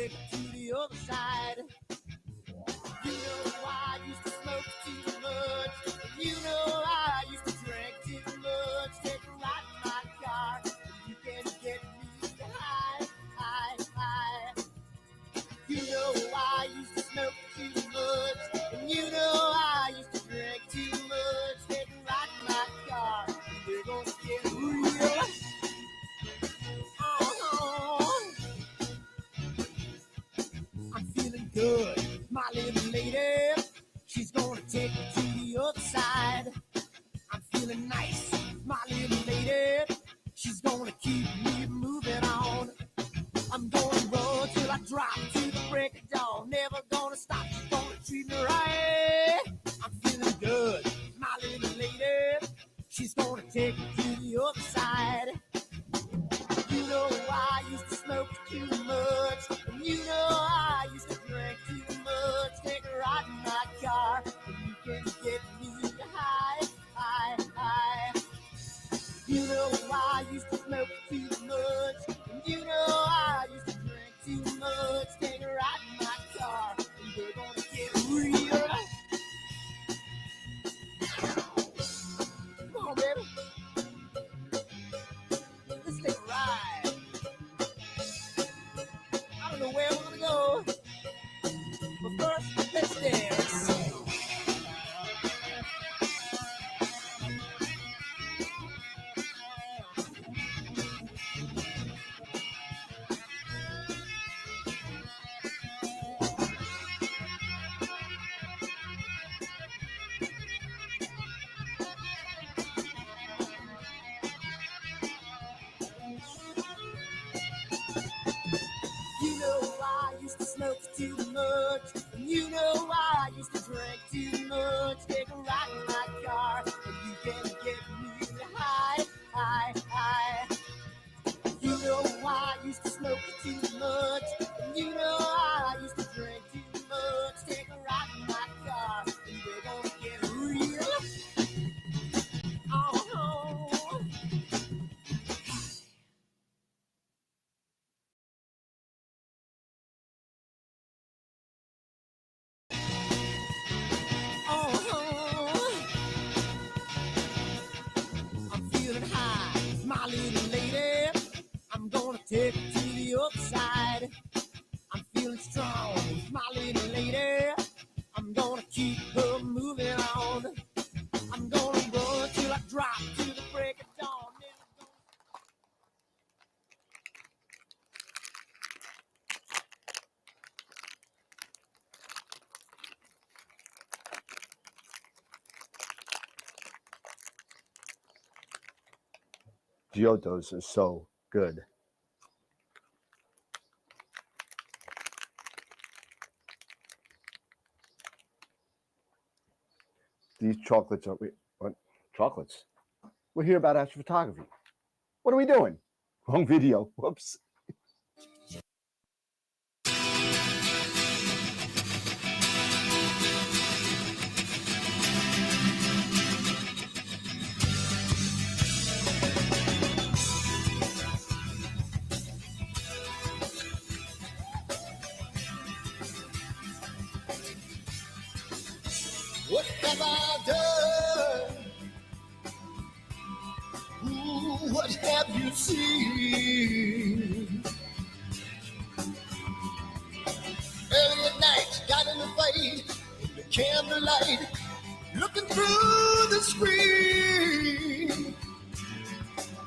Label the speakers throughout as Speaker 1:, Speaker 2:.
Speaker 1: take it to the other side. You know I used to smoke too much. You know I used to drink too much. Take a ride in my car. You can get me high, high, high. You know I used to smoke too much. And you know I used to drink too much. Take a ride in my car. We're gonna get real. I'm feeling good. My little lady, she's gonna take me to the other side. I'm feeling nice. My little lady, she's gonna keep me moving on. I'm gonna run till I drop to the break of dawn. Never gonna stop. She's gonna treat me right. I'm feeling good. My little lady, she's gonna take me to the other side. You know I used to smoke too much. And you know I used to drink too much. Take a ride in my car, and you can get me high, high, high. You know I used to smoke too much. And you know I used to drink too much. Take a ride in my car, and we're gonna get real. Come on, baby. Let's take a ride. I don't know where we're gonna go, but first, let's dance. You know I used to smoke too much. And you know I used to drink too much. Take a ride in my car, and you can get me high, high, high. You know I used to smoke too much. And you know I used to drink too much. Take a ride in my car, and we're gonna get real. Oh. I'm feeling high, my little lady. I'm gonna take it to the other side. I'm feeling strong, my little lady. I'm gonna keep her moving on. I'm gonna run till I drop to the break of dawn.
Speaker 2: Giottos are so good. These chocolates are what? Chocolates. We're here about astrophotography. What are we doing? Wrong video. Whoops.
Speaker 1: What have I done? Ooh, what have you seen? Early at night, got in the fight, in the candlelight, looking through the screen.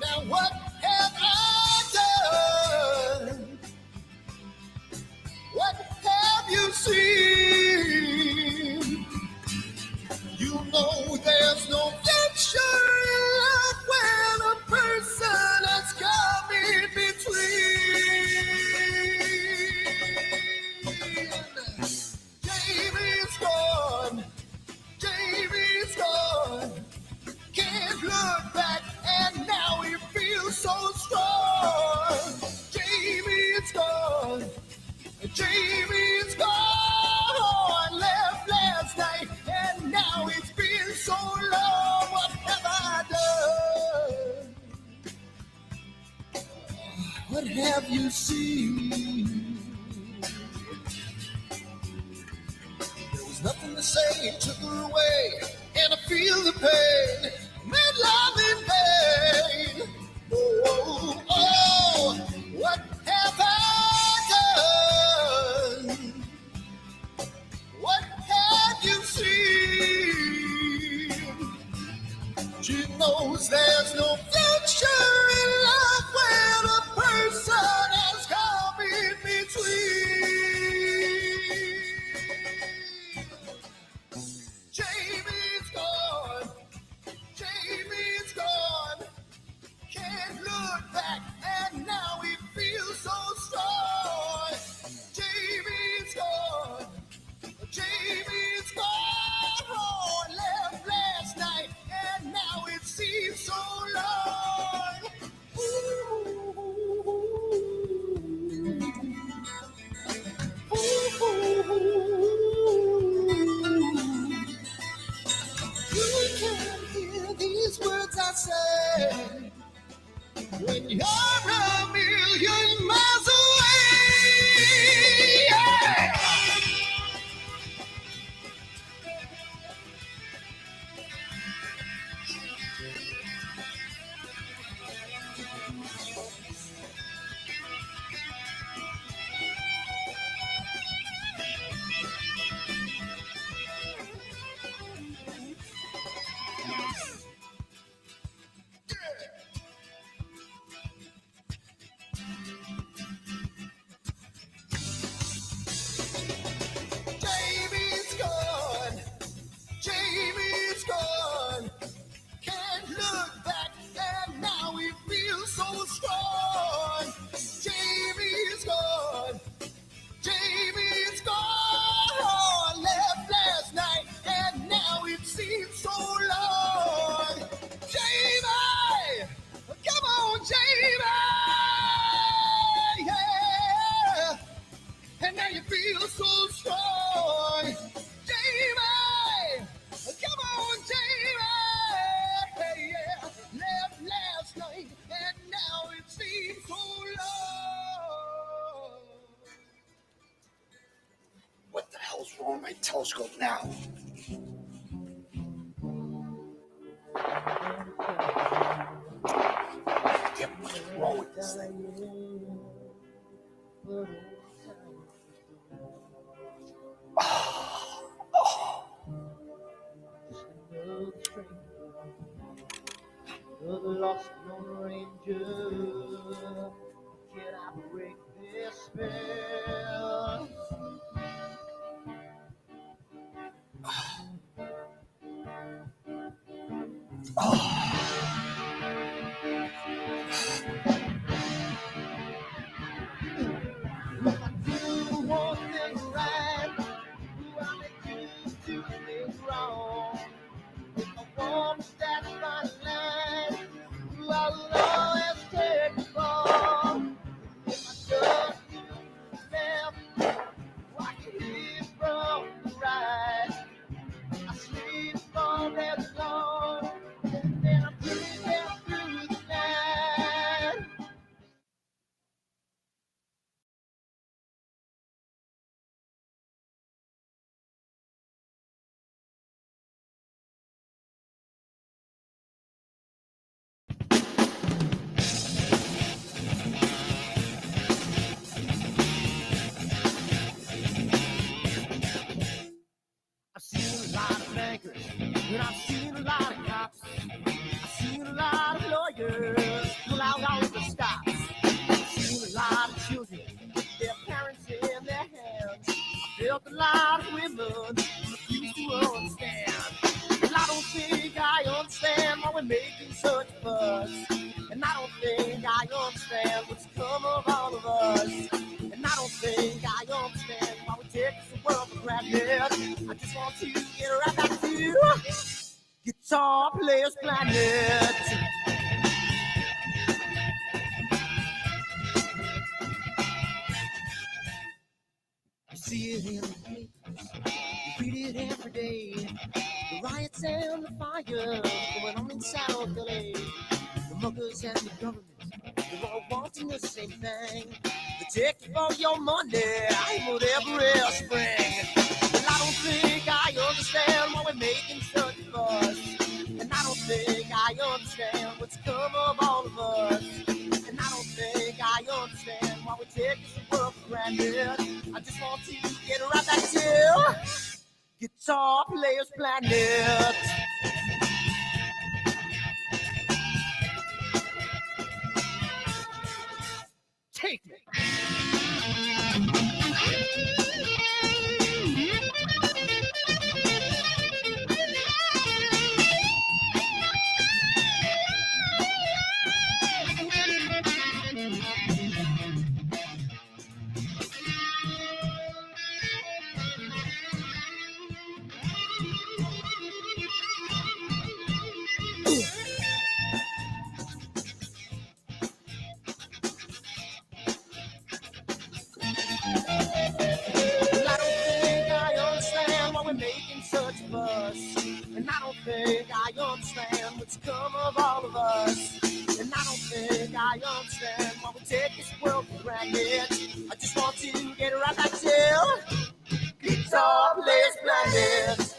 Speaker 1: Now what have I done? What have you seen? You know there's no picture in love when a person has come in between. Jamie's gone, Jamie's gone. Can't look back and now he feels so strong. Jamie's gone, Jamie's gone. Left last night and now it's been so long. What have I done? What have you seen? say he took her away, and I feel the pain, made love in vain. Oh, oh, what have I done? What have you seen? She knows there's no future in love when a person has come in between. Jamie's gone. Jamie's gone. Can't look back, and now he feels so strong. Jamie's gone. Jamie's gone. Left last night, and now it seems so long. Ooh. You can hear these words I say when you're a million miles away. Yeah. Jamie's gone. Jamie's gone. Can't look back, and now he feels so strong. Jamie's gone. Jamie's gone. Left last night, and now it seems so long. Jamie, come on, Jamie. Yeah. And now you feel so strong. Jamie, come on, Jamie. Yeah. Left last night, and now it seems so long. What the hell's wrong with my telescope now? Yeah, what's wrong with this thing?
Speaker 3: The lost Lone Ranger, can I break this spell? Do one thing right, do I make you do things wrong? If I want to stand by the line, I will always take the fall. If I trust you left, I can hear from the right. I sleep all day long, and then I'm breathing through the night.
Speaker 1: I've seen a lot of bankers, and I've seen a lot of cops. I've seen a lot of lawyers pull out all of the stops. I've seen a lot of children with their parents in their hands. I felt a lot of women refuse to understand. And I don't think I understand why we're making such a fuss. And I don't think I understand what's come of all of us. And I don't think I understand why we take the world for granted. I just want to get right back to Guitar Players Planet. You see it in the papers, you read it every day. The riots and the fires going on in South LA. The muggers and the government, they're all wanting the same thing. They take you for your money, I whatever else spring. Well, I don't think I understand Planet. I just want to get right back to Guitar Players Planet. Take me. And I don't think I understand what's come of all of us. And I don't think I understand why we take this world for granted. I just want to get right back to Guitar Players Planet.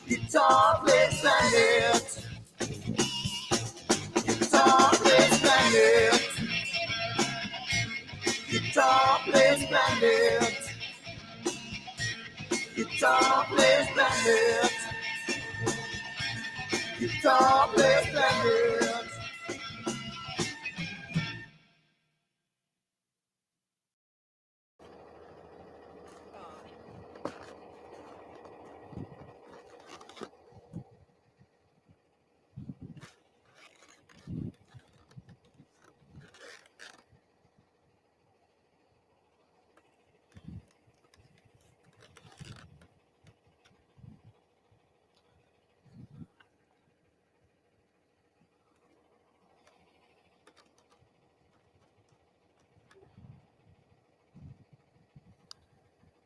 Speaker 1: Guitar Players Planet. Guitar Players Planet. Guitar Players Planet. Guitar Players Planet. Guitar Players Planet.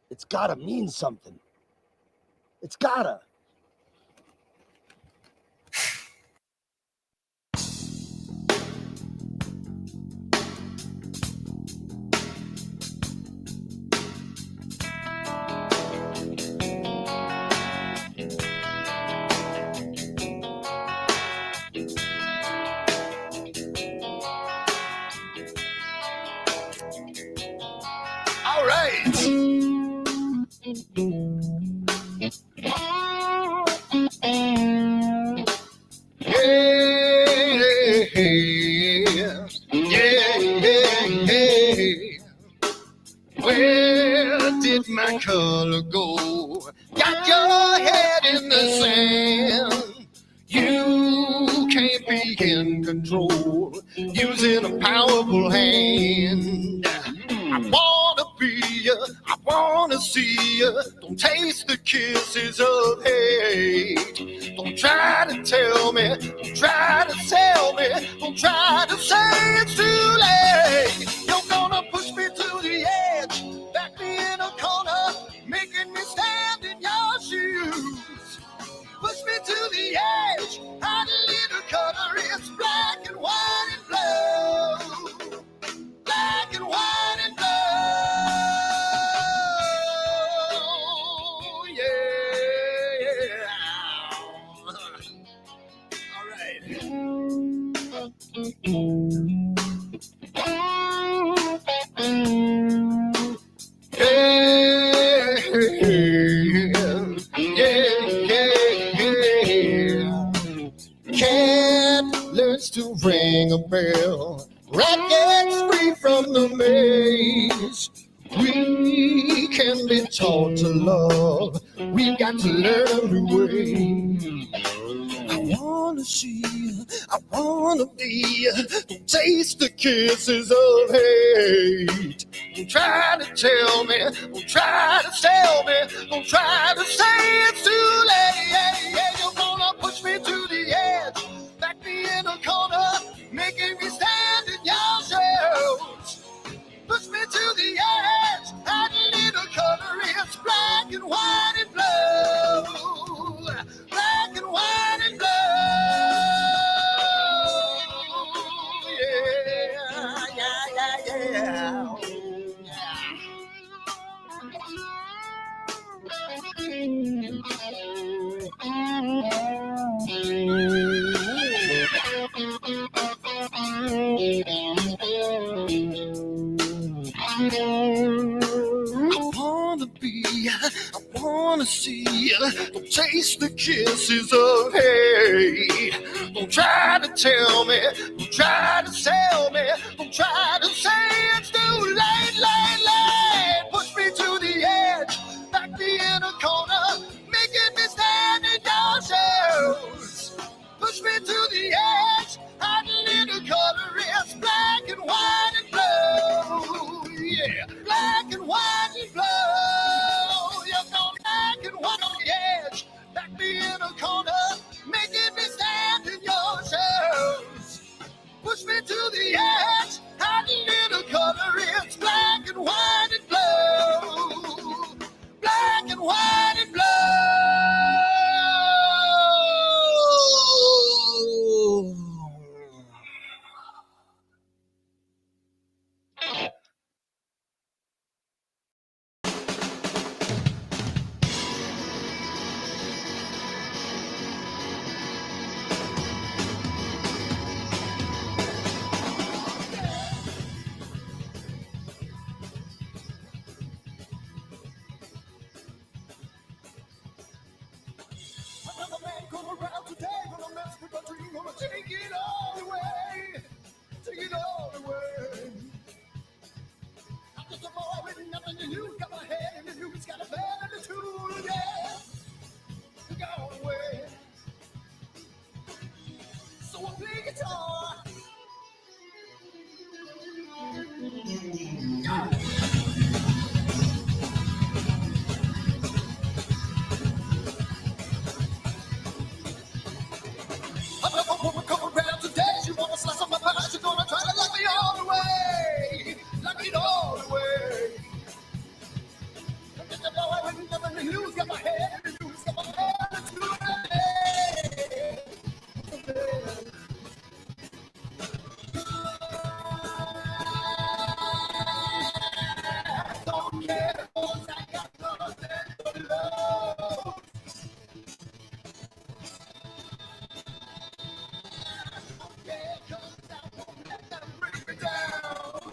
Speaker 1: It's gotta mean something. It's gotta. All right. Where did my color go? Got your head in the sand. You can't be in control, using a powerful hand. I wanna be you, I wanna see you. Don't taste the kisses of hate. Don't try to tell me, don't try to tell me, don't try to say it's too late. You're gonna push me to the edge, back me in a corner, making me stand in your shoes. Push me to the edge, hide a little color, it's black and white and blue. Black and white and blue, yeah. All right. Cat learns to ring a bell. Rat gets free from the maze. We can be taught to love. We've got to learn a new way. I wanna see you, I wanna be you. Don't taste the kisses of hate. Don't try to tell me, don't try to tell me, don't try to say it's too late. You're gonna push me to the edge, back me in a corner, making me stand in your shoes. Push me to the edge, add a little color, it's black and white and blue. Black and white and blue. Yeah.
Speaker 3: wanna see you. Don't taste the kisses of hate. Don't try to tell me, don't try to sell me, don't try to say it's too late, late. Push me to the edge, back me in a corner, making me stand in your shoes. Push me to the edge, hide a little color, it's black and white and blue. Yeah, black and white and blue. You're gone black and white on the edge, back me in a corner, making me stand in your shoes. Push me to the edge, hide a little color, it's black and white and blue. Black and white and blue. Another man come around today, gonna mess with my dream, gonna take it all away, take it all away. I'm just a boy with nothing to lose, got my head in the news, got a band and a tool, yeah, to go away. So I play guitar. Another woman come around today, she wanna slice up my pie, she gonna try to lock me all the way, lock it all the way. I'm just a boy with nothing to lose, got my head in the news, got my head in the tool, yeah. Don't care, 'cause I got nothing but love. Don't care, 'cause I won't let them bring me down.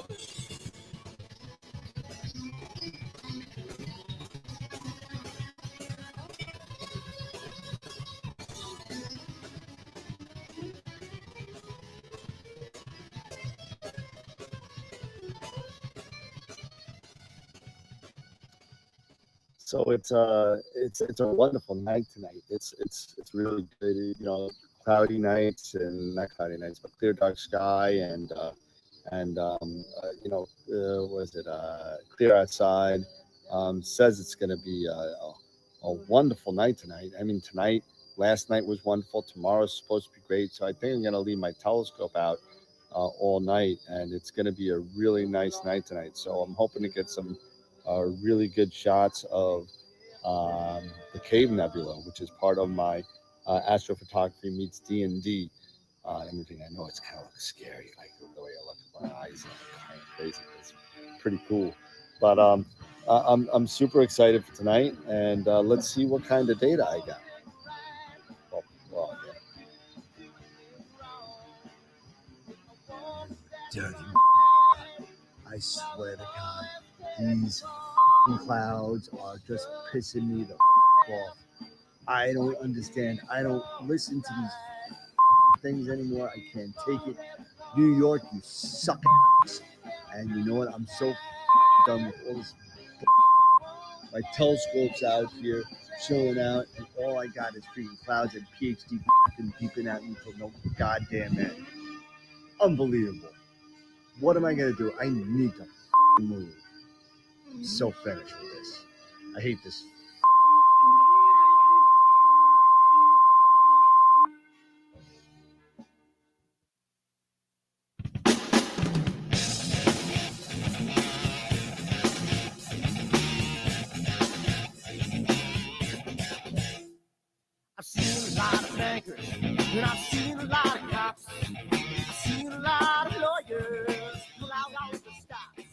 Speaker 2: So it's a wonderful night tonight. It's really good. You know, cloudy nights and not cloudy nights, but clear dark sky and you know, was it clear outside? Says it's going to be a wonderful night tonight. I mean, tonight, last night was wonderful. Tomorrow's supposed to be great. So I think I'm going to leave my telescope out all night, and it's going to be a really nice night tonight. So I'm hoping to get some really good shots of the Cave Nebula, which is part of my astrophotography meets D&D. Everything. I know it's kind of scary, like the way I look at my eyes, kind of crazy. It's pretty cool, but I'm super excited for tonight, and let's see what kind of data I got. Well, yeah.
Speaker 4: Dirty. I swear to God, these clouds are just pissing me the off. I don't understand. I don't listen to these things anymore. I can't take it. New York, you suck. And you know what? I'm so done with all this. My telescope's out here, chilling out, and all I got is freaking clouds and PhD peeping at me for no goddamn end. Unbelievable. What am I gonna do? I need to move. I'm so finished with this. I hate this.
Speaker 1: I've seen a lot of bankers, and I've seen a lot of cops. I've seen a lot of lawyers pull out all the stops.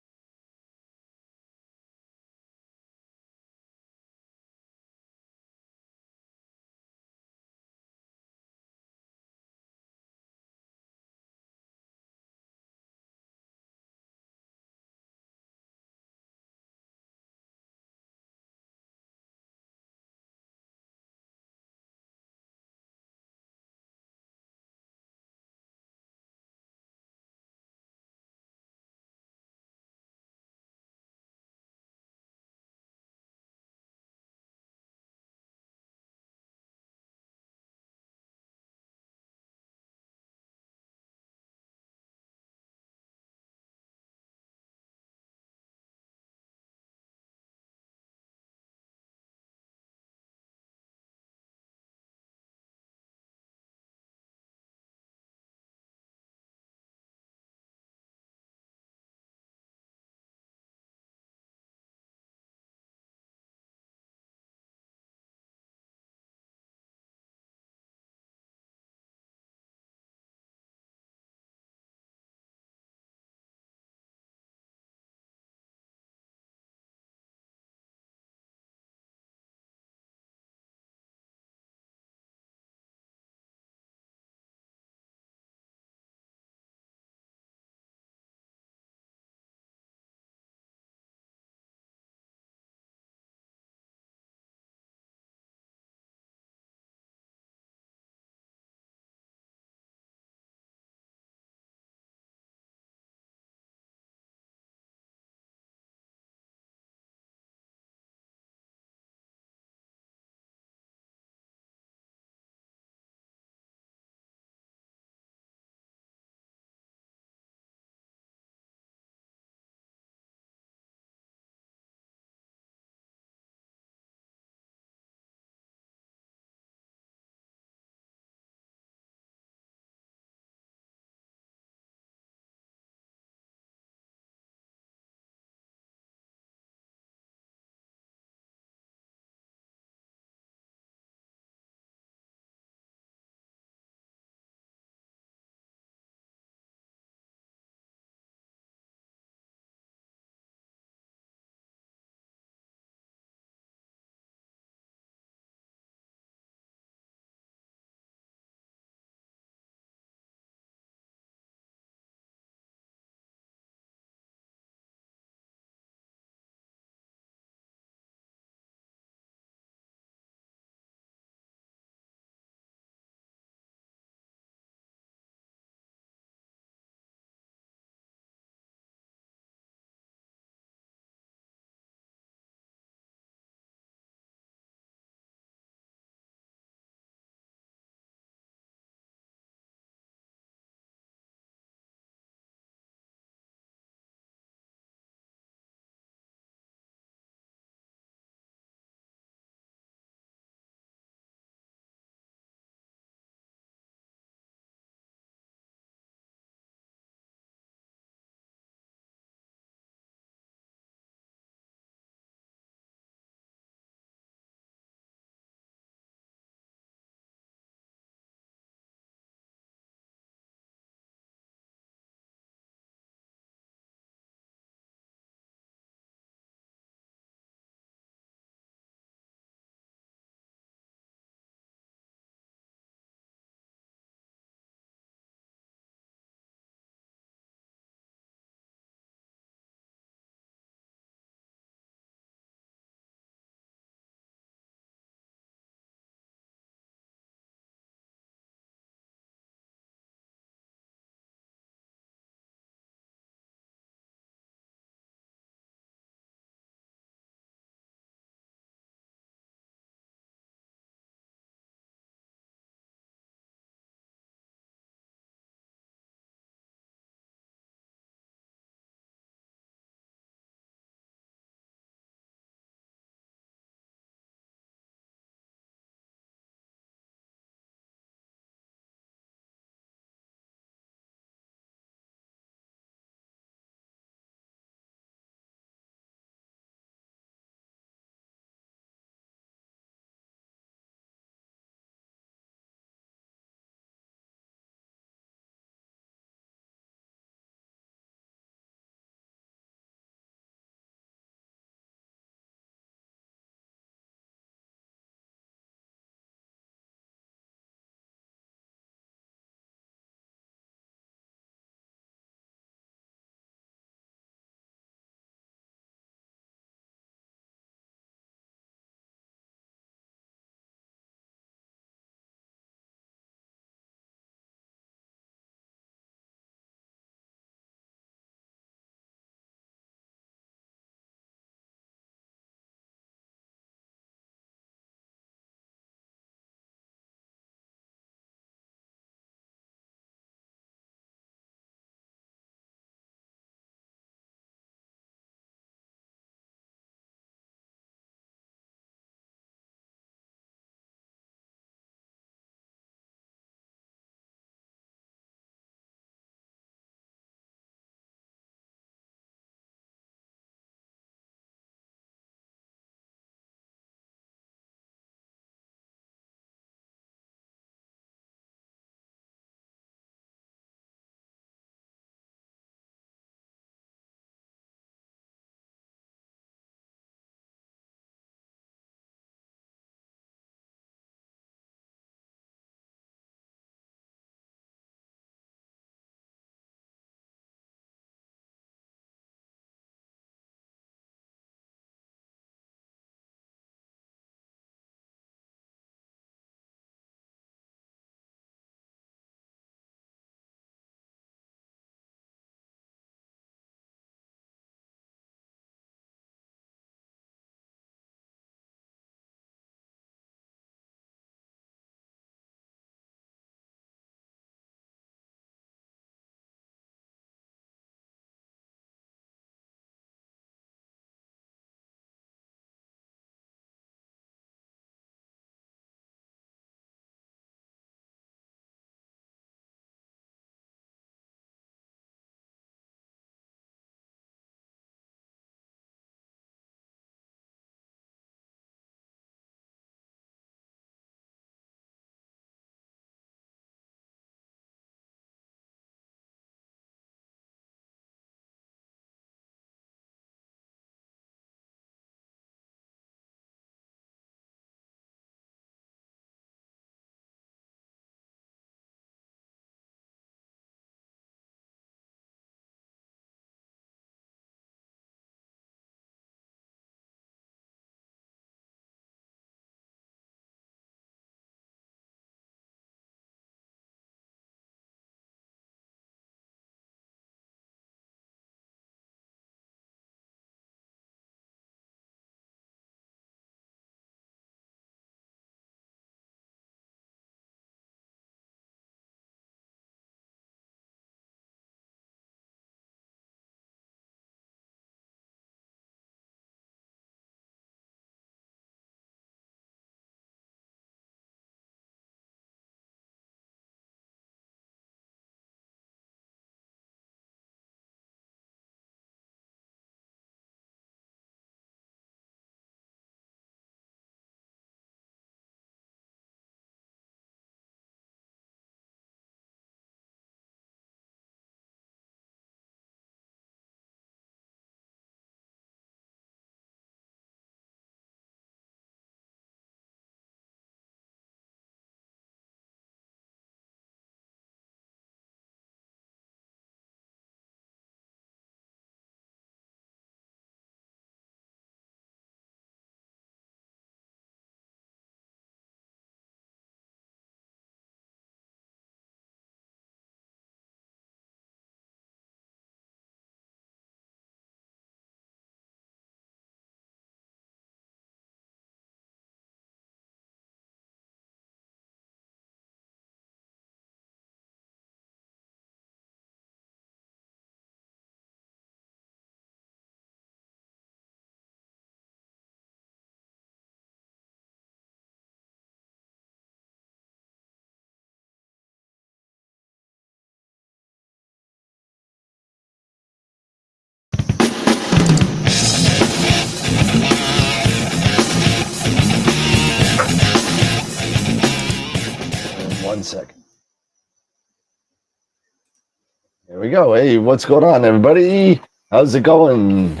Speaker 2: we go. Hey, what's going on, everybody? How's it going?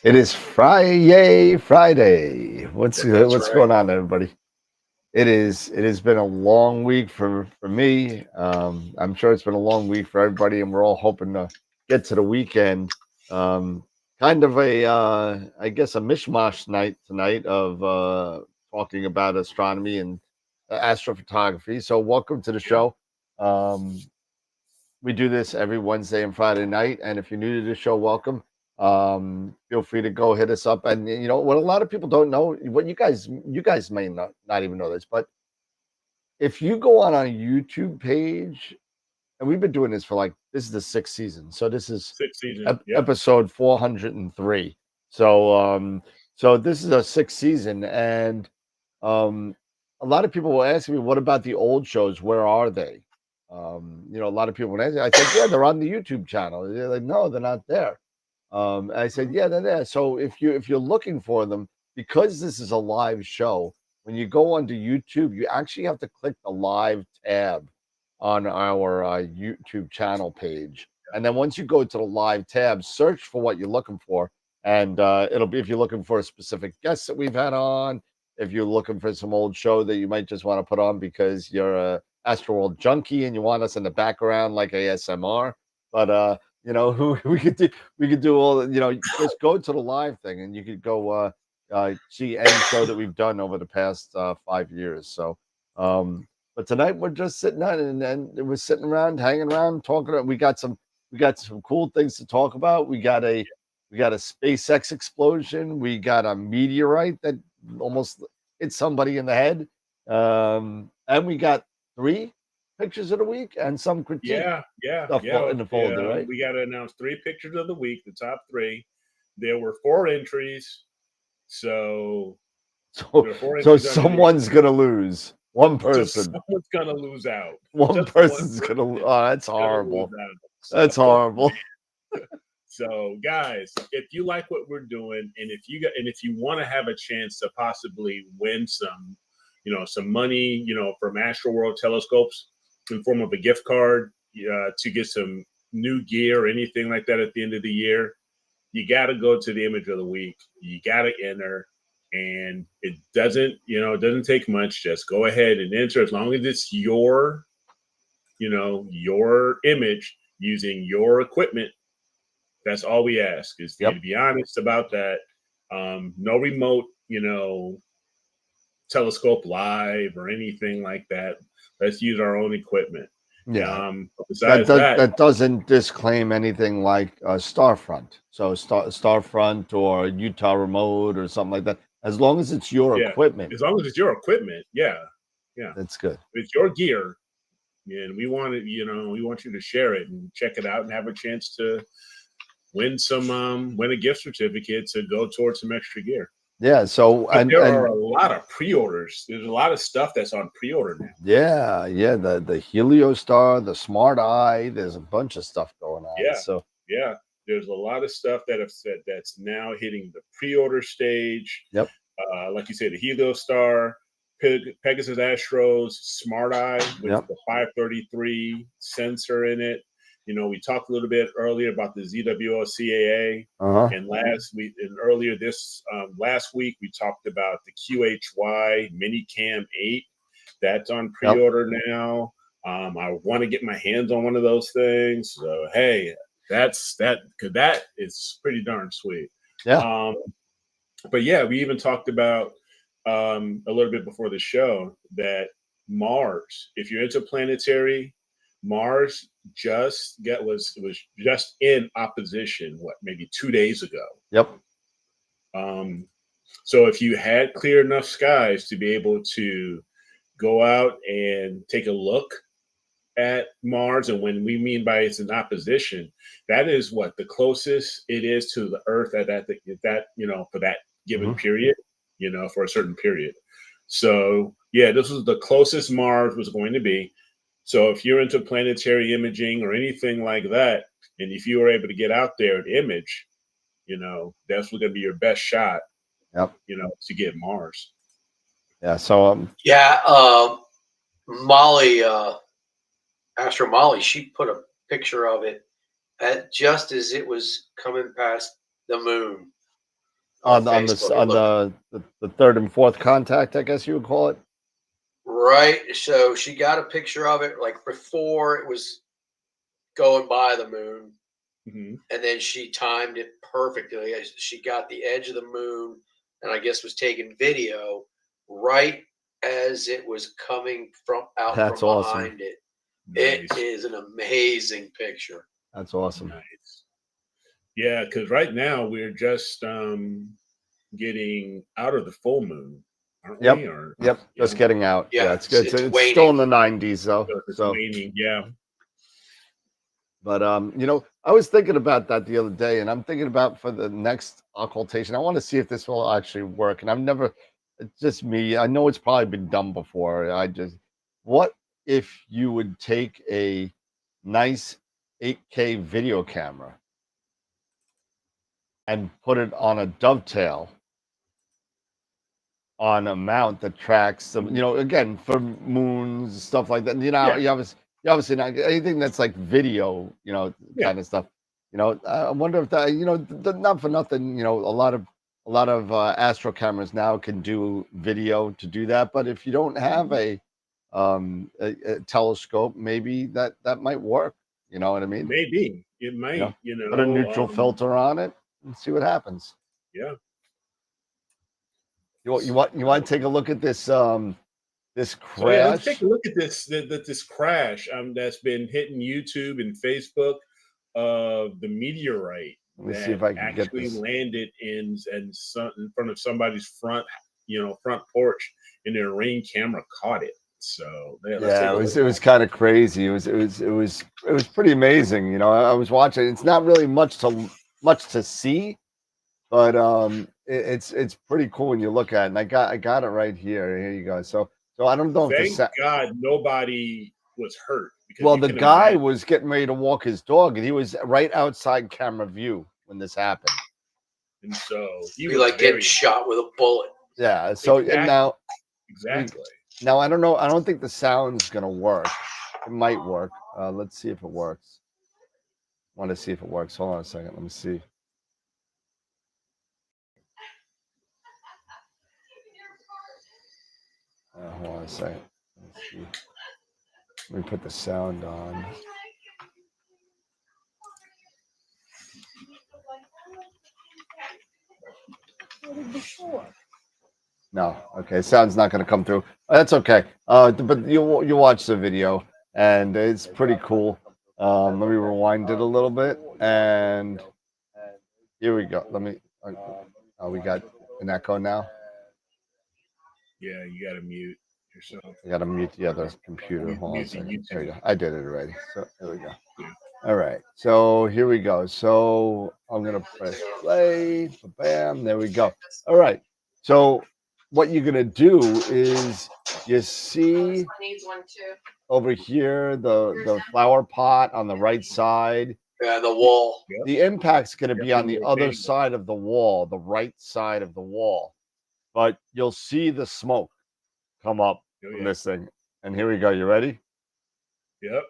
Speaker 2: It is Friday. What's going on, everybody? It has been a long week for me. I'm sure it's been a long week for everybody, and we're all hoping to get to the weekend. Kind of a I guess a mishmash night tonight of talking about astronomy and astrophotography. So welcome to the show. We do this every Wednesday and Friday night, and if you're new to the show, welcome. Feel free to go hit us up. And you know what, a lot of people don't know, what you guys may not even know this, but if you go on our YouTube page, and we've been doing this for this is the 6th season, so this is episode 403. So this is a 6th season, and a lot of people will ask me, what about the old shows, where are they? You know, a lot of people would ask me, I said, yeah, they're on the YouTube channel. They're like, no, they're not there. I said, yeah, they're there. So if you're looking for them, because this is a live show, when you go onto YouTube, you actually have to click the live tab on our YouTube channel page. And then once you go to the live tab, search for what you're looking for. And it'll be, if you're looking for a specific guest that we've had on, if you're looking for some old show that you might just want to put on because you're a AstroWorld junkie and you want us in the background like ASMR. But you know, we could do all, you know, just go to the live thing and you could go see any show that we've done over the past 5 years. So but tonight we're just sitting on, and we're sitting around, hanging around, talking. We got some cool things to talk about. We got a SpaceX explosion. We got a meteorite that almost hit somebody in the head. And we got 3 pictures of the week and some critique. Stuff in the folder, right?
Speaker 5: We got to announce 3 pictures of the week, the top 3. There were 4 entries, so
Speaker 2: someone's gonna lose. One person.
Speaker 5: Someone's gonna lose out.
Speaker 2: One person's gonna lose. Oh, that's horrible. That's horrible.
Speaker 5: So, guys, if you like what we're doing, and if you want to have a chance to possibly win some, you know, some money, you know, from AstroWorld telescopes in form of a gift card to get some new gear or anything like that at the end of the year, you got to go to the image of the week. You got to enter, and it doesn't take much. Just go ahead and enter, as long as it's your image using your equipment. That's all we ask, is to be honest about that. No remote, telescope live or anything like that. Let's use our own equipment.
Speaker 2: Yeah.
Speaker 5: Besides
Speaker 2: that doesn't disclaim anything like Starfront. So Starfront or Utah Remote or something like that. As long as it's your equipment.
Speaker 5: As long as it's your equipment, yeah.
Speaker 2: That's good.
Speaker 5: It's your gear, and we want it. We want you to share it and check it out and have a chance to win a gift certificate to go towards some extra gear.
Speaker 2: Yeah. So
Speaker 5: there are a lot of pre-orders. There's a lot of stuff that's on pre-order now.
Speaker 2: Yeah. The Heliostar, the Smart Eye. There's a bunch of stuff going on.
Speaker 5: Yeah.
Speaker 2: So
Speaker 5: there's a lot of stuff that's now hitting the pre-order stage.
Speaker 2: Yep.
Speaker 5: Like you said, the Heliostar, Pegasus Astro's Smart Eye with the 533 sensor in it. We talked a little bit earlier about the ZWO-CAA, and last week we talked about the QHY Minicam 8. That's on pre-order now. I want to get my hands on one of those things. So hey, that is pretty darn sweet.
Speaker 2: Yeah.
Speaker 5: But yeah, we even talked about a little bit before the show that Mars, if you're interplanetary, Mars was just in opposition, maybe 2 days ago.
Speaker 2: Yep.
Speaker 5: So if you had clear enough skies to be able to go out and take a look at Mars, and when we mean by it's in opposition, that is the closest it is to the Earth at that for that given period, for a certain period. So this was the closest Mars was going to be. So if you're into planetary imaging or anything like that, and if you were able to get out there and image, that's going to be your best shot.
Speaker 2: Yep.
Speaker 5: To get Mars.
Speaker 2: Yeah. So
Speaker 6: Molly, Astro Molly, she put a picture of it just as it was coming past the moon
Speaker 2: on
Speaker 6: Facebook.
Speaker 2: the third and fourth contact, I guess you would call it.
Speaker 6: Right. So she got a picture of it like before it was going by the moon.
Speaker 5: Mhm.
Speaker 6: And then she timed it perfectly. She got the edge of the moon and I guess was taking video right as it was coming from out
Speaker 2: That's
Speaker 6: from
Speaker 2: awesome.
Speaker 6: behind it.
Speaker 5: Nice.
Speaker 6: It is an amazing picture.
Speaker 2: That's awesome.
Speaker 5: Nice. Yeah, because right now we're just getting out of the full moon, aren't
Speaker 2: Yep.
Speaker 5: we? Or
Speaker 2: Yep, just getting out.
Speaker 6: Yeah,
Speaker 2: it's good.
Speaker 6: it's
Speaker 2: It's
Speaker 6: waning.
Speaker 2: still in the 90s though.
Speaker 5: it's
Speaker 2: So,
Speaker 5: waning. Yeah.
Speaker 2: but you know, I was thinking about that the other day, and I'm thinking about for the next occultation. I want to see if this will actually work. And I've never, it's just me. I know it's probably been done before. What if you would take a nice 8K video camera and put it on a dovetail on a mount that tracks some, you know, again, for moons, stuff like that. You know,
Speaker 5: Yeah.
Speaker 2: you obviously not anything that's like video, you know,
Speaker 5: Yeah.
Speaker 2: kind of stuff. You know, I wonder if that, you know, not for nothing, you know, a lot of astro cameras now can do video to do that. But if you don't have a telescope, maybe that might work. You know what I mean?
Speaker 5: Maybe it might.
Speaker 2: You know, put a neutral filter on it and see what happens.
Speaker 5: Yeah.
Speaker 2: You want to take a look at this this crash?
Speaker 5: So yeah, let's take a look at this crash that's been hitting YouTube and Facebook of the meteorite
Speaker 2: Let me
Speaker 5: that
Speaker 2: see if I can get
Speaker 5: actually
Speaker 2: this.
Speaker 5: landed in front of somebody's front porch, and their Ring camera caught it. So
Speaker 2: Yeah, it was kind of crazy. It was pretty amazing. You know, I was watching. It's not really much to see, but it's pretty cool when you look at it. And I got it right here. Here you go. So I don't know if
Speaker 5: Thank God nobody was hurt. Because
Speaker 2: well,
Speaker 5: you
Speaker 2: the
Speaker 5: can
Speaker 2: guy
Speaker 5: imagine.
Speaker 2: was getting ready to walk his dog, and he was right outside camera view when this happened.
Speaker 5: And so he
Speaker 6: Be
Speaker 5: was
Speaker 6: like getting shot with a bullet.
Speaker 2: Yeah. So and now
Speaker 5: exactly.
Speaker 2: Now I don't know. I don't think the sound's gonna work. It might work. Let's see if it works. Want to see if it works. Hold on a second. Let me see. Hold on a second. Let's see. Let me put the sound on. No. Okay. Sound's not going to come through. That's okay. But you watch the video, and it's pretty cool. Let me rewind it a little bit, and here we go. Let me. We got an echo now.
Speaker 5: Yeah, you got to mute yourself.
Speaker 2: I got to mute the other computer. Hold on a second. There we go. I did it already. So there we go. All right. So here we go. So I'm gonna press play. Bam. There we go. All right. So what you're gonna do is you see over here the flower pot on the right side.
Speaker 6: Yeah, the wall.
Speaker 2: The impact's gonna be on the other side of the wall, the right side of the wall. But you'll see the smoke come up from this thing. And here we go. You ready?
Speaker 5: Yep.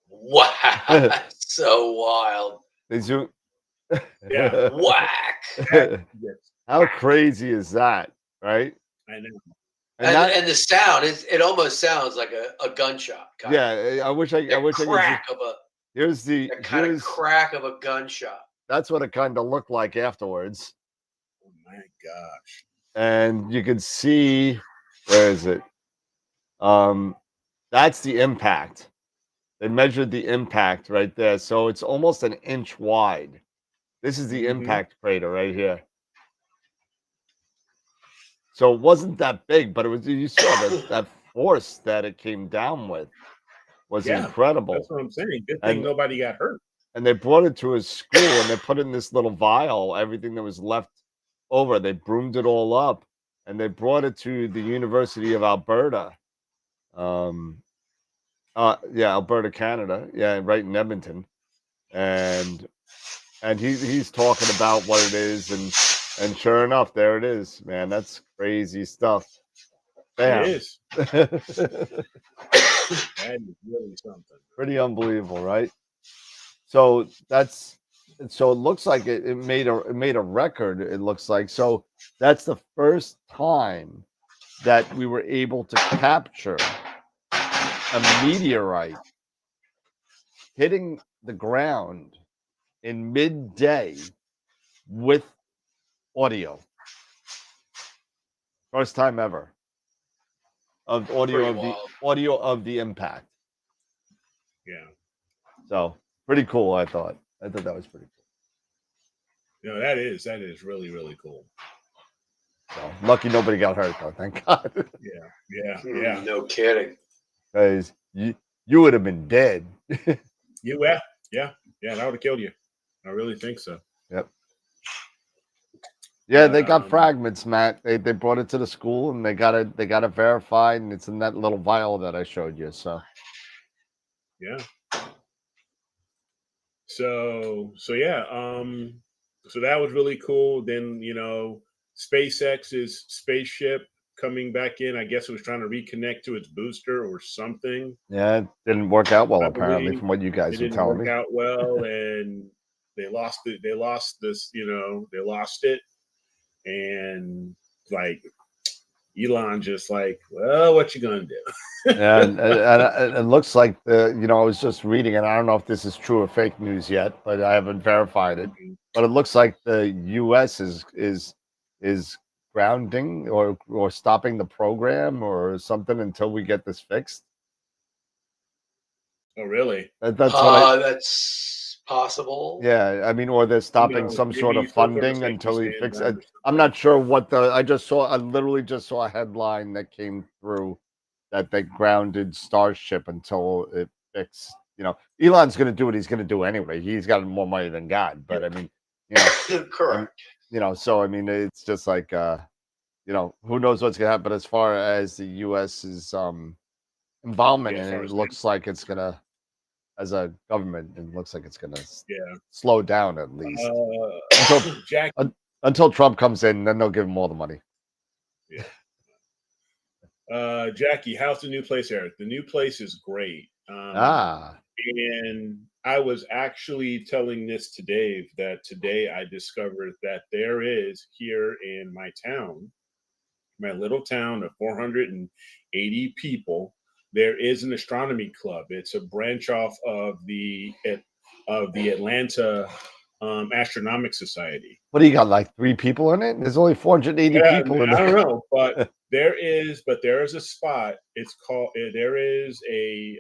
Speaker 6: Wow. So wild.
Speaker 2: They zoom.
Speaker 5: Yeah.
Speaker 6: Whack.
Speaker 2: How crazy is that, right?
Speaker 5: I know.
Speaker 6: And the sound, it almost sounds like a gunshot.
Speaker 2: Yeah, I wish I could. Here's the
Speaker 6: crack of a gunshot.
Speaker 2: That's what it kind of looked like afterwards.
Speaker 5: Oh my gosh!
Speaker 2: And you can see, where is it? That's the impact. They measured the impact right there, so it's almost an inch wide. This is the impact crater right here. So it wasn't that big, but it was. You saw that force that it came down with was incredible.
Speaker 5: That's what I'm saying. Good thing nobody got hurt.
Speaker 2: And they brought it to his school, and they put it in this little vial. Everything that was left over, they broomed it all up, and they brought it to the University of Alberta. Alberta, Canada. Yeah, right in Edmonton. And he's talking about what it is, and sure enough, there it is, man. That's crazy stuff. Bam.
Speaker 5: It is. That is really something.
Speaker 2: Pretty unbelievable, right? So that's so it looks like it made a record. It looks like so that's the first time that we were able to capture a meteorite hitting the ground in midday with audio. First time ever of audio of the impact.
Speaker 5: Yeah.
Speaker 2: So pretty cool. I thought that was pretty cool.
Speaker 5: No, that is really, really cool.
Speaker 2: So lucky nobody got hurt though. Thank God.
Speaker 5: Yeah.
Speaker 6: No kidding.
Speaker 2: Because you would have been dead.
Speaker 5: Yeah. That would have killed you. I really think so.
Speaker 2: Yep. Yeah,
Speaker 5: But,
Speaker 2: they got fragments, Matt. They brought it to the school and they got it verified, and it's in that little vial that I showed you. So
Speaker 5: yeah. So yeah. So that was really cool. Then SpaceX's spaceship coming back in. I guess it was trying to reconnect to its booster or something.
Speaker 2: yeah, it didn't work out well
Speaker 5: I
Speaker 2: apparently,
Speaker 5: believe
Speaker 2: from what you guys
Speaker 5: it
Speaker 2: were
Speaker 5: didn't
Speaker 2: telling
Speaker 5: work
Speaker 2: me.
Speaker 5: out well, and they lost it. They lost this. They lost it, and like Elon just like, well, what you gonna do?
Speaker 2: And it looks like I was just reading, and I don't know if this is true or fake news yet, but I haven't verified it. But it looks like the U.S. is grounding or stopping the program or something until we get this fixed.
Speaker 5: Oh, really?
Speaker 2: That's what
Speaker 6: that's possible.
Speaker 2: Yeah, I mean, or they're stopping some sort
Speaker 5: maybe
Speaker 2: of
Speaker 5: some sort of
Speaker 2: funding
Speaker 5: safety
Speaker 2: until he
Speaker 5: standard
Speaker 2: fixes
Speaker 5: or
Speaker 2: it.
Speaker 5: something.
Speaker 2: I'm not sure what I literally just saw a headline that came through that they grounded Starship until it fixed. Elon's going to do what he's going to do anyway. He's got more money than God, but I mean,
Speaker 6: Correct.
Speaker 2: so I mean, it's just like, who knows what's going to happen. But as far as the U.S.'s involvement
Speaker 5: Yeah, as
Speaker 2: in
Speaker 5: far
Speaker 2: it,
Speaker 5: as
Speaker 2: it looks like it's going to, as a government, it looks like it's going to
Speaker 5: Yeah.
Speaker 2: slow down at least
Speaker 5: Jackie,
Speaker 2: until Trump comes in. Then they'll give him all the money.
Speaker 5: Jackie, how's the new place, Eric? The new place is great. And I was actually telling this to Dave that today I discovered that there is here in my town, my little town of 480 people, there is an astronomy club. It's a branch off of the Atlanta Astronomic Society.
Speaker 2: What do you got? Like 3 people in it? There's only 480 people in it.
Speaker 5: I don't know, but there is a spot. It's called. There is a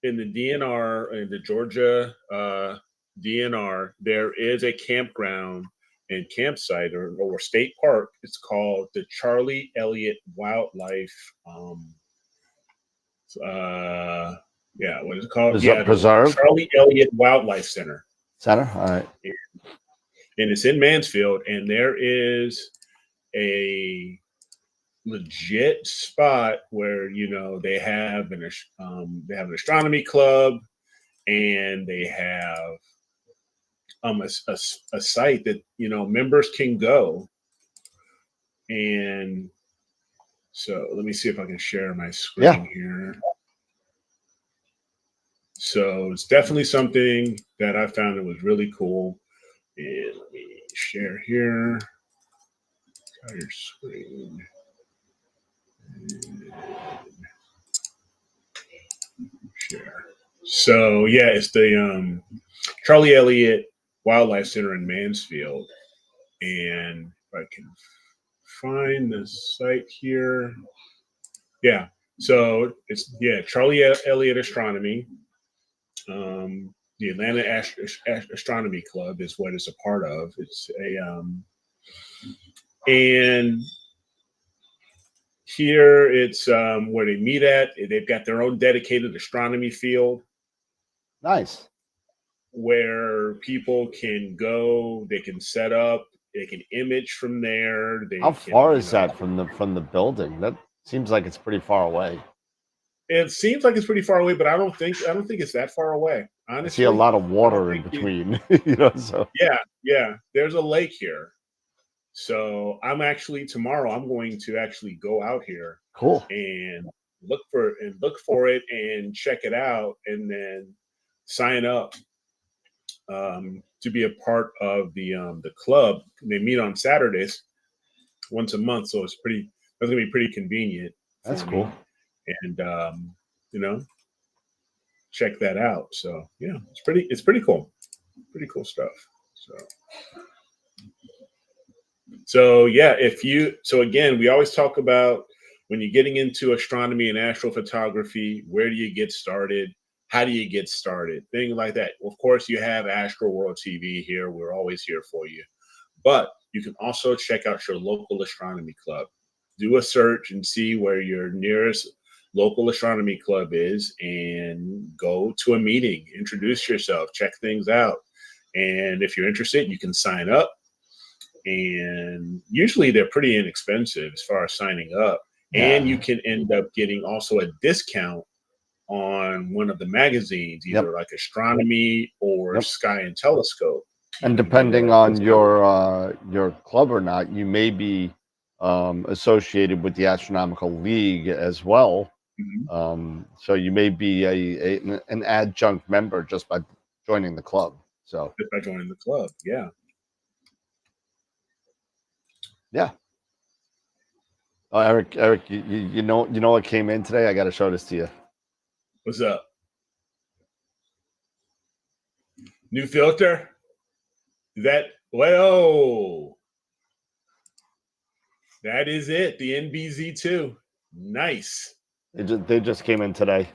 Speaker 5: in the DNR, in the Georgia DNR. There is a campground and campsite or state park. It's called the Charlie Elliott Wildlife. What is it called?
Speaker 2: Preserve?
Speaker 5: Charlie Elliott Wildlife Center.
Speaker 2: All right.
Speaker 5: And it's in Mansfield, and there is a legit spot where they have an astronomy club, and they have a site that members can go. And so let me see if I can share my screen here. So it's definitely something that I found that was really cool. And let me share here. Got your screen. Share. So yeah, it's the Charlie Elliott Wildlife Center in Mansfield. And if I can find the site here. Yeah. So it's Charlie Elliott Astronomy. The Atlanta Astronomy Club is what it's a part of. It's and here it's where they meet at. They've got their own dedicated astronomy field.
Speaker 2: Nice.
Speaker 5: Where people can go, they can set up, they can image from there.
Speaker 2: How far is that from the building? That seems like it's pretty far away.
Speaker 5: It seems like it's pretty far away, but I don't think it's that far away. Honestly,
Speaker 2: I see a lot of water in between. So
Speaker 5: yeah. There's a lake here, So tomorrow I'm going to actually go out here
Speaker 2: Cool.
Speaker 5: and look for it and check it out, and then sign up to be a part of the club. They meet on Saturdays once a month, so that's gonna be pretty convenient.
Speaker 2: That's
Speaker 5: for
Speaker 2: cool.
Speaker 5: me. And check that out. So yeah, it's pretty cool. Pretty cool stuff. So yeah, so again, we always talk about when you're getting into astronomy and astrophotography, where do you get started? How do you get started? Things like that. Of course, you have AstroWorld TV here. We're always here for you. But you can also check out your local astronomy club. Do a search and see where your nearest local astronomy club is, and go to a meeting, introduce yourself, check things out. And if you're interested, you can sign up. And usually they're pretty inexpensive as far as signing up.
Speaker 2: Yeah.
Speaker 5: And you can end up getting also a discount on one of the magazines, either like Astronomy or Sky and Telescope.
Speaker 2: And depending on your club or not, you may be associated with the Astronomical League as well. So you may be an adjunct member just by joining the club. So
Speaker 5: just by joining the club, yeah.
Speaker 2: Oh, Eric, you know what came in today? I got to show this to you.
Speaker 5: What's up? New filter? That is it. The NBZ2. Nice.
Speaker 2: They just came in today.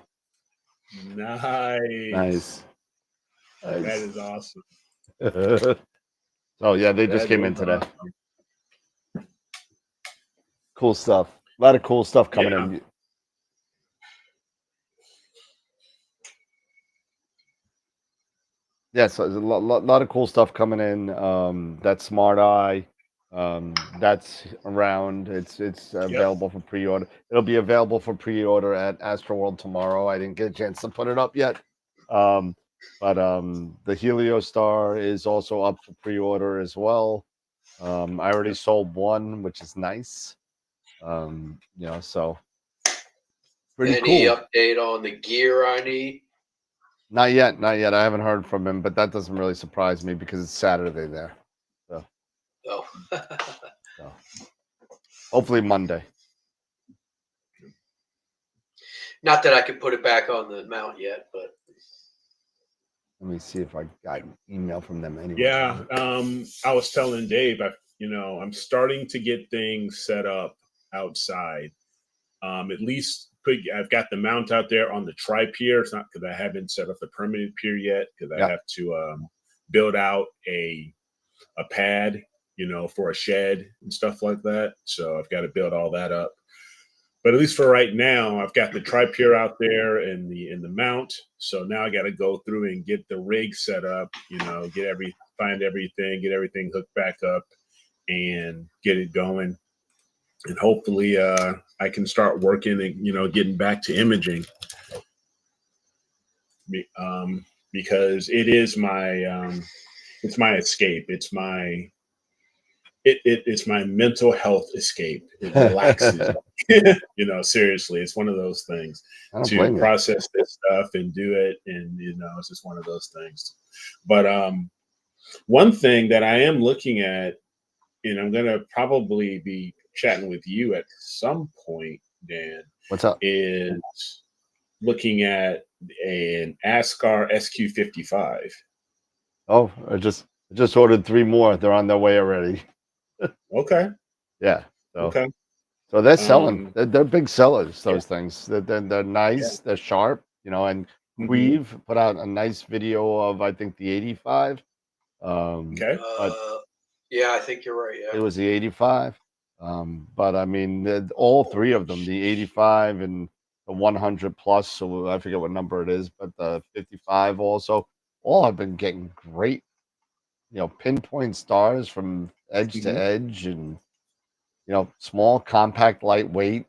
Speaker 5: Nice. That is awesome.
Speaker 2: Oh yeah, they just came in today. Awesome. Cool stuff. A lot of cool stuff coming in. Yeah, so there's a lot of cool stuff coming in. That Smart Eye, that's around. It's available for pre-order. It'll be available for pre-order at AstroWorld tomorrow. I didn't get a chance to put it up yet. But the Heliostar is also up for pre-order as well. I already sold one, which is nice. So pretty
Speaker 6: Any
Speaker 2: cool.
Speaker 6: update on the gear I need?
Speaker 2: Not yet. I haven't heard from him, but that doesn't really surprise me because it's Saturday there. So, so hopefully Monday.
Speaker 6: Not that I could put it back on the mount yet, but
Speaker 2: let me see if I got an email from them anyway.
Speaker 5: Yeah, I was telling Dave, I'm starting to get things set up outside. At least I've got the mount out there on the tri-pier. It's not because I haven't set up the permanent pier yet, because I have to build out a pad, for a shed and stuff like that. So I've got to build all that up. But at least for right now, I've got the tri-pier out there and the mount. So now I got to go through and get the rig set up, find everything, get everything hooked back up and get it going. And hopefully I can start working and, getting back to imaging. Because it is it's my escape. It's my mental health escape. It relaxes. Seriously, it's one of those things to process this stuff and do it. And, it's just one of those things. But one thing that I am looking at, and I'm going to probably be chatting with you at some point, Dan.
Speaker 2: What's up?
Speaker 5: Is looking at an ASCAR SQ55.
Speaker 2: Oh, I just ordered 3 more. They're on their way already.
Speaker 5: Okay.
Speaker 2: Yeah. So,
Speaker 5: okay.
Speaker 2: So they're selling. They're big sellers. Those things. They're nice. Yeah. They're sharp. And Queeve put out a nice video of I think the 85.
Speaker 5: Okay.
Speaker 6: Yeah, I think you're right. Yeah.
Speaker 2: It was the 85. But I mean, all 3 of them, the 85 and the 100 plus. So I forget what number it is, but the 55 also, all have been getting great, pinpoint stars from edge to edge, and small, compact, lightweight.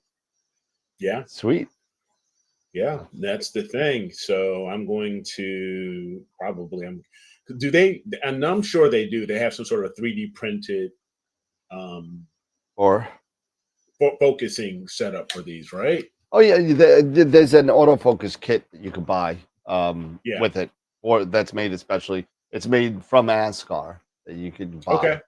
Speaker 5: Yeah.
Speaker 2: Sweet.
Speaker 5: Yeah, that's the thing. So I'm going to I'm sure they do. They have some sort of 3D printed
Speaker 2: Or
Speaker 5: focusing setup for these, right?
Speaker 2: oh yeah, there's an autofocus kit that you can buy
Speaker 5: Yeah.
Speaker 2: with it, or that's made especially. It's made from Ascar that you can buy.
Speaker 5: Okay.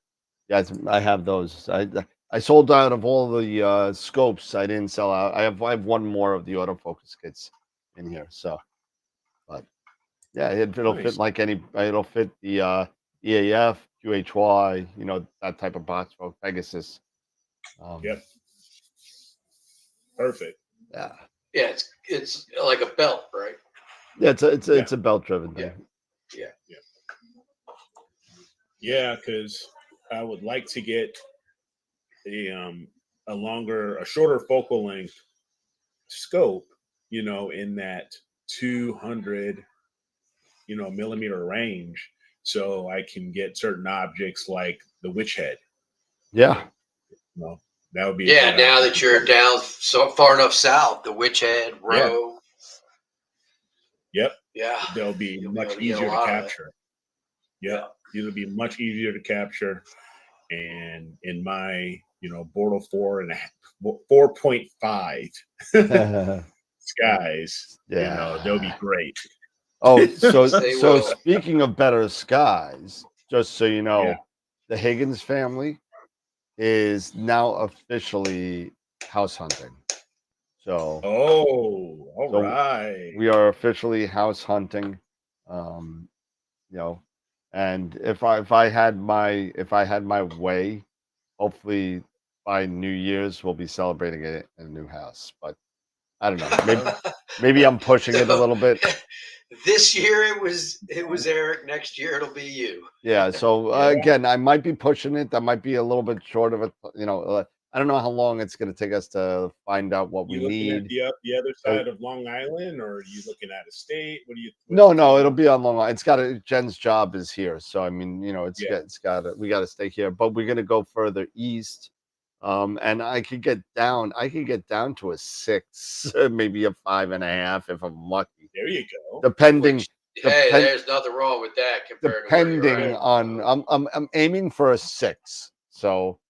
Speaker 2: Yeah, I have those. I sold out of all the scopes. I didn't sell out. I have one more of the autofocus kits in here. So, but yeah, it'll fit
Speaker 5: Nice.
Speaker 2: like any. It'll fit the EAF, QHY, that type of box for Pegasus.
Speaker 5: Yep. Perfect.
Speaker 2: Yeah.
Speaker 6: Yeah, it's like a belt, right?
Speaker 2: Yeah, it's a belt driven thing.
Speaker 5: Yeah, because I would like to get a shorter focal length scope, in that 200, millimeter range, so I can get certain objects like the witch head.
Speaker 2: Yeah.
Speaker 5: Well, that would be
Speaker 6: now that you're down so far enough south, the Witch Head, Row.
Speaker 5: Yep.
Speaker 6: Yeah.
Speaker 5: They'll be
Speaker 6: You'll
Speaker 5: much
Speaker 6: able to get a
Speaker 5: easier to
Speaker 6: lot of it.
Speaker 5: capture. Yep. It'll be much easier to capture. And in my, Bortle 4.5 skies, they'll be great.
Speaker 2: Oh, so
Speaker 6: They will.
Speaker 2: speaking of better skies, just so you know,
Speaker 5: Yeah.
Speaker 2: the Higgins family is now officially house hunting. So
Speaker 5: Oh, all right.
Speaker 2: we are officially house hunting. And if I had my way, hopefully by New Year's we'll be celebrating it in a new house. But I don't know. Maybe I'm pushing it a little bit.
Speaker 6: This year it was Eric. Next year it'll be you.
Speaker 2: Yeah. So again, I might be pushing it. That might be a little bit short of it. I don't know how long it's going to take us to find out what we
Speaker 5: looking
Speaker 2: need.
Speaker 5: at the other side of Long Island, or are you looking at a state? What do you?
Speaker 2: No, it'll be on Long Island. It's got Jen's job is here, so I mean, we got to stay here, but we're gonna go further east. And I could get down to a 6, maybe a 5.5 if I'm lucky.
Speaker 5: There you go.
Speaker 2: Depending.
Speaker 6: There's nothing wrong with that compared to where you're at.
Speaker 2: on, I'm aiming for a 6, so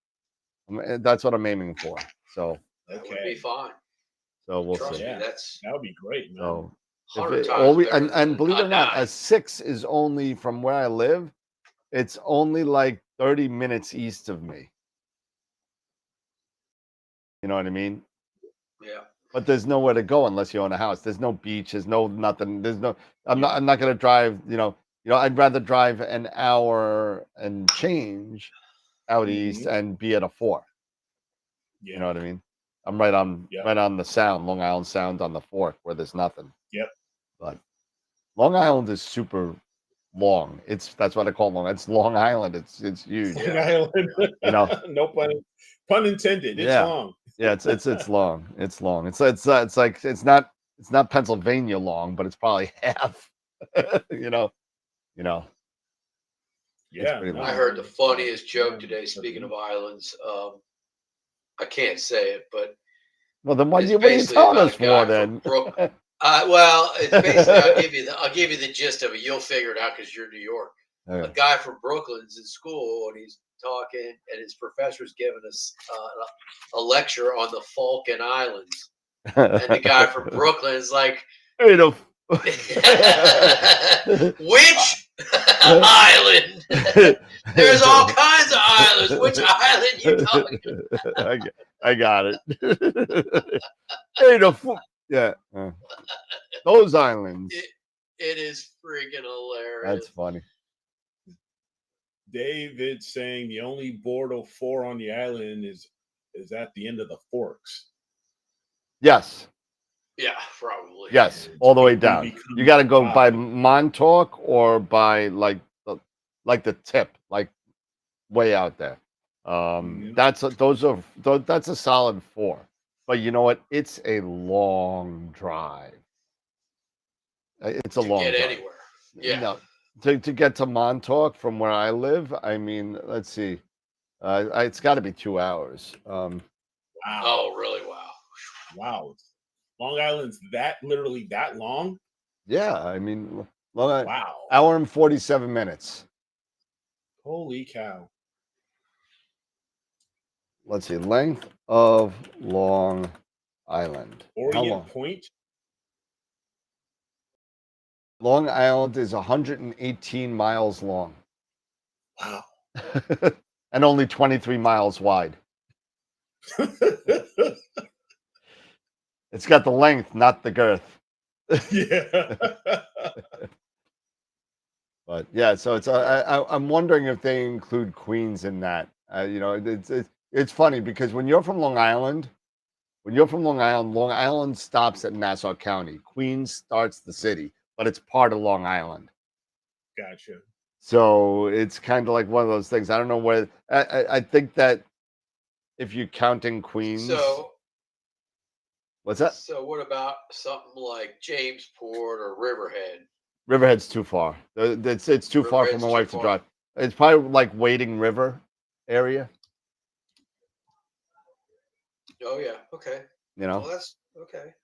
Speaker 2: that's what I'm aiming for. So
Speaker 6: that would be fine.
Speaker 2: So we'll
Speaker 6: Trust
Speaker 2: see.
Speaker 6: me,
Speaker 5: that would be great, man.
Speaker 2: So
Speaker 6: 100 times better
Speaker 2: and believe it or not,
Speaker 6: nine.
Speaker 2: a 6 is only from where I live. It's only like 30 minutes east of me. You know what I mean?
Speaker 6: Yeah.
Speaker 2: But there's nowhere to go unless you own a house. There's no beach. There's no nothing. I'm not going to drive. I'd rather drive an hour and change out east and be at a 4.
Speaker 5: Yeah.
Speaker 2: You know what I mean? I'm right on the Sound, Long Island Sound on the Fork, where there's nothing.
Speaker 5: Yep.
Speaker 2: But Long Island is super long. That's what I call Long. It's Long Island. It's huge.
Speaker 5: Long Island. No pun intended. It's long.
Speaker 2: Yeah, it's long. It's long. It's like it's not Pennsylvania long, but it's probably half.
Speaker 5: Yeah.
Speaker 6: I heard the funniest joke today. Speaking of islands, I can't say it, but
Speaker 2: well, then what are you telling us for then?
Speaker 6: Well, it's basically I'll give you the gist of it. You'll figure it out because you're New York.
Speaker 2: Okay.
Speaker 6: A guy from Brooklyn's in school and he's talking, and his professor's giving us a lecture on the Falkland Islands, and the guy from Brooklyn is like,
Speaker 2: "Hey, no.
Speaker 6: Which island? There's all kinds of islands. Which island you talking about?"
Speaker 2: I got it. Hey, yeah. Those islands.
Speaker 6: It is freaking hilarious.
Speaker 2: That's funny.
Speaker 5: David saying the only Bortle 4 on the island is at the end of the Forks.
Speaker 2: Yes.
Speaker 6: Yeah, probably.
Speaker 2: Yes, all the way down. You got to go by Montauk or by like the tip, like way out there. That's a solid 4. But you know what? It's a long drive. It's a long drive.
Speaker 6: Anywhere. Yeah.
Speaker 2: No, to get to Montauk from where I live, I mean, let's see. It's got to be 2 hours.
Speaker 5: Wow.
Speaker 6: Oh, really? Wow.
Speaker 5: Wow. Long Island's literally that long?
Speaker 2: Yeah, I mean,
Speaker 5: wow.
Speaker 2: Hour and 47 minutes.
Speaker 5: Holy cow.
Speaker 2: let's see, length of Long Island. How
Speaker 5: Orient
Speaker 2: long?
Speaker 5: Point.
Speaker 2: Long Island is 118 miles long
Speaker 5: Wow.
Speaker 2: and only 23 miles wide. It's got the length, not the girth.
Speaker 5: Yeah.
Speaker 2: But yeah, so it's I'm wondering if they include Queens in that. You know, it's funny because when you're from Long Island, Long Island stops at Nassau County. Queens starts the city, but it's part of Long Island.
Speaker 5: Gotcha.
Speaker 2: So it's kind of like one of those things. I don't know where. I think that if you're counting Queens,
Speaker 6: So,
Speaker 2: what's that?
Speaker 6: so what about something like Jamesport or Riverhead?
Speaker 2: Riverhead's too far. It's too far for
Speaker 6: Riverhead's
Speaker 2: my
Speaker 6: too
Speaker 2: wife to
Speaker 6: far.
Speaker 2: drive. It's probably like Wading River area.
Speaker 6: Oh yeah. Okay.
Speaker 2: You
Speaker 6: Well,
Speaker 2: know,
Speaker 6: that's okay.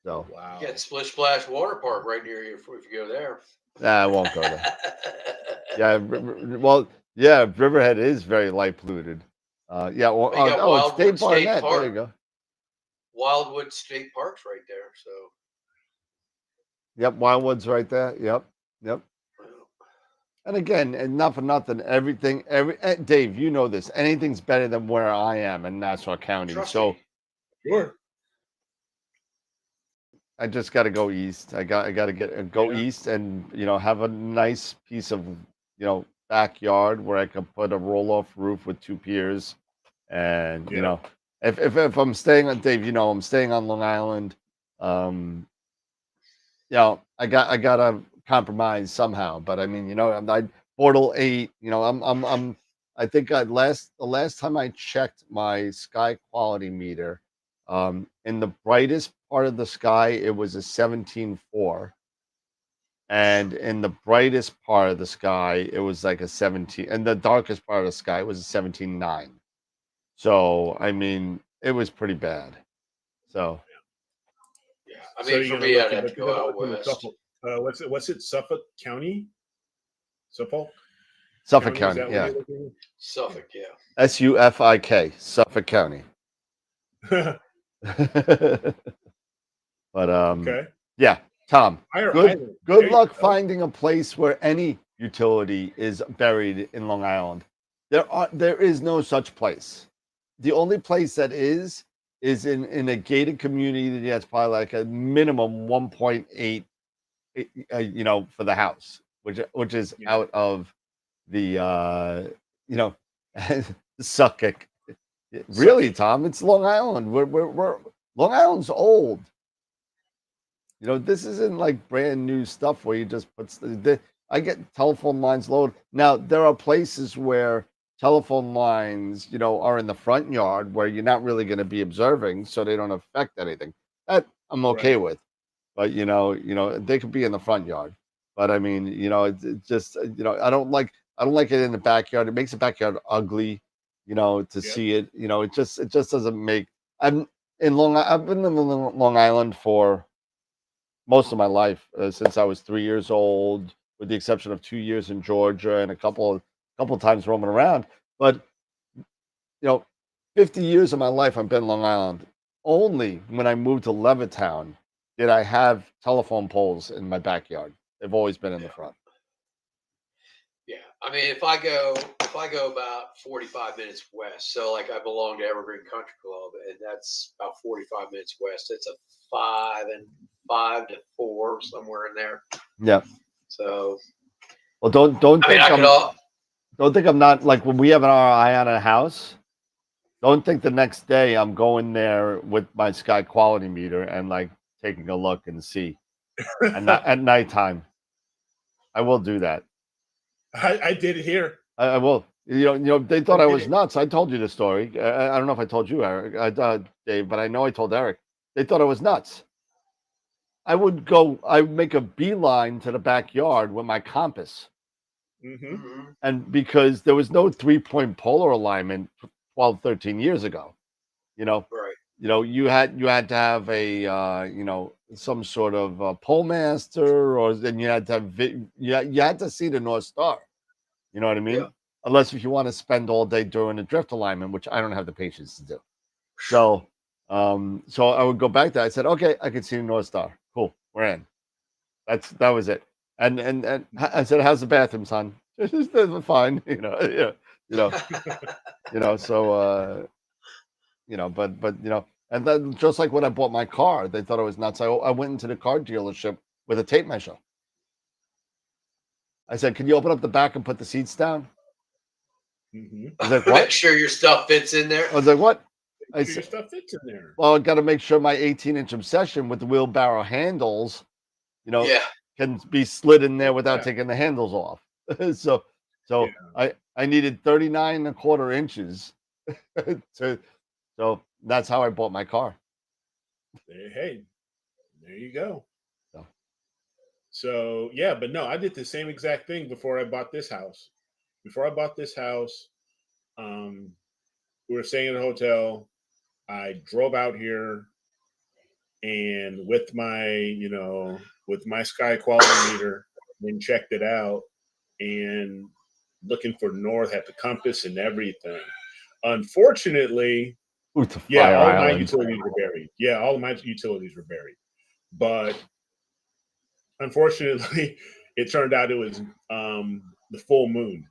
Speaker 2: so
Speaker 5: Wow.
Speaker 6: You got Splish Splash Water Park right near you if you go there.
Speaker 2: I won't go there. Yeah, well, yeah, Riverhead is very light polluted. Yeah, well,
Speaker 6: But you got
Speaker 2: oh, it's State
Speaker 6: Wildwood State
Speaker 2: Barnett. There you
Speaker 6: Park.
Speaker 2: go.
Speaker 6: Wildwood State Park's right there. So
Speaker 2: Yep, Wildwood's right there. Yep. And again, and not for nothing, Dave, you know this. Anything's better than where I am in Nassau County.
Speaker 6: trust
Speaker 2: So
Speaker 6: me.
Speaker 5: Sure.
Speaker 2: I just got to go east. I got to go
Speaker 5: Yeah.
Speaker 2: east and have a nice piece of backyard where I can put a roll off roof with two piers, and
Speaker 5: Yeah.
Speaker 2: if I'm staying on Dave, I'm staying on Long Island. Um, I gotta compromise somehow. But I mean, I Portal 8. I think the last time I checked my sky quality meter, in the brightest part of the sky, it was a 17.4, and in the brightest part of the sky, it was like a 17, and the darkest part of the sky was a 17.9. So I mean, it was pretty bad. So
Speaker 6: Yeah. I
Speaker 5: So
Speaker 6: mean,
Speaker 5: you're
Speaker 6: for
Speaker 5: gonna
Speaker 6: me,
Speaker 5: look
Speaker 6: I'd
Speaker 5: in
Speaker 6: have
Speaker 5: the,
Speaker 6: to
Speaker 5: you're
Speaker 6: go
Speaker 5: gonna
Speaker 6: out
Speaker 5: look in the
Speaker 6: west.
Speaker 5: Suffolk. What's it? Suffolk County. Suffolk
Speaker 2: Suffolk
Speaker 5: County. Is
Speaker 2: County,
Speaker 5: that what
Speaker 2: yeah,
Speaker 5: you're looking
Speaker 6: Suffolk, yeah.
Speaker 2: SUFIK, Suffolk County.
Speaker 5: at?
Speaker 2: But
Speaker 5: Okay.
Speaker 2: yeah, Tom,
Speaker 5: Fire
Speaker 2: good
Speaker 5: Island.
Speaker 2: good
Speaker 5: There you
Speaker 2: luck
Speaker 5: go.
Speaker 2: finding a place where any utility is buried in Long Island. There is no such place. The only place that is in a gated community that's probably like a minimum 1.8, for the house, which is
Speaker 5: Yeah.
Speaker 2: out of the you know Suffolk. Really,
Speaker 5: Suffolk.
Speaker 2: Tom, it's Long Island. We're Long Island's old. This isn't like brand new stuff where you just put. I get telephone lines loaded. Now there are places where telephone lines, are in the front yard where you're not really going to be observing, so they don't affect anything. That I'm okay
Speaker 5: Right.
Speaker 2: with, but they could be in the front yard. But I mean, it's just I don't like it in the backyard. It makes the backyard ugly, to
Speaker 5: Yep.
Speaker 2: see it. It just doesn't make. I've been in Long Island for most of my life, since I was 3 years old, with the exception of 2 years in Georgia and a couple of times roaming around. But you know, 50 years of my life I've been Long Island. Only when I moved to Levittown did I have telephone poles in my backyard. They've always been in the
Speaker 6: Yeah.
Speaker 2: front.
Speaker 6: Yeah. I mean, if I go about 45 minutes west, so like I belong to Evergreen Country Club, and that's about 45 minutes west. It's a 5 to 4 somewhere in there.
Speaker 2: Yeah.
Speaker 6: So
Speaker 2: Well, don't
Speaker 6: I mean,
Speaker 2: think
Speaker 6: I could all.
Speaker 2: don't think I'm not, like, when we have our eye on a house. Don't think the next day I'm going there with my sky quality meter and like taking a look and see. And not at nighttime. I will do that.
Speaker 5: I did it here.
Speaker 2: I will. They thought
Speaker 5: I
Speaker 2: I
Speaker 5: did
Speaker 2: was
Speaker 5: it.
Speaker 2: nuts. I told you the story. I don't know if I told you, Eric, Dave, but I know I told Eric. They thought I was nuts. I would make a beeline to the backyard with my compass.
Speaker 5: Hmm.
Speaker 6: Mhm.
Speaker 2: And because there was no 3-point polar alignment 12, 13 years ago, you know,
Speaker 6: Right.
Speaker 2: you had to have a some sort of pole master, or then you had to have you had to see the North Star. You know what I
Speaker 6: Yeah.
Speaker 2: mean? unless if you want to spend all day doing a drift alignment, which I don't have the patience to do. So, so I would go back there. I said, okay, I can see the North Star. Cool, we're in. That was it. And I said, how's the bathroom, son? Fine, you know, yeah, you know, you know. So, you know, but you know, and then just like when I bought my car, they thought I was nuts. I went into the car dealership with a tape measure. I said, can you open up the back and put the seats down?
Speaker 5: Mm-hmm.
Speaker 2: I was like, what?
Speaker 6: Make sure your stuff fits in there.
Speaker 2: I was like, what? I
Speaker 5: Your
Speaker 2: said,
Speaker 5: stuff fits in there.
Speaker 2: well, I got to make sure my 18-inch Obsession with the wheelbarrow handles, you know,
Speaker 6: Yeah.
Speaker 2: can be slid in there without
Speaker 5: Yeah.
Speaker 2: taking the handles off. so
Speaker 5: Yeah.
Speaker 2: I needed 39.25 inches so that's how I bought my car.
Speaker 5: Hey, there you go.
Speaker 2: So.
Speaker 5: So yeah, but no, I did the same exact thing before I bought this house. Before I bought this house, we were staying in a hotel. I drove out here, and with my, you know, with my sky quality meter, then checked it out, and looking for north, had the compass and everything. Unfortunately,
Speaker 2: Ooh, to
Speaker 5: yeah,
Speaker 2: Fire
Speaker 5: all of my
Speaker 2: Island.
Speaker 5: utilities were buried. Yeah, all of my utilities were buried. But unfortunately, it turned out it was the full moon.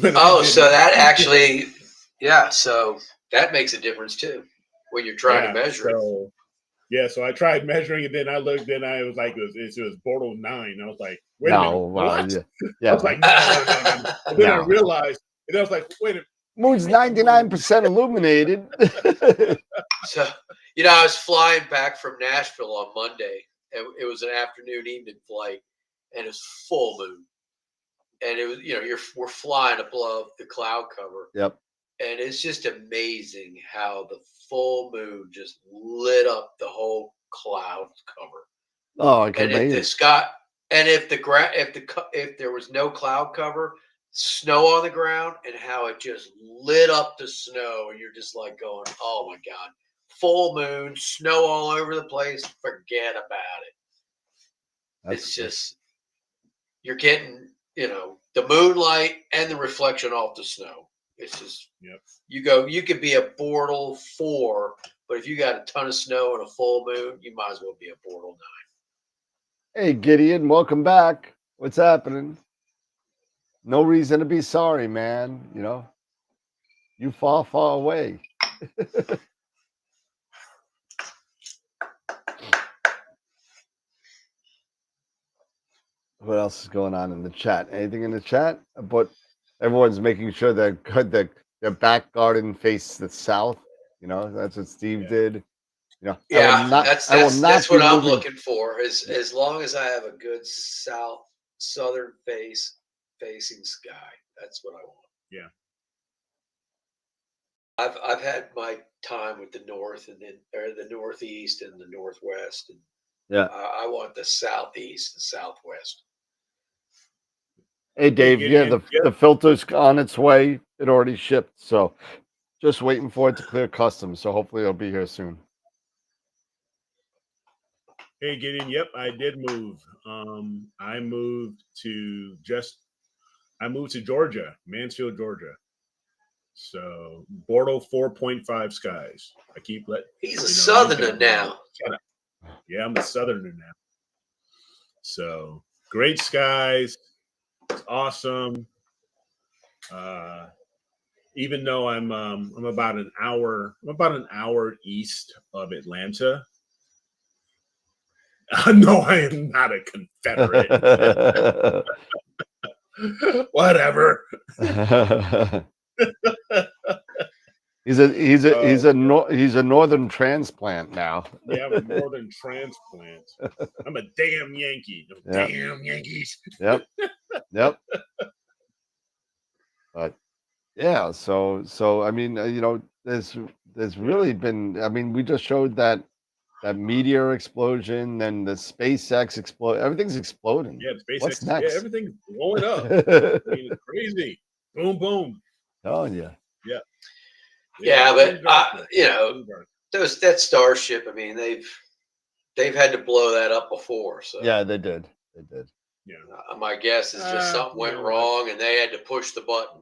Speaker 6: Oh, so that actually, yeah. So that makes a difference too when you're trying to measure it.
Speaker 5: Yeah, so I tried measuring it. Then I looked, then I was like, it was Bordeaux 9. I was like, wait a minute, what?
Speaker 2: Yeah.
Speaker 5: I was like, no. And then I realized, and I was like, wait a minute.
Speaker 2: Moon's 99% illuminated.
Speaker 6: So, you know, I was flying back from Nashville on Monday, and it was an afternoon evening flight, and it was full moon, and it was, you know, we're flying above the cloud cover.
Speaker 2: Yep.
Speaker 6: And it's just amazing how the full moon just lit up the whole cloud cover.
Speaker 2: Oh, I can
Speaker 6: and
Speaker 2: imagine.
Speaker 6: If the sky, and if there was no cloud cover, snow on the ground, and how it just lit up the snow, and you're just like going, oh my God, full moon, snow all over the place. Forget about it. It's just, you're getting, you know, the moonlight and the reflection off the snow. It's just, you could be a Bortle 4, but if you got a ton of snow and a full moon, you might as well be a Bortle 9.
Speaker 2: Hey, Gideon, welcome back. What's happening? No reason to be sorry, man. You know, you far, far away. What else is going on in the chat? Anything in the chat? But everyone's making sure that their back garden faces the south. You know, that's what Steve did. You know,
Speaker 6: Yeah, that's what I'm looking for. As long as I have a good southern facing sky, that's what I want.
Speaker 5: Yeah.
Speaker 6: I've had my time with the north and then or the northeast and the northwest, and
Speaker 2: yeah,
Speaker 6: I want the southeast and southwest.
Speaker 2: Hey Dave, the filter's on its way. It already shipped, so just waiting for it to clear customs. So hopefully it'll be here soon.
Speaker 5: Hey Gideon, yep, I did move. I moved to Georgia, Mansfield, Georgia. So Bortle 4.5 skies. I keep letting.
Speaker 6: He's a southerner now.
Speaker 5: Yeah, I'm a southerner now. So great skies. It's awesome. Even though I'm about an hour east of Atlanta. No, I am not a Confederate. Whatever.
Speaker 2: He's a northern transplant now.
Speaker 5: Yeah, I'm a northern transplant. I'm a damn Yankee. Damn Yankees.
Speaker 2: Yep. But yeah, so I mean, you know, there's really been. I mean, we just showed that meteor explosion and the SpaceX explode. Everything's exploding.
Speaker 5: Yeah, SpaceX.
Speaker 2: What's next?
Speaker 5: Yeah, everything's blowing up. I mean, it's crazy. Boom, boom.
Speaker 2: Telling you.
Speaker 5: Yeah.
Speaker 6: Yeah, but you know, that Starship. I mean, they've had to blow that up before. So
Speaker 2: yeah, they did.
Speaker 6: My guess is just something went
Speaker 5: no.
Speaker 6: wrong and they had to push the button.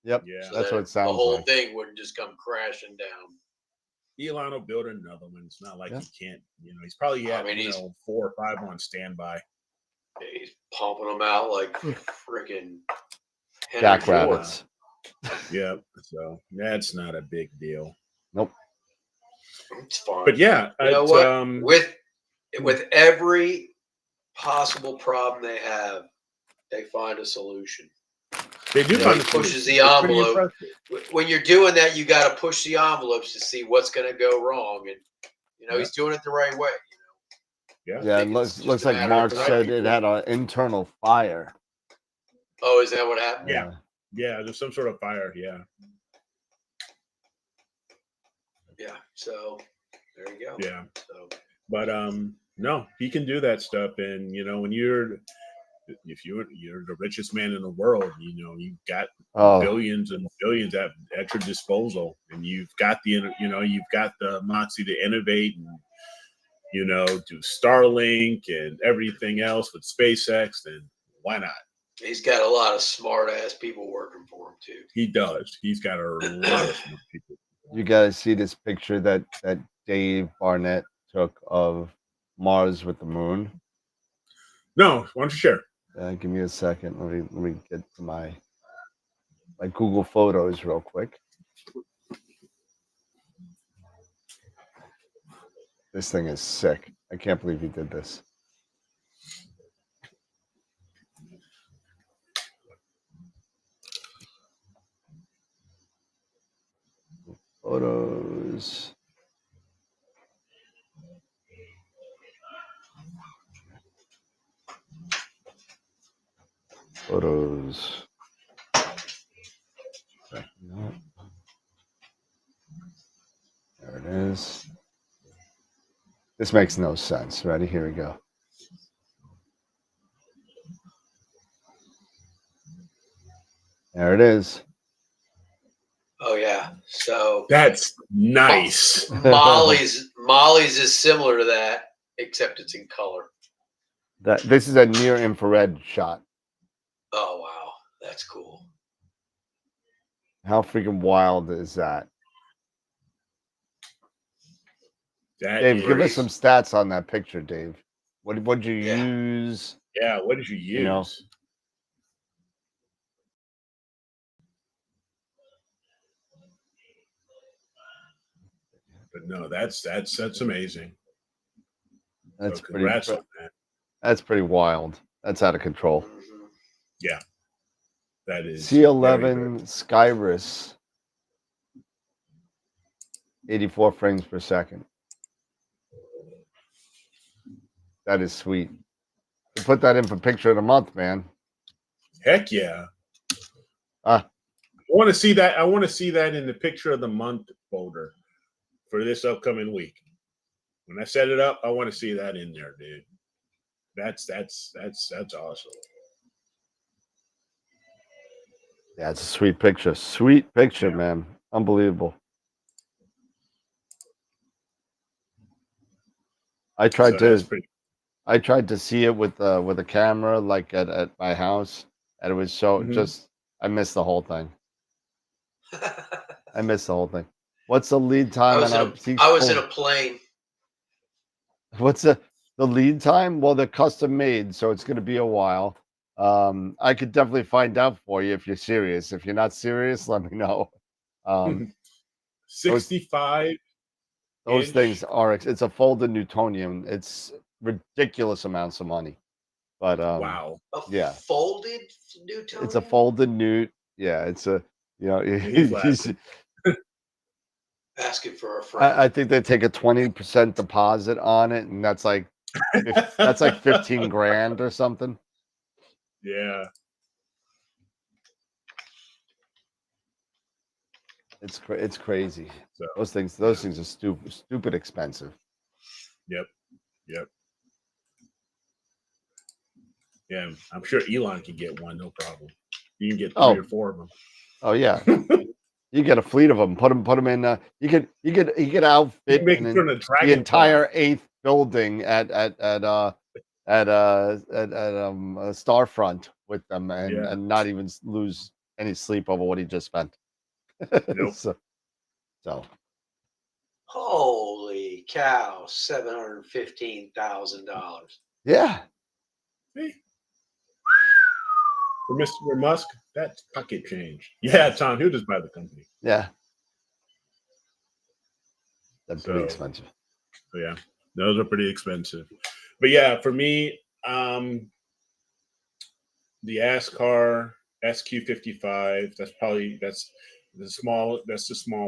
Speaker 2: Yep.
Speaker 5: Yeah.
Speaker 6: So
Speaker 2: That's
Speaker 6: that
Speaker 2: what it sounds
Speaker 6: the whole
Speaker 2: like.
Speaker 6: thing wouldn't just come crashing down.
Speaker 5: Elon will build another one. It's not like
Speaker 2: Yeah.
Speaker 5: he can't. He's probably
Speaker 6: I
Speaker 5: had
Speaker 6: mean, he's
Speaker 5: 4 or 5 on standby.
Speaker 6: He's pumping them out like freaking
Speaker 2: Jackrabbits.
Speaker 5: Yep. So that's not a big deal.
Speaker 2: Nope.
Speaker 6: It's fine.
Speaker 5: But yeah,
Speaker 6: you know what? With every possible problem they have, they find a solution.
Speaker 5: they do find a
Speaker 6: pushes
Speaker 5: solution.
Speaker 6: the
Speaker 5: It's pretty
Speaker 6: envelope.
Speaker 5: impressive.
Speaker 6: When you're doing that, you got to push the envelopes to see what's going to go wrong, and he's doing it the right way.
Speaker 5: Yeah.
Speaker 2: Yeah, it looks like Mark said it had an internal fire.
Speaker 6: Oh, is that what happened?
Speaker 5: Yeah. Yeah, there's some sort of fire. Yeah.
Speaker 6: Yeah. So there you go.
Speaker 5: Yeah.
Speaker 6: So,
Speaker 5: but no, he can do that stuff, and when you're the richest man in the world, you've got billions and billions at your disposal, and you've got you've got the moxie to innovate and do Starlink and everything else with SpaceX, then why not?
Speaker 6: he's got a lot of smart ass people working for him too.
Speaker 5: He does. He's got a lot of smart people.
Speaker 2: You guys see this picture that Dave Barnett took of Mars with the moon?
Speaker 5: No, why don't you share?
Speaker 2: Give me a second. Let me get to my Google Photos real quick. This thing is sick. I can't believe he did this. Photos. Photos. There it is. This makes no sense. Ready? Here we go. There it is.
Speaker 6: Oh yeah. So
Speaker 5: that's nice.
Speaker 6: Molly's is similar to that, except it's in color.
Speaker 2: This is a near infrared shot.
Speaker 6: Oh wow, that's cool.
Speaker 2: How freaking wild is that? Dave, give us some stats on that picture, Dave. What did you use?
Speaker 5: Yeah, what did you use? But no, that's amazing.
Speaker 2: That's
Speaker 5: so congrats on that.
Speaker 2: That's pretty wild. That's out of control.
Speaker 5: Yeah, that is
Speaker 2: C11 Skyrus, 84 frames per second. That is sweet. You put that in for picture of the month, man.
Speaker 5: Heck yeah. I want to see that. I want to see that in the picture of the month folder for this upcoming week. When I set it up, I want to see that in there, dude. That's awesome.
Speaker 2: Yeah, it's a sweet picture. Sweet picture, man. Unbelievable. I tried to see it with a camera like at my house, and it was so just I missed the whole thing. I missed the whole thing. What's the lead time?
Speaker 6: I was in a plane.
Speaker 2: What's the lead time? Well, they're custom made, so it's going to be a while. I could definitely find out for you if you're serious. If you're not serious, let me know.
Speaker 5: 65.
Speaker 2: Those things are. It's a folded Newtonian. It's ridiculous amounts of money. But
Speaker 5: wow.
Speaker 6: Folded Newtonian.
Speaker 2: It's a folded Newt. Yeah, it's a he's
Speaker 6: asking for a friend.
Speaker 2: I think they take a 20% deposit on it, and that's like 15 grand or something.
Speaker 5: Yeah.
Speaker 2: It's crazy.
Speaker 5: So,
Speaker 2: those things are stupid expensive.
Speaker 5: Yep. Yeah, I'm sure Elon can get one, no problem. You can get 3 or 4 of them.
Speaker 2: Oh yeah. You get a fleet of them. Put them in. You could outfit
Speaker 5: the
Speaker 2: entire 8th building at a Starfront with them and
Speaker 5: Yeah.
Speaker 2: not even lose any sleep over what he just spent.
Speaker 5: Nope.
Speaker 2: So
Speaker 6: Holy cow! $715,000.
Speaker 2: yeah,
Speaker 5: See? For Mr. Musk, that's pocket change. Yeah, Tom, he'll just buy the company.
Speaker 2: yeah, that's pretty
Speaker 5: So,
Speaker 2: expensive.
Speaker 5: so yeah, those are pretty expensive. But yeah, for me, the ASCAR SQ55, that's the small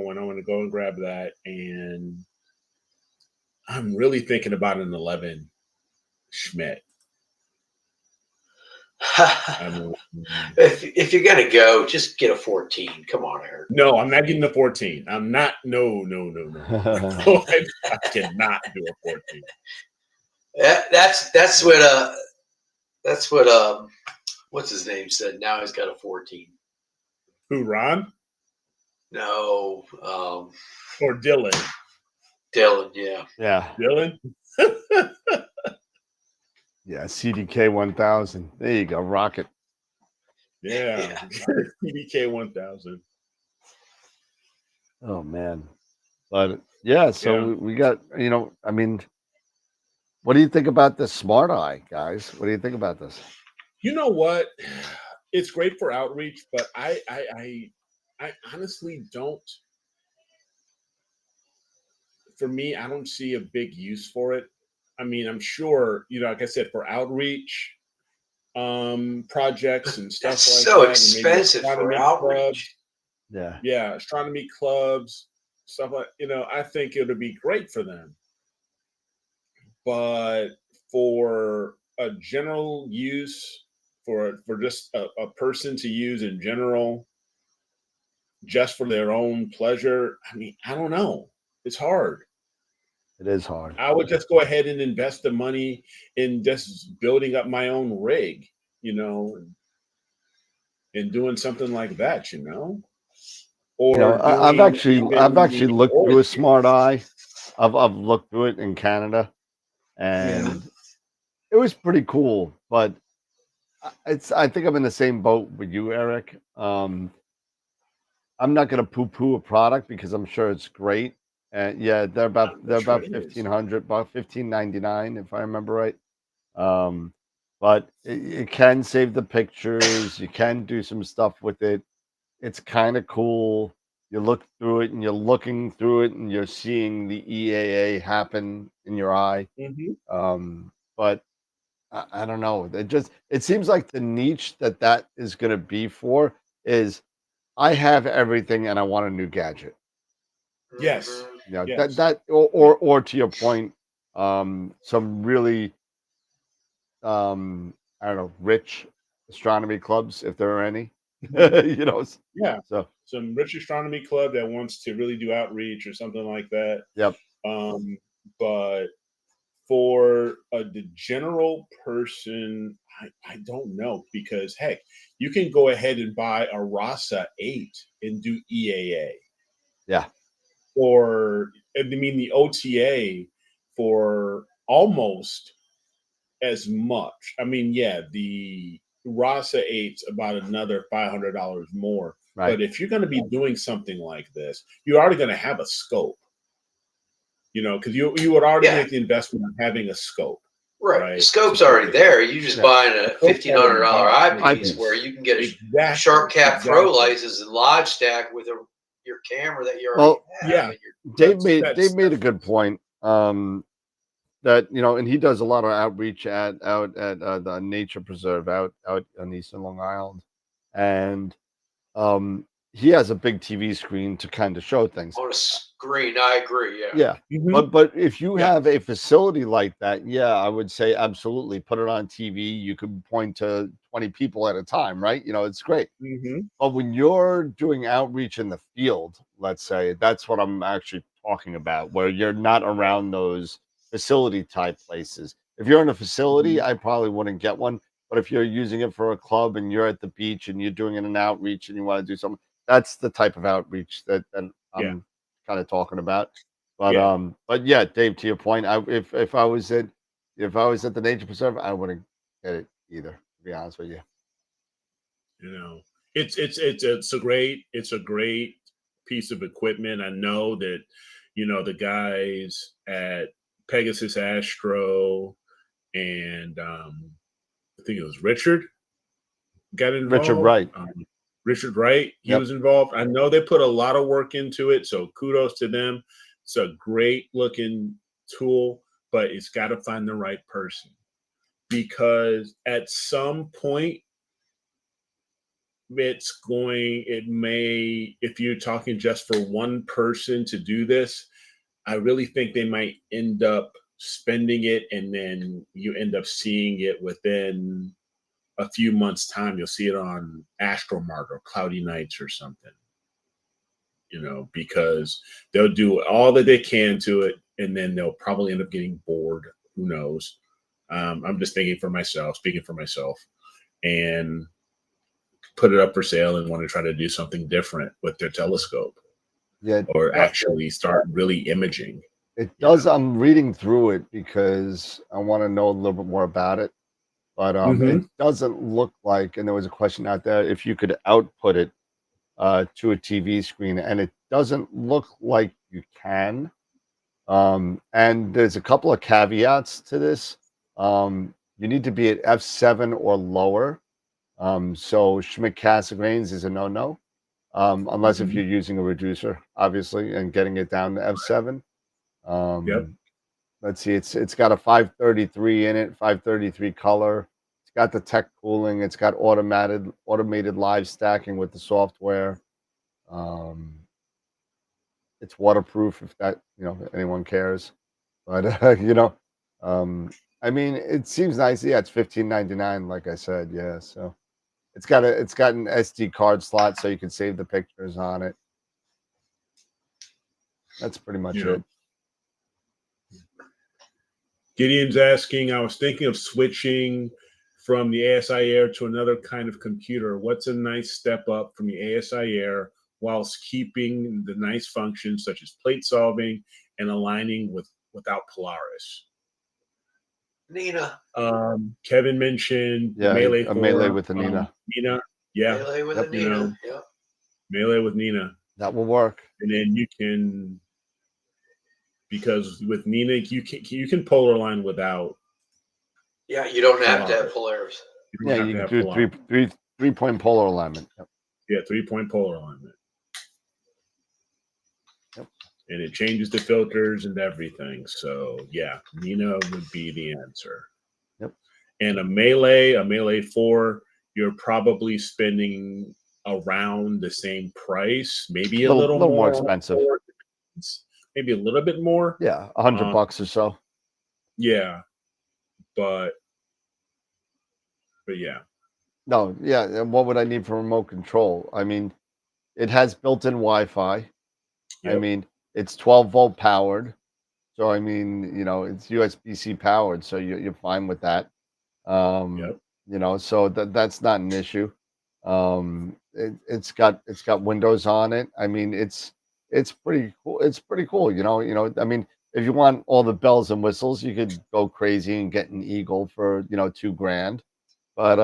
Speaker 5: one. I want to go and grab that, and I'm really thinking about an 11 Schmidt.
Speaker 6: If you're gonna go, just get a 14. Come on, Eric.
Speaker 5: No, I'm not getting a 14. I'm not. No. I cannot do a 14.
Speaker 6: That's what what's his name said. Now he's got a 14.
Speaker 5: Who, Ron
Speaker 6: No,
Speaker 5: or Dylan?
Speaker 6: Dylan. Yeah.
Speaker 2: Yeah,
Speaker 5: Dylan.
Speaker 2: yeah, CDK 1000. There you go, rocket.
Speaker 5: Yeah, PDK 1000.
Speaker 2: Oh man, but yeah, so
Speaker 5: Yeah.
Speaker 2: we got I mean, what do you think about the Smart Eye, guys? What do you think about this?
Speaker 5: You know what? It's great for outreach, but I honestly don't. For me, I don't see a big use for it. I mean, I'm sure, like I said, for outreach projects and stuff
Speaker 6: That's
Speaker 5: like
Speaker 6: so
Speaker 5: that.
Speaker 6: expensive for outreach.
Speaker 2: Yeah,
Speaker 5: astronomy clubs, stuff like I think it'll be great for them. But for a general use, for just a person to use in general, just for their own pleasure, I mean, I don't know. It's hard.
Speaker 2: it is hard.
Speaker 5: I would just go ahead and invest the money in just building up my own rig, and doing something like that, or
Speaker 2: I've actually looked through a Smart Eye. I've looked through it in Canada, and it was pretty cool. But I think I'm in the same boat with you, Eric. I'm not going to poo-poo a product because I'm sure it's great. And yeah, they're about
Speaker 5: sure it is.
Speaker 2: 1,500, about 1,599 if I remember right. But it can save the pictures. You can do some stuff with it. It's kind of cool. You look through it and you're looking through it and you're seeing the EAA happen in your eye. But I don't know. It seems like the niche that is going to be for is I have everything and I want a new gadget.
Speaker 5: Yes. Yes.
Speaker 2: Or to your point, some really I don't know, rich astronomy clubs if there are any.
Speaker 5: Yeah.
Speaker 2: So
Speaker 5: Some rich astronomy club that wants to really do outreach or something like that.
Speaker 2: yep.
Speaker 5: But for the general person, I don't know, because heck, you can go ahead and buy a RASA 8 and do EAA.
Speaker 2: Yeah.
Speaker 5: Or the OTA for almost as much. I mean, yeah, the RASA 8's about another $500 more.
Speaker 2: Right.
Speaker 5: But if you're going to be doing something like this, you're already going to have a scope. Because you would already make the investment on having a scope.
Speaker 6: Right. The scope's already there. You just buying a $1,500 eyepiece where you can get a Sharp Cap Pro license and Logitech with your camera that you already have.
Speaker 2: Yeah. Dave made a good point. That and he does a lot of outreach out at the nature preserve out on Eastern Long Island, and he has a big TV screen to kind of show things
Speaker 6: on a screen. I agree.
Speaker 2: Yeah. But if you have a facility like that, I would say absolutely put it on TV. You could point to 20 people at a time, right? It's great. But when you're doing outreach in the field, let's say, that's what I'm actually talking about, where you're not around those facility type places. If you're in a facility, I probably wouldn't get one. But if you're using it for a club and you're at the beach and you're doing an outreach and you want to do something, that's the type of outreach that I'm kind of talking about. But yeah, Dave, to your point, if I was at if I was at the nature preserve, I wouldn't get it either. To be honest with you.
Speaker 5: You know, it's a great piece of equipment. I know that, you know, the guys at Pegasus Astro and I think it was Richard got involved.
Speaker 2: Richard Wright.
Speaker 5: Richard Wright, he
Speaker 2: Yep.
Speaker 5: was involved. I know they put a lot of work into it, so kudos to them. It's a great looking tool, but it's got to find the right person, because at some point it may, if you're talking just for one person to do this, I really think they might end up spending it, and then you end up seeing it within a few months' time. You'll see it on AstroMart or Cloudy Nights or something, you know, because they'll do all that they can to it, and then they'll probably end up getting bored. Who knows? I'm just thinking for myself, speaking for myself, and put it up for sale and want to try to do something different with their telescope.
Speaker 2: Yeah.
Speaker 5: Or actually start really imaging.
Speaker 2: It does. I'm reading through it because I want to know a little bit more about it. But it doesn't look like, and there was a question out there, if you could output it to a TV screen, and it doesn't look like you can. And there's a couple of caveats to this. You need to be at f7 or lower. So Schmidt-Cassegrains is a no-no, unless if you're using a reducer, obviously, and getting it down to f7.
Speaker 5: Yep.
Speaker 2: Let's see, it's got a 533 in it, 533 color. It's got the tech cooling. It's got automated live stacking with the software. It's waterproof, if that, you know, anyone cares. But you know, I mean, it seems nice. Yeah, it's $15.99, like I said. Yeah, so it's got an SD card slot, so you can save the pictures on it. That's pretty much it.
Speaker 5: Gideon's asking, I was thinking of switching from the ASI Air to another kind of computer. What's a nice step up from the ASI Air whilst keeping the nice functions such as plate solving and aligning without Polaris?
Speaker 6: Nina.
Speaker 5: Kevin mentioned
Speaker 2: Melee
Speaker 5: 4,
Speaker 2: Melee with the Nina.
Speaker 5: Nina, yeah.
Speaker 6: Melee with the Nina.
Speaker 5: You know,
Speaker 6: Yep.
Speaker 5: Melee with Nina.
Speaker 2: That will work.
Speaker 5: And then you can, because with Nina you can polar line without.
Speaker 6: Yeah, you don't have to have Polaris.
Speaker 2: Yeah, you can do three-point polar alignment. Yep.
Speaker 5: Yeah, 3-point polar alignment.
Speaker 2: Yep.
Speaker 5: And it changes the filters and everything. So yeah, Nina would be the answer.
Speaker 2: Yep.
Speaker 5: And a Melee 4, you're probably spending around the same price, maybe a little
Speaker 2: more expensive.
Speaker 5: Maybe a little bit more.
Speaker 2: Yeah, $100 or so.
Speaker 5: Yeah, but yeah.
Speaker 2: No, yeah. And what would I need for remote control? I mean, it has built-in Wi-Fi.
Speaker 5: Yep.
Speaker 2: I mean, it's 12-volt powered. So I mean, you know, it's USB-C powered, so you're fine with that.
Speaker 5: Yep.
Speaker 2: You know, so that's not an issue. It's got Windows on it. I mean, it's pretty cool. It's pretty cool. You know. I mean, if you want all the bells and whistles, you could go crazy and get an Eagle for, you know, $2,000. But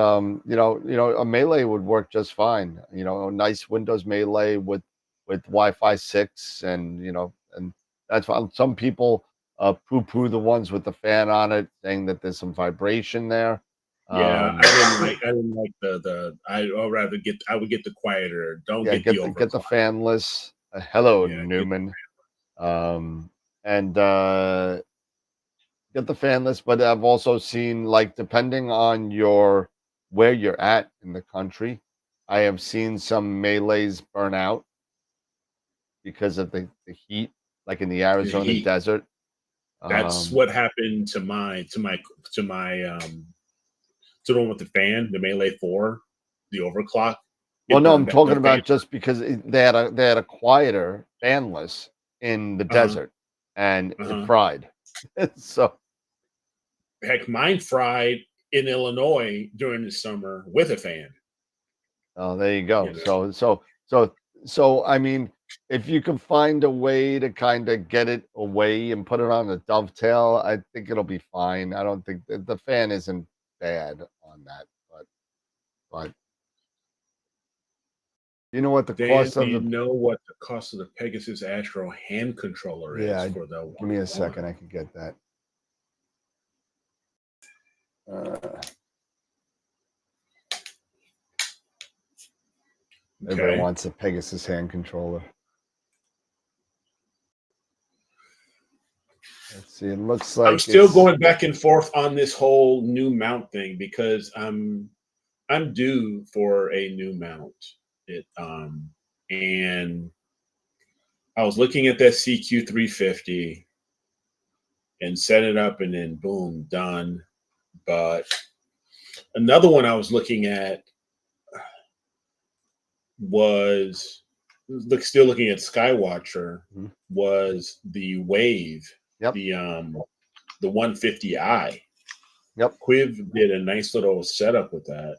Speaker 2: you know, a Melee would work just fine. You know, a nice Windows Melee with Wi-Fi 6, and you know, and that's fine. Some people poo-poo the ones with the fan on it, saying that there's some vibration there.
Speaker 5: Yeah, I didn't like the. I would get the quieter. Don't get the overclock.
Speaker 2: Get the fanless. Hello,
Speaker 5: Yeah,
Speaker 2: Newman. And get the fanless. But I've also seen, like, depending on where you're at in the country, I have seen some Melees burn out because of the heat, like in the Arizona desert.
Speaker 5: That's what happened to the one with the fan, the Melee 4, the overclock.
Speaker 2: Well, no, I'm talking about just because they had a quieter fanless in the desert, and it fried. So,
Speaker 5: heck, mine fried in Illinois during the summer with a fan.
Speaker 2: Oh, there you go. So I mean, if you can find a way to kind of get it away and put it on a dovetail, I think it'll be fine. I don't think the fan isn't bad on that, but you know what the
Speaker 5: Dan,
Speaker 2: cost
Speaker 5: do
Speaker 2: of
Speaker 5: you
Speaker 2: the
Speaker 5: know what the cost of the Pegasus Astro hand controller is
Speaker 2: yeah,
Speaker 5: for the
Speaker 2: give me a
Speaker 5: 1-1?
Speaker 2: second, I can get that. Everybody
Speaker 5: Okay.
Speaker 2: wants a Pegasus hand controller. Let's see. It looks like
Speaker 5: I'm still
Speaker 2: it's
Speaker 5: going back and forth on this whole new mount thing because I'm due for a new mount. And I was looking at that CQ350 and set it up, and then boom, done. But another one I was looking at was still looking at Skywatcher,
Speaker 2: Mhm.
Speaker 5: was the Wave,
Speaker 2: Yep.
Speaker 5: the 150i.
Speaker 2: Yep.
Speaker 5: Quiv did a nice little setup with that.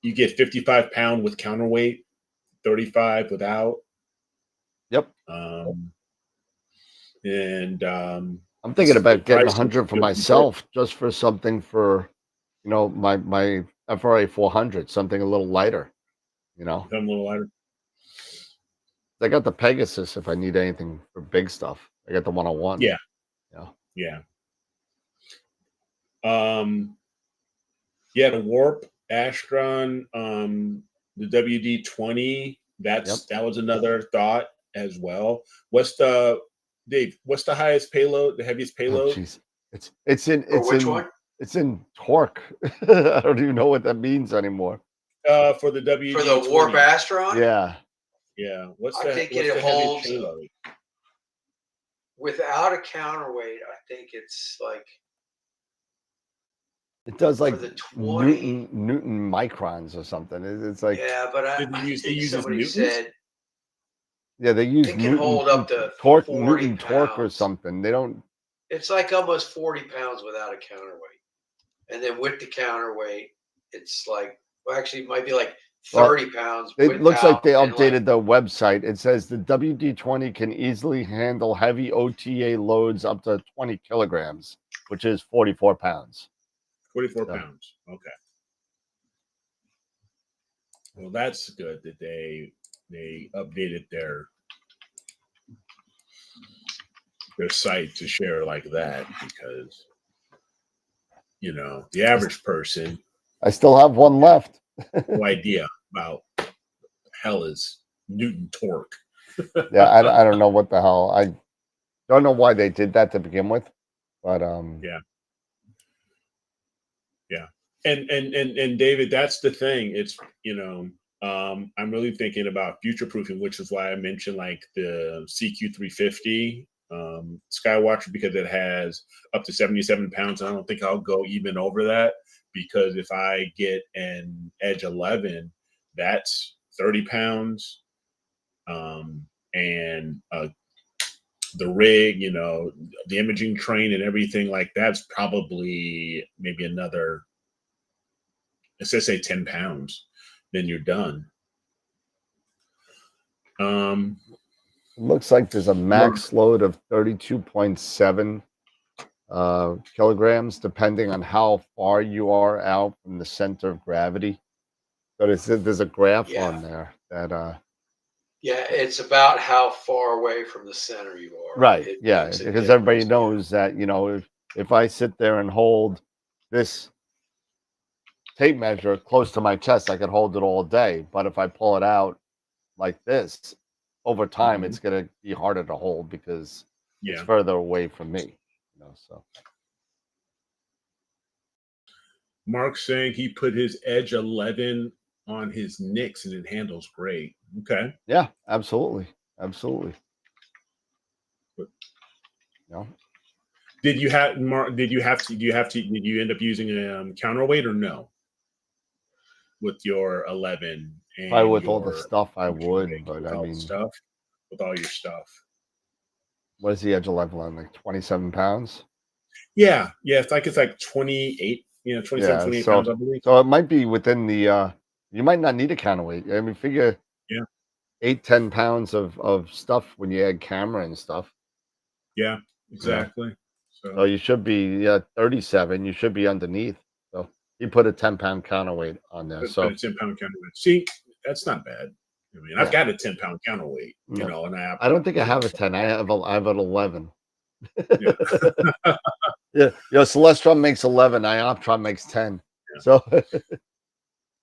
Speaker 5: You get 55 pound with counterweight, 35 without.
Speaker 2: Yep. I'm thinking about getting 100 for myself, just for something for, my FRA 400, something a little lighter.
Speaker 5: Become a little lighter.
Speaker 2: I got the Pegasus if I need anything for big stuff. I got the 101.
Speaker 5: Yeah.
Speaker 2: Yeah.
Speaker 5: Yeah, the Warp Astron, the WD-20. That was another thought as well. What's the highest payload? The heaviest payload?
Speaker 2: Jeez, it's in
Speaker 6: one?
Speaker 2: It's in torque. I don't even know what that means anymore.
Speaker 5: For the WD-20.
Speaker 6: For the Warp Astron?
Speaker 2: Yeah.
Speaker 5: Yeah.
Speaker 6: I think it holds without a counterweight. I think it's like
Speaker 2: it does like
Speaker 6: the 20
Speaker 2: Newton microns or something. It's like
Speaker 6: but I think somebody said
Speaker 2: they use
Speaker 6: it can hold up to
Speaker 2: torque,
Speaker 6: 40
Speaker 2: Newton torque or
Speaker 6: pounds.
Speaker 2: something. They don't.
Speaker 6: It's like almost 40 pounds without a counterweight, and then with the counterweight, it's like actually it might be like 30 pounds.
Speaker 2: It looks like they updated the website. It says the WD-20 can easily handle heavy OTA loads up to 20 kilograms, which is 44 pounds.
Speaker 5: 44 pounds. Okay. Well, that's good that they updated their site to share like that, because the average person,
Speaker 2: I still have one left.
Speaker 5: no idea about hell is Newton torque.
Speaker 2: Yeah, I don't know what the hell. I don't know why they did that to begin with, but
Speaker 5: yeah. And David, that's the thing. It's I'm really thinking about future proofing, which is why I mentioned like the CQ350 Skywatcher, because it has up to 77 pounds. I don't think I'll go even over that, because if I get an Edge 11, that's 30 pounds. And the rig, the imaging train and everything like that's probably maybe another, let's say 10 pounds, then you're done.
Speaker 2: Looks like there's a max load of 32.7 kilograms, depending on how far you are out from the center of gravity. So there's a graph on there that
Speaker 6: it's about how far away from the center you are.
Speaker 2: Right. Because everybody knows that, if I sit there and hold this tape measure close to my chest, I could hold it all day. But if I pull it out like this, over time, it's going to be harder to hold because it's further away from me. So
Speaker 5: Mark's saying he put his Edge 11 on his Nix and it handles great. Okay.
Speaker 2: Yeah, absolutely.
Speaker 5: Did you end up using a counterweight or no? With your 11 and
Speaker 2: probably with all the stuff I would, but I mean
Speaker 5: with all your stuff.
Speaker 2: What is the Edge 11 on, like 27 pounds?
Speaker 5: Yeah, it's like 28, 27, 28 pounds, I believe.
Speaker 2: So it might be within the you might not need a counterweight. I mean, figure 8-10 pounds of stuff when you add camera and stuff.
Speaker 5: Yeah, exactly.
Speaker 2: So you should be 37. You should be underneath. So he put a 10-pound counterweight on there.
Speaker 5: But
Speaker 2: So
Speaker 5: a 10-pound counterweight. See, that's not bad. I mean, I've got a 10-pound counterweight, you
Speaker 2: No.
Speaker 5: know, and
Speaker 2: I don't think I have a 10. I have an 11.
Speaker 5: Yeah.
Speaker 2: Yeah, Celestron makes 11. Ioptron makes 10.
Speaker 5: Yeah.
Speaker 2: So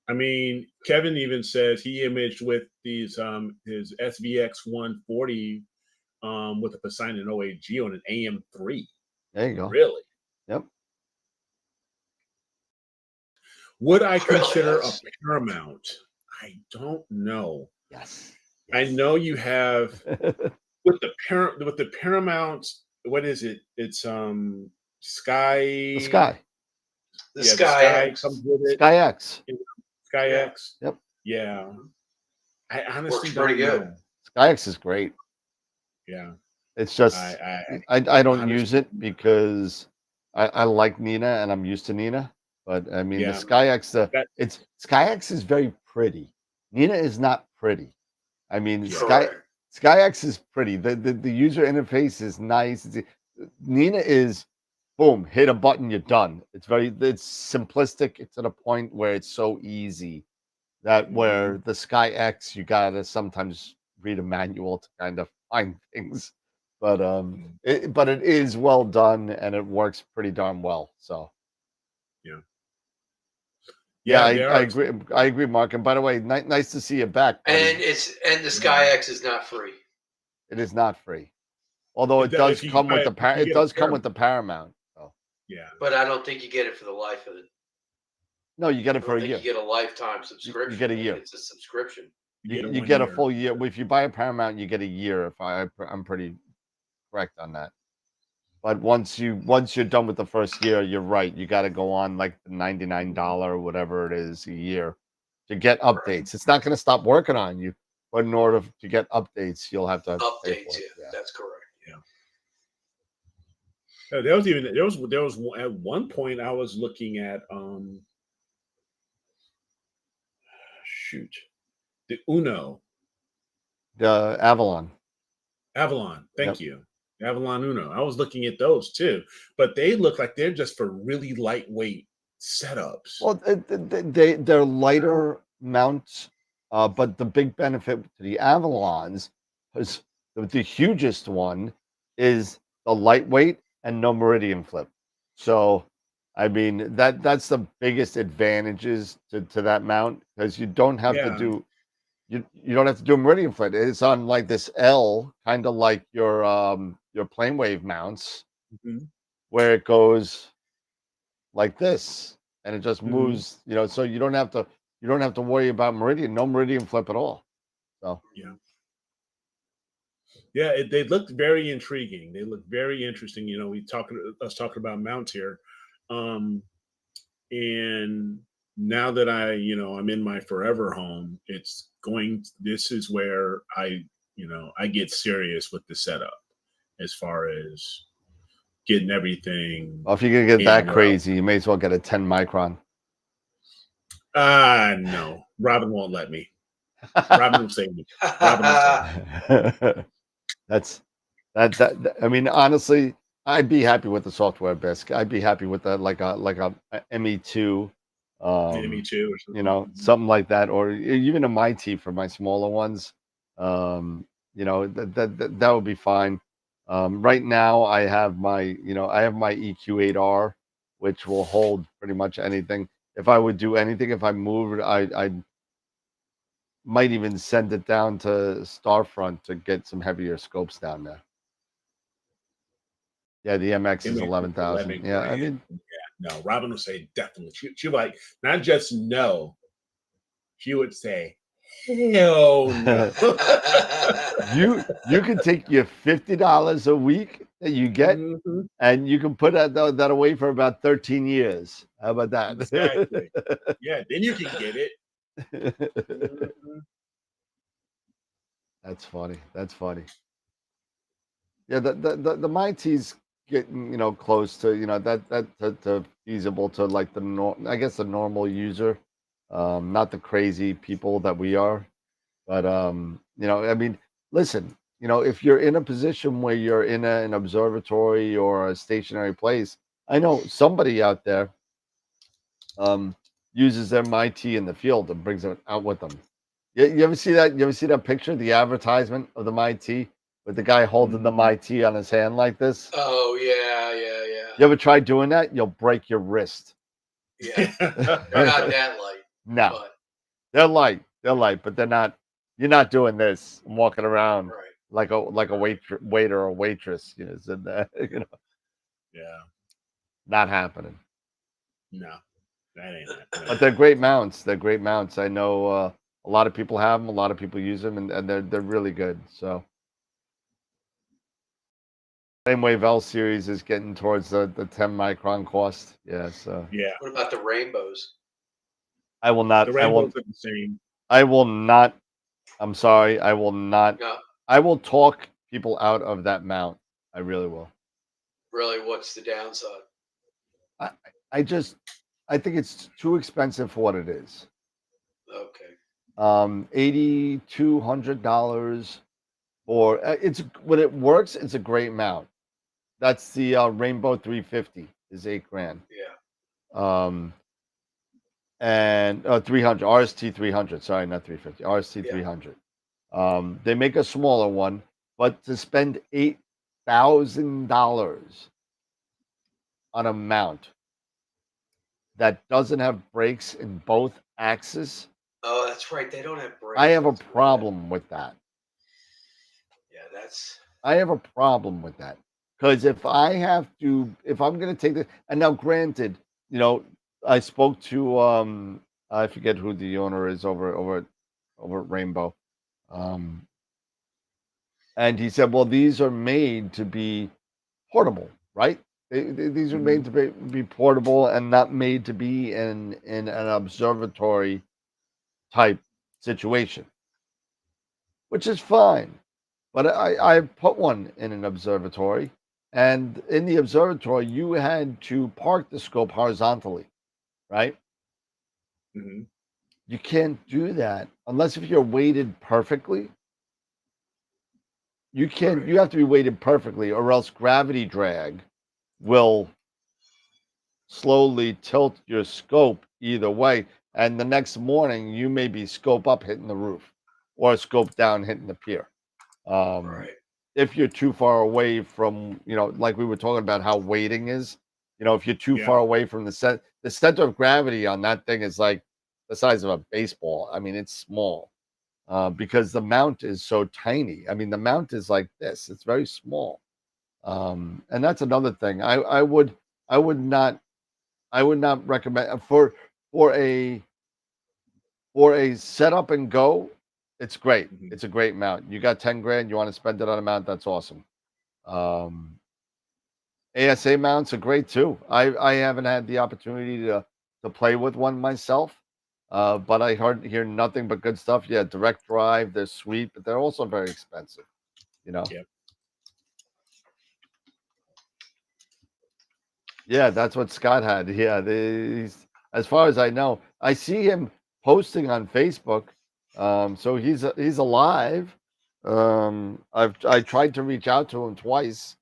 Speaker 5: I mean, Kevin even says he imaged with these his SVX 140 with a Poseidon OAG on an AM3.
Speaker 2: there you go.
Speaker 5: Really?
Speaker 2: Yep.
Speaker 5: Would I consider a Paramount? I don't know.
Speaker 2: Yes.
Speaker 5: I know you have with the Paramount. What is it? It's Sky.
Speaker 2: The Sky.
Speaker 6: The
Speaker 5: Yeah,
Speaker 6: Sky X.
Speaker 5: comes with it.
Speaker 2: Sky X.
Speaker 5: Sky X.
Speaker 2: Yep.
Speaker 5: Yeah. I honestly
Speaker 6: Works pretty
Speaker 5: don't
Speaker 6: good.
Speaker 5: know.
Speaker 2: Sky X is great.
Speaker 5: Yeah.
Speaker 2: It's just I don't
Speaker 5: honestly-
Speaker 2: use it because I like Nina and I'm used to Nina. But I mean
Speaker 5: Yeah.
Speaker 2: the Sky X
Speaker 5: That-
Speaker 2: Sky X is very pretty. Nina is not pretty. I mean
Speaker 6: Correct.
Speaker 2: Sky X is pretty. The user interface is nice. Nina is boom, hit a button, you're done. It's simplistic. It's to the point where it's so easy that where the Sky X you gotta sometimes read a manual to kind of find things. But it is well done and it works pretty darn well. So yeah, I agree. I agree, Mark. And by the way, nice to see you back. Buddy.
Speaker 6: And the Sky X is not free.
Speaker 2: It is not free, although it
Speaker 5: If
Speaker 2: does
Speaker 5: you
Speaker 2: come
Speaker 5: buy
Speaker 2: with
Speaker 5: it,
Speaker 2: the
Speaker 5: if you
Speaker 2: it
Speaker 5: get a
Speaker 2: does come with the Paramount. So.
Speaker 5: Yeah.
Speaker 6: But I don't think you get it for the life of it.
Speaker 2: No, you get it
Speaker 6: I
Speaker 2: for
Speaker 6: don't
Speaker 2: a year.
Speaker 6: think you get a lifetime subscription.
Speaker 2: You get a year.
Speaker 6: It's a subscription.
Speaker 2: You get a full year. If you buy a Paramount, you get a year. I'm pretty correct on that. But once you're done with the first year, you're right. You got to go on like the $99 or whatever it is a year to get updates. It's not going to stop working on you, but in order to get updates, you'll have to pay
Speaker 6: Updates,
Speaker 2: for it.
Speaker 6: yeah, that's correct.
Speaker 5: There was at one point I was looking at shoot, the Uno
Speaker 2: The Avalon.
Speaker 5: Thank you. Avalon Uno. I was looking at those too, but they look like they're just for really lightweight setups.
Speaker 2: Well, they're lighter mounts, but the big benefit to the Avalons is the hugest one is the lightweight and no meridian flip. So, I mean that's the biggest advantages to that mount because you don't have to do you don't have to do a meridian flip. It's on like this L, kind of like your plane wave mounts, where it goes like this and it just moves, so you don't have to worry about no meridian flip at all. So
Speaker 5: they looked very intriguing. They look very interesting. Us talking about mounts here, and now that I'm in my forever home, this is where I get serious with the setup as far as getting everything.
Speaker 2: Well, if you're gonna get that crazy, you may as well get a 10 micron.
Speaker 5: No, Robin won't let me. Robin will save me. Robin will save me.
Speaker 2: That's that. I mean, honestly, I'd be happy with the software BISC. I'd be happy with that, like a ME2,
Speaker 5: ME2 or something.
Speaker 2: Something like that, or even a MIT for my smaller ones. That would be fine. Right now, I have my EQ8R, which will hold pretty much anything. If I would do anything, if I moved, I might even send it down to Starfront to get some heavier scopes down there. Yeah, the MX is 11,000. Yeah, I mean,
Speaker 5: no, Robin will say definitely. She like not just no. She would say hell no.
Speaker 2: you can take your $50 a week that you get, and you can put that away for about 13 years. How about that?
Speaker 5: Exactly. Yeah, then you can get it.
Speaker 2: That's funny. Yeah, the MIT's getting close to to feasible to like the normal user, not the crazy people that we are. But you know, I mean, listen, you know, if you're in a position where you're in an observatory or a stationary place, I know somebody out there uses their MIT in the field and brings it out with them. You ever see that? You ever see that picture, the advertisement of the MIT with the guy holding the MIT on his hand like this?
Speaker 6: Oh yeah,
Speaker 2: You ever try doing that? You'll break your wrist.
Speaker 6: yeah. They're not that light,
Speaker 2: No,
Speaker 6: but
Speaker 2: they're light, but they're not. You're not doing this and walking around
Speaker 6: right.
Speaker 2: like a waiter or waitress. You know, sitting there, you know,
Speaker 5: Yeah.
Speaker 2: not happening.
Speaker 5: No, that ain't happening.
Speaker 2: But they're great mounts. They're great mounts. I know a lot of people have them. A lot of people use them, and they're really good. So same way Vel series is getting towards the 10 micron cost. Yeah. So
Speaker 5: Yeah.
Speaker 6: What about the rainbows?
Speaker 2: I will not.
Speaker 5: The
Speaker 2: I will.
Speaker 5: rainbows are the same.
Speaker 2: I will not. I'm sorry. I will not.
Speaker 6: No,
Speaker 2: I will talk people out of that mount. I really will.
Speaker 6: really, what's the downside?
Speaker 2: I just I think it's too expensive for what it is.
Speaker 6: Okay.
Speaker 2: $8,200 for it's when it works. It's a great mount. That's the Rainbow 350 is $8,000.
Speaker 6: Yeah.
Speaker 2: And 300 RST 300. Sorry, not 350. RST 300. They make a smaller one, but to spend $8,000 on a mount that doesn't have brakes in both axes,
Speaker 6: Oh, that's right. They don't have brakes.
Speaker 2: I have a
Speaker 6: That's right.
Speaker 2: problem with that.
Speaker 6: Yeah, that's
Speaker 2: I have a problem with that because if I'm going to take this, and now granted, you know, I spoke to I forget who the owner is over at Rainbow, and he said, well, these are made to be portable, right? These are made to be portable and not made to be in an observatory type situation, which is fine. But I put one in an observatory, and in the observatory, you had to park the scope horizontally, right?
Speaker 5: Mhm.
Speaker 2: You can't do that unless if you're weighted perfectly. You can't.
Speaker 6: Right.
Speaker 2: You have to be weighted perfectly, or else gravity drag will slowly tilt your scope either way. And the next morning, you may be scope up hitting the roof, or scope down hitting the pier.
Speaker 6: right.
Speaker 2: If you're too far away from, you know, like we were talking about how weighting is, you know, if you're too
Speaker 5: Yeah.
Speaker 2: far away from the center of gravity on that thing is like the size of a baseball. I mean, it's small because the mount is so tiny. I mean, the mount is like this; it's very small, and that's another thing. I would not recommend for a set up and go. It's great.
Speaker 5: Mhm.
Speaker 2: It's a great mount. You got 10 grand. You want to spend it on a mount? That's awesome. ASA mounts are great too. I haven't had the opportunity to play with one myself, but I hear nothing but good stuff. Yeah, direct drive, they're sweet, but they're also very expensive. You know.
Speaker 5: Yep.
Speaker 2: Yeah, that's what Scott had. Yeah, as far as I know, I see him posting on Facebook. So he's alive. I tried to reach out to him twice,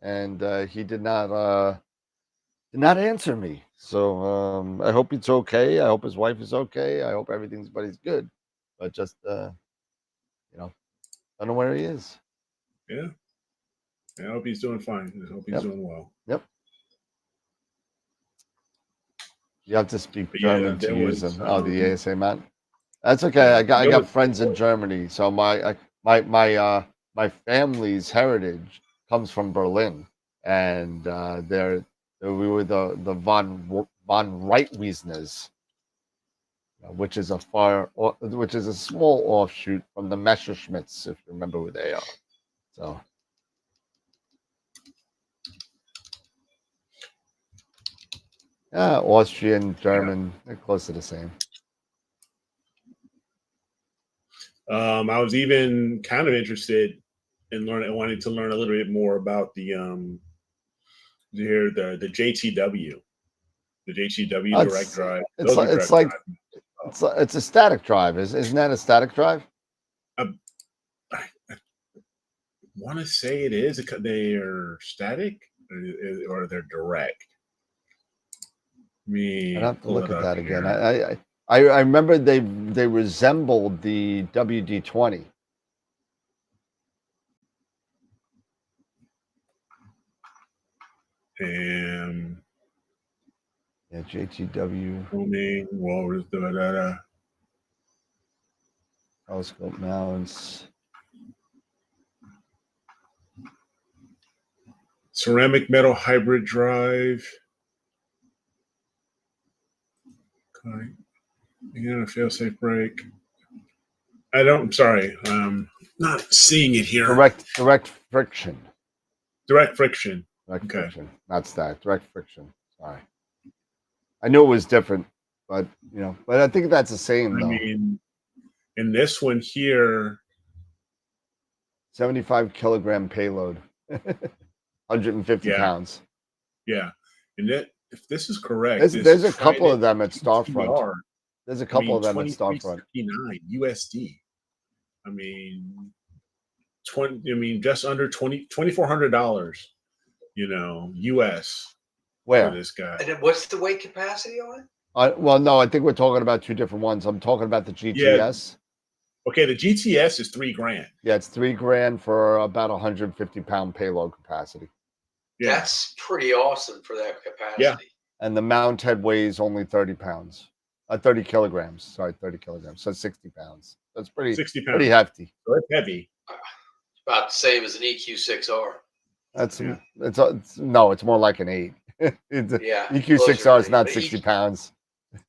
Speaker 2: and he did not answer me. So I hope it's okay. I hope his wife is okay. I hope everything's good. But just you know, I don't know where he is.
Speaker 5: Yeah. I hope he's doing fine. I hope he's
Speaker 2: Yep.
Speaker 5: doing well.
Speaker 2: Yep. You have to speak
Speaker 5: But yeah,
Speaker 2: German to
Speaker 5: there
Speaker 2: use
Speaker 5: was,
Speaker 2: them. Oh, the ASA man. That's okay. I got friends in Germany, so my family's heritage comes from Berlin, and we were the von Reitwiesners, which is a small offshoot from the Messerschmitts, if you remember who they are. So. Yeah, Austrian, German, they're close to the same.
Speaker 5: I was even kind of interested in wanting to learn a little bit more about the JTW, the JTW direct drive.
Speaker 2: It's a static drive. Isn't that a static drive?
Speaker 5: I want to say it is. They are static or they're direct.
Speaker 2: I'd have to
Speaker 5: Pull
Speaker 2: look
Speaker 5: it
Speaker 2: at
Speaker 5: up
Speaker 2: that again.
Speaker 5: here.
Speaker 2: I remember they resembled the WD-20.
Speaker 5: And
Speaker 2: Yeah, JTW
Speaker 5: filming, walrus,
Speaker 2: telescope mounts.
Speaker 5: ceramic metal hybrid drive. Okay. Again, a fail-safe brake. I'm sorry. Not seeing it here.
Speaker 2: Direct friction.
Speaker 5: Direct friction.
Speaker 2: Direct
Speaker 5: Okay.
Speaker 2: friction. Not static. Direct friction. Sorry. I knew it was different, but but I think that's the same
Speaker 5: I
Speaker 2: though.
Speaker 5: mean, in this one here,
Speaker 2: 75 kilogram payload. 150
Speaker 5: yeah,
Speaker 2: pounds.
Speaker 5: yeah. And that, if this is correct,
Speaker 2: There's a couple of them at Starfront.
Speaker 5: GTR,
Speaker 2: There's a couple of them at Starfront.
Speaker 5: $23.69 USD. I mean, just under $2,400. US
Speaker 2: Where?
Speaker 5: for this guy.
Speaker 6: And then what's the weight capacity on it?
Speaker 2: Well, no, I think we're talking about two different ones. I'm talking about the GTS.
Speaker 5: Okay, the GTS is $3,000.
Speaker 2: Yeah, it's $3,000 for about 150-pound payload capacity.
Speaker 5: Yeah.
Speaker 6: That's pretty awesome for that capacity.
Speaker 5: Yeah.
Speaker 2: And the mount head weighs only 30 pounds. 30 kilograms. Sorry, 30 kilograms. So 60 pounds. That's
Speaker 5: 60 pounds.
Speaker 2: pretty hefty.
Speaker 5: So it's heavy.
Speaker 6: It's about the same as an EQ6R.
Speaker 2: It's more like an 8.
Speaker 6: Yeah.
Speaker 2: EQ6R is not 60 pounds.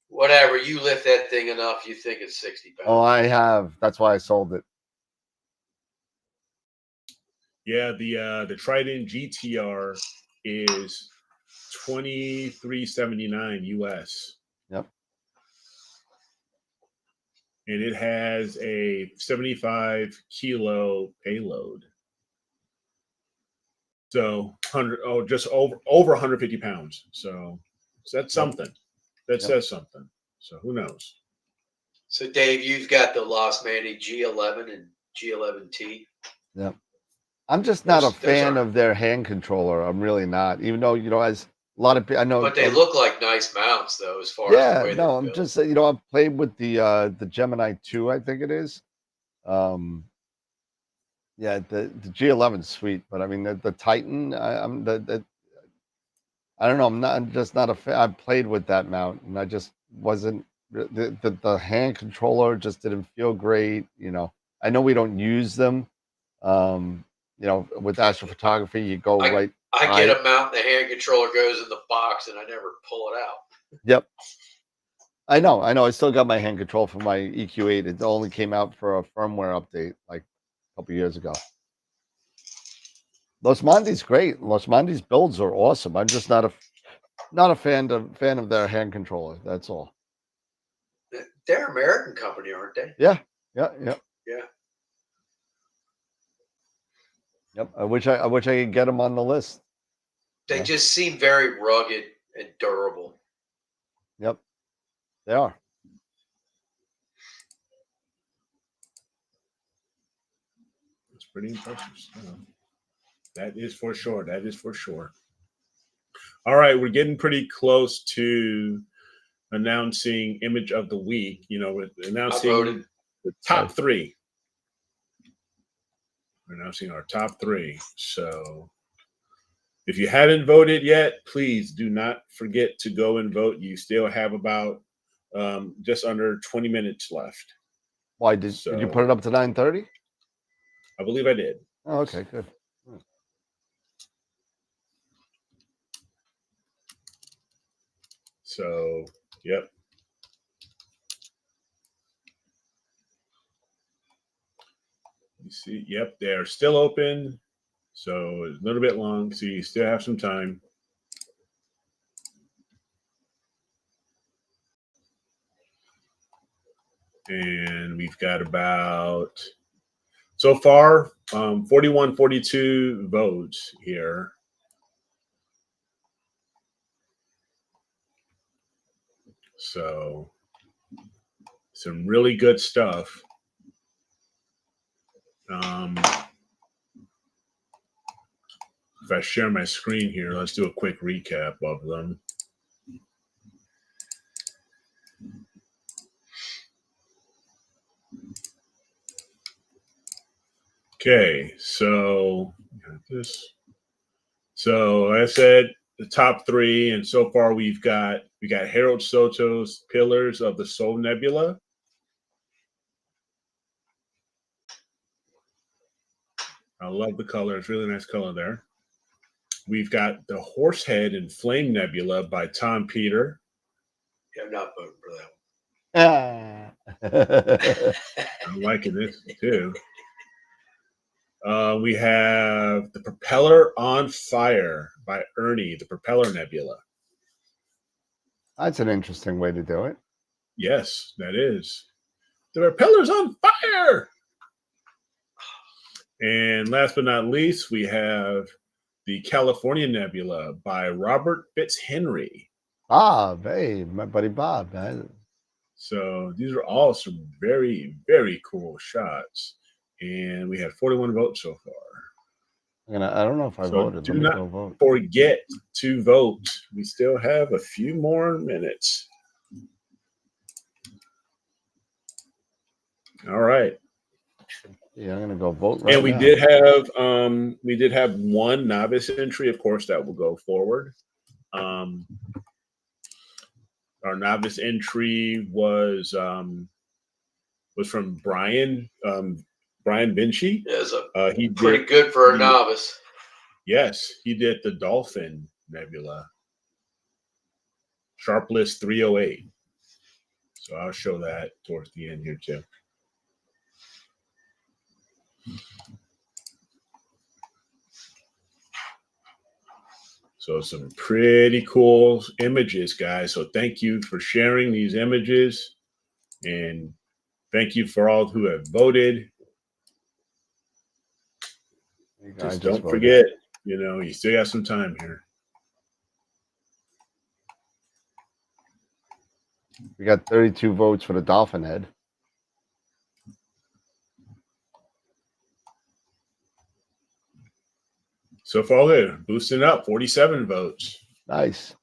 Speaker 6: Whatever, you lift that thing enough, you think it's 60 pounds.
Speaker 2: Oh, I have. That's why I sold it.
Speaker 5: Yeah, the Trident GTR is $23.79 US.
Speaker 2: Yep.
Speaker 5: And it has a 75 kilo payload. So just over 150 pounds. So that's something. That says something. So who knows?
Speaker 6: So Dave, you've got the Lost Manny G11 and G11T.
Speaker 2: Yep. I'm just not a fan of their hand controller. I'm really not. Even though, as a lot of people I know.
Speaker 6: But they look like nice mounts though, as far as the way they're
Speaker 2: I'm
Speaker 6: built.
Speaker 2: just I've played with the Gemini 2, I think it is. Yeah, the G11's sweet, but I mean the Titan, I don't know. I'm just not a fan. I played with that mount, and I just wasn't. The hand controller just didn't feel great. I know we don't use them. With astrophotography, you go right.
Speaker 6: I get a mount, and the hand controller goes in the box, and I never pull it out.
Speaker 2: Yep. I know. I still got my hand control for my EQ8. It only came out for a firmware update like a couple years ago. Los Mandi's great. Los Mandi's builds are awesome. I'm just not a fan of their hand controller. That's all.
Speaker 6: They're an American company, aren't they?
Speaker 2: Yeah.
Speaker 6: Yeah.
Speaker 2: Yep. I wish I could get them on the list.
Speaker 6: They just seem very rugged and durable.
Speaker 2: Yep. They are.
Speaker 5: It's pretty impressive stuff. That is for sure. All right, we're getting pretty close to announcing image of the week. We're announcing the top 3. We're announcing our top 3. So if you haven't voted yet, please do not forget to go and vote. You still have about just under 20 minutes left.
Speaker 2: Why did you put it up to 9:30?
Speaker 5: I believe I did.
Speaker 2: Oh, okay, good.
Speaker 5: So, yep. You see, yep, they're still open. So it's a little bit long, so you still have some time. And we've got about, so far, 42 votes here. So some really good stuff. If I share my screen here, let's do a quick recap of them. Okay, so this. So like I said the top three, and so far we got Harold Soto's Pillars of the Soul Nebula. I love the color; it's really nice color there. We've got the Horsehead and Flame Nebula by Tom Peter.
Speaker 6: Yeah, I'm not voting for that one.
Speaker 5: I'm liking this too. We have the Propeller on Fire by Ernie, the Propeller Nebula.
Speaker 2: That's an interesting way to do it.
Speaker 5: Yes, that is. The propeller's on fire. And last but not least, we have the California Nebula by Robert Fitzhenry.
Speaker 2: Bob, hey, my buddy Bob.
Speaker 5: So these are all some very, very cool shots. And we had 41 votes so far.
Speaker 2: I don't know if I voted.
Speaker 5: Do not forget to vote. We still have a few more minutes. All right.
Speaker 2: Yeah, I'm gonna go vote right
Speaker 5: and we
Speaker 2: now.
Speaker 5: did have one novice entry, of course, that will go forward. Our novice entry was from Brian Vinci.
Speaker 6: Yeah,
Speaker 5: he
Speaker 6: pretty good for a novice.
Speaker 5: Yes, he did the Dolphin Nebula, Sharp List 308. So I'll show that towards the end here too. So some pretty cool images, guys. So thank you for sharing these images, and thank you for all who have voted. Just don't forget, you still got some time here.
Speaker 2: We got 32 votes for the Dolphin Head.
Speaker 5: So far, they're boosting up, 47 votes.
Speaker 2: Nice.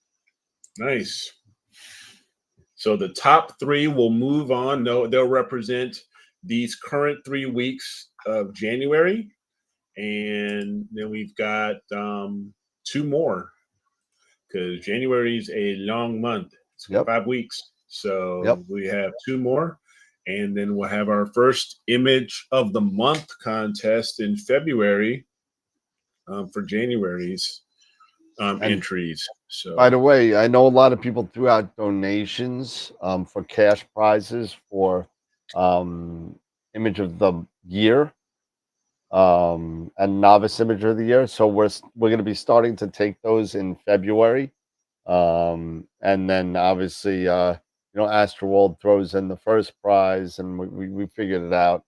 Speaker 5: So the top three will move on. They'll represent these current 3 weeks of January. And then we've got 2 more, because January is a long month. It's 5 weeks. So we have 2 more. And then we'll have our first Image of the Month contest in February for January's entries. So,
Speaker 2: by the way, I know a lot of people threw out donations for cash prizes for Image of the Year and Novice Image of the Year. So we're going to be starting to take those in February, and then obviously AstroWorld throws in the first prize, and we figured it out.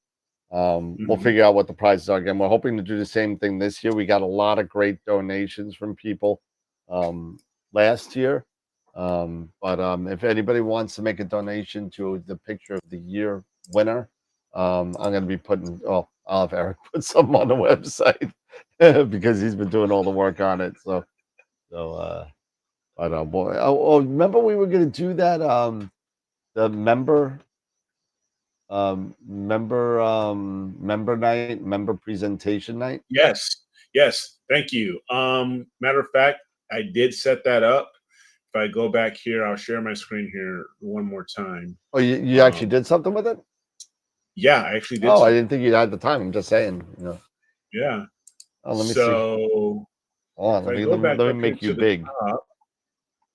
Speaker 2: We'll figure out what the prizes are again. We're hoping to do the same thing this year. We got a lot of great donations from people last year. But if anybody wants to make a donation to the Picture of the Year winner, I'm going to be putting, I'll have Eric put something on the website because he's been doing all the work on it. So boy, remember we were going to do that, the member night, member presentation night.
Speaker 5: Yes, thank you. Matter of fact, I did set that up. If I go back here, I'll share my screen here one more time.
Speaker 2: Oh, you actually did something with it?
Speaker 5: Yeah, I actually did.
Speaker 2: I didn't think you had the time. I'm just saying,
Speaker 5: Yeah.
Speaker 2: Oh, let me
Speaker 5: see.
Speaker 2: Hold on, let me make you big.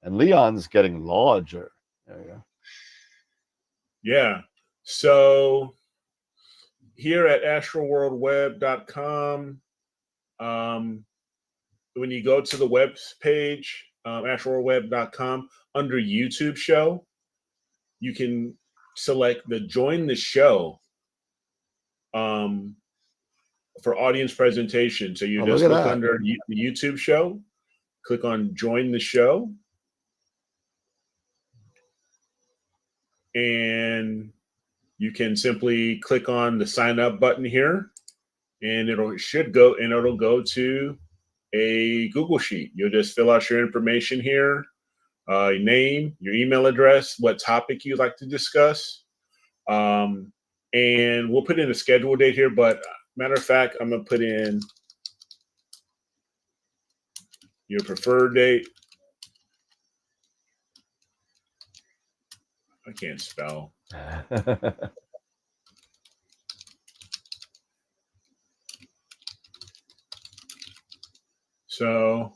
Speaker 2: And Leon's getting larger. There you go.
Speaker 5: Yeah. So here at AstroWorldWeb.com, when you go to the web page, AstroWorldWeb.com, under YouTube show, you can select the Join the Show for audience presentation. So you just look under the YouTube show, click on Join the Show, and you can simply click on the sign up button here, and it'll go to a Google Sheet. You'll just fill out your information here, your name, your email address, what topic you'd like to discuss, and we'll put in a schedule date here. But matter of fact, I'm gonna put in your preferred date. I can't spell. So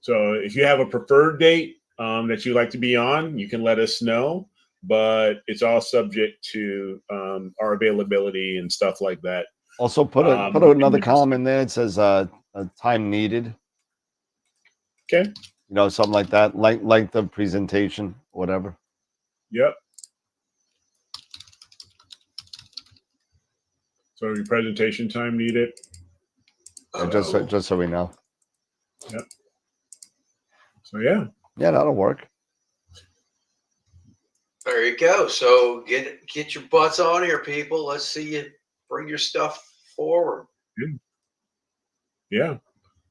Speaker 5: if you have a preferred date that you'd like to be on, you can let us know. But it's all subject to our availability and stuff like that.
Speaker 2: Also, put another column in there. It says time needed.
Speaker 5: Okay.
Speaker 2: You know, something like that. Length of presentation, whatever.
Speaker 5: Yep. So your presentation time needed.
Speaker 2: Just so we know.
Speaker 5: Yep. So yeah,
Speaker 2: that'll work.
Speaker 6: There you go. So get your butts on here, people. Let's see you bring your stuff forward.
Speaker 5: Yeah.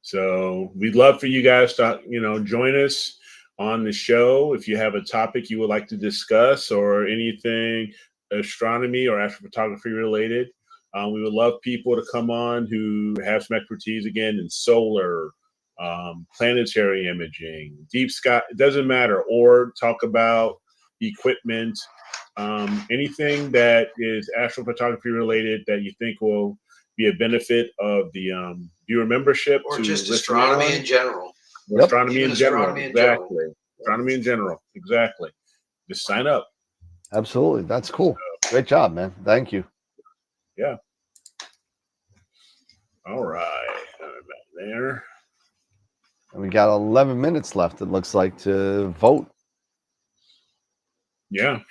Speaker 5: So we'd love for you guys to join us on the show if you have a topic you would like to discuss or anything astronomy or astrophotography related. We would love people to come on who have some expertise again in solar, planetary imaging, deep sky. It doesn't matter. Or talk about equipment, anything that is astrophotography related that you think will be a benefit of the viewer membership,
Speaker 6: or just astronomy in general.
Speaker 2: Yep.
Speaker 5: Astronomy in general, exactly. Astronomy in general, exactly. Just sign up.
Speaker 2: Absolutely, that's cool. Great job, man. Thank you.
Speaker 5: Yeah. All right, back there.
Speaker 2: And we got 11 minutes left. It looks like to vote.
Speaker 5: Yeah.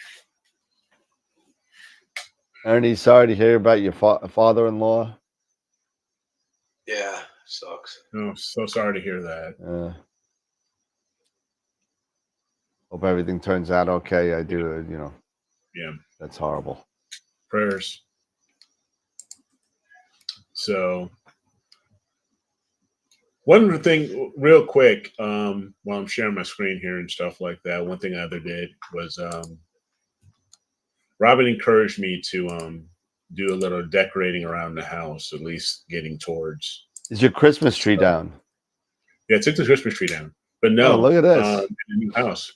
Speaker 2: Ernie, sorry to hear about your father-in-law.
Speaker 6: Yeah, sucks.
Speaker 5: Oh, so sorry to hear that.
Speaker 2: Hope everything turns out okay. I do,
Speaker 5: Yeah.
Speaker 2: That's horrible.
Speaker 5: Prayers. So one thing real quick, while I'm sharing my screen here and stuff like that, one thing I other did was Robin encouraged me to do a little decorating around the house, at least getting towards.
Speaker 2: Is your Christmas tree down?
Speaker 5: Yeah, I took the Christmas tree down. But no,
Speaker 2: look at this.
Speaker 5: In the new house.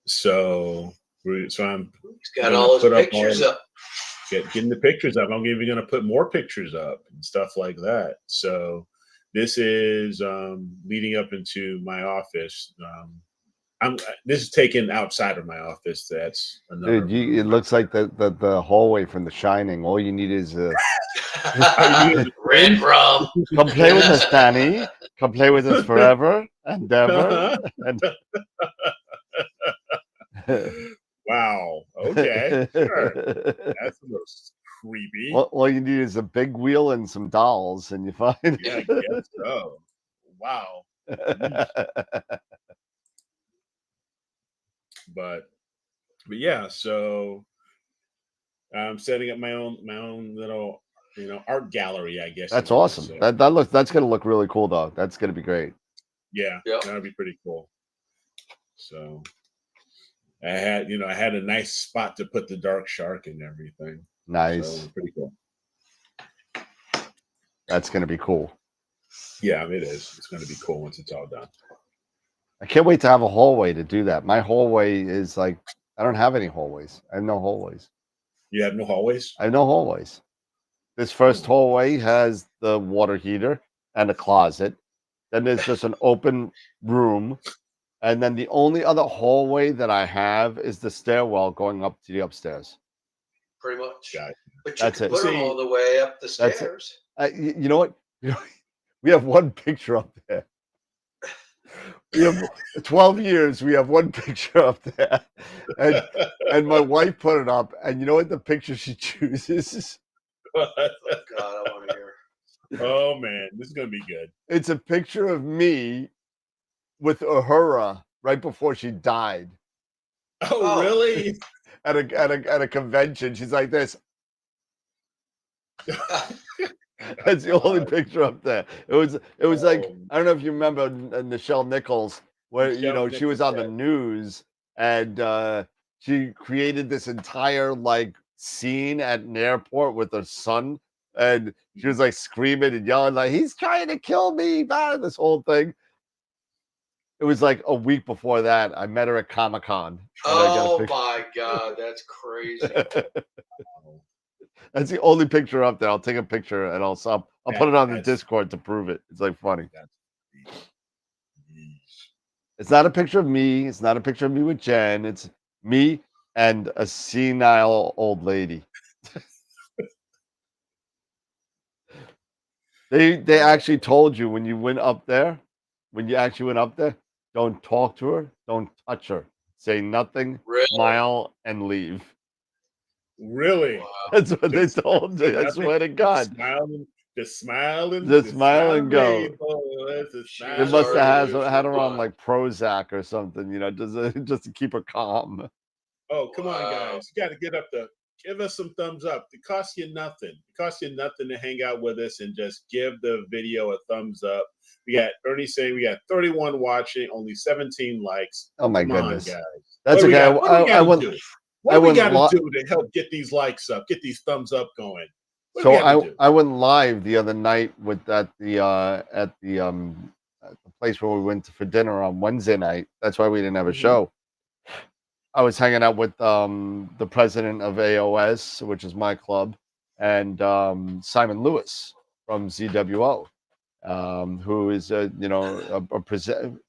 Speaker 5: So I'm
Speaker 6: He's got all his pictures up.
Speaker 5: Getting the pictures up. I'm even going to put more pictures up and stuff like that. So this is leading up into my office. This is taken outside of my office. That's another.
Speaker 2: Dude, it looks like the hallway from The Shining. All you need is a
Speaker 6: red rum.
Speaker 2: Come play with us, Danny. Come play with us forever and ever.
Speaker 5: Wow. Okay. Sure. That's a little creepy.
Speaker 2: All you need is a big wheel and some dolls, and you find.
Speaker 5: Yeah, I guess so. Wow. But yeah, so I'm setting up my own little art gallery, I guess.
Speaker 2: That's awesome. So. That's gonna look really cool though. That's gonna be great.
Speaker 5: Yeah, that'd be pretty cool. So I had a nice spot to put the dark shark and everything.
Speaker 2: Nice.
Speaker 5: So pretty cool.
Speaker 2: That's gonna be cool.
Speaker 5: Yeah, it is. It's gonna be cool once it's all done.
Speaker 2: I can't wait to have a hallway to do that. My hallway is like, I don't have any hallways. I have no hallways.
Speaker 5: You have no hallways?
Speaker 2: I have no hallways. This first hallway has the water heater and a closet. Then there's just an open room. And then the only other hallway that I have is the stairwell going up to the upstairs.
Speaker 6: Pretty much.
Speaker 5: Got it.
Speaker 6: But you can put them all the way up the stairs.
Speaker 2: You know what? We have one picture up there. We have 12 years. We have one picture up there, and my wife put it up. And you know what? The picture she chooses.
Speaker 6: God, I want to hear.
Speaker 5: Oh man, this is gonna be good.
Speaker 2: It's a picture of me with Uhura right before she died.
Speaker 5: Oh, really?
Speaker 2: At a convention, she's like this. That's the only picture up there. It was like,
Speaker 5: Oh,
Speaker 2: I don't know if you remember Nichelle Nichols, where
Speaker 5: Michelle
Speaker 2: she was
Speaker 5: Nichols,
Speaker 2: on the
Speaker 5: yeah.
Speaker 2: news, and she created this entire like scene at an airport with her son, and she was like screaming and yelling like, he's trying to kill me, this whole thing. It was like a week before that. I met her at Comic-Con, and I got a
Speaker 6: Oh
Speaker 2: picture.
Speaker 6: my God, that's crazy.
Speaker 2: That's the only picture up there. I'll take a picture and I'll put it on the
Speaker 5: That's
Speaker 2: Discord to prove it. It's like funny.
Speaker 5: that's
Speaker 2: It's not a picture of me. It's not a picture of me with Jen. It's me and a senile old lady. They actually told you when you went up there, when you actually went up there, don't talk to her, don't touch her, say nothing,
Speaker 6: Really?
Speaker 2: smile, and leave.
Speaker 5: really.
Speaker 6: Wow.
Speaker 2: That's what they
Speaker 5: Just
Speaker 2: told me. I
Speaker 5: nothing.
Speaker 2: swear to God.
Speaker 5: Smiling,
Speaker 2: Just smile and go.
Speaker 5: Just
Speaker 2: They
Speaker 6: was
Speaker 2: must
Speaker 6: already
Speaker 2: have
Speaker 6: losing
Speaker 2: had
Speaker 6: her
Speaker 2: her on
Speaker 6: mind.
Speaker 2: like Prozac or something, just to keep her calm.
Speaker 5: Oh, come on,
Speaker 6: Wow.
Speaker 5: guys. You got to get up there. Give us some thumbs up. It costs you nothing. It costs you nothing to hang out with us and just give the video a thumbs up. We got Ernie saying we got 31 watching, only 17 likes.
Speaker 2: Oh my
Speaker 5: Come
Speaker 2: goodness.
Speaker 5: on, guys.
Speaker 2: That's
Speaker 5: What do we
Speaker 2: okay.
Speaker 5: got? What do we got to do? What
Speaker 2: I
Speaker 5: do we
Speaker 2: went
Speaker 5: got to do to help get these likes up, get these thumbs up going? What do we
Speaker 2: So
Speaker 5: got to do?
Speaker 2: I went live the other night at the place where we went for dinner on Wednesday night. That's why we didn't have a
Speaker 5: Mhm.
Speaker 2: show. I was hanging out with the president of AOS, which is my club, and Simon Lewis from ZWO, who is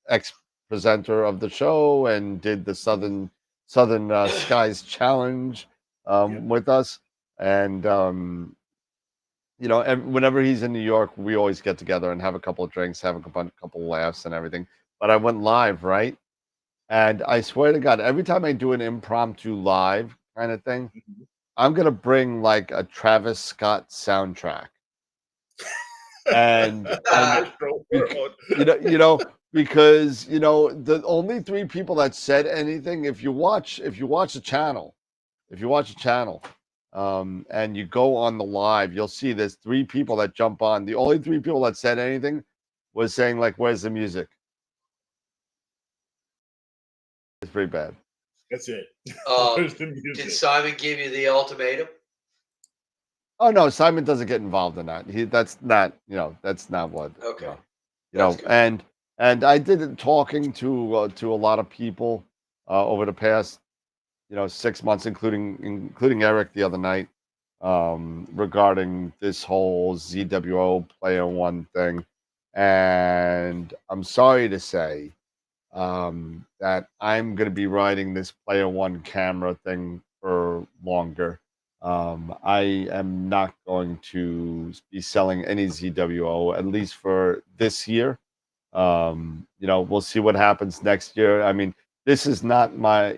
Speaker 2: ex presenter of the show and did the Southern Skies Challenge
Speaker 5: Yep.
Speaker 2: with us, and whenever he's in New York, we always get together and have a couple of drinks, have a couple laughs and everything. But I went live, right? And I swear to God, every time I do an impromptu live kind of thing,
Speaker 5: Mhm.
Speaker 2: I'm gonna bring like a Travis Scott soundtrack. And
Speaker 5: AstroWorld.
Speaker 2: because the only three people that said anything, if you watch a channel, and you go on the live, you'll see there's three people that jump on. The only three people that said anything was saying like, "Where's the music?" It's pretty bad.
Speaker 5: That's it.
Speaker 6: Um,
Speaker 5: Where's the
Speaker 6: did
Speaker 5: music?
Speaker 6: Simon give you the ultimatum?
Speaker 2: Oh no, Simon doesn't get involved in that. That's not what.
Speaker 6: Okay.
Speaker 2: You
Speaker 6: That's good.
Speaker 2: and I did talking to a lot of people over the past 6 months, including Eric the other night, regarding this whole ZWO Player One thing, and I'm sorry to say that I'm going to be riding this Player One camera thing for longer. I am not going to be selling any ZWO, at least for this year. We'll see what happens next year. I mean, this is not my,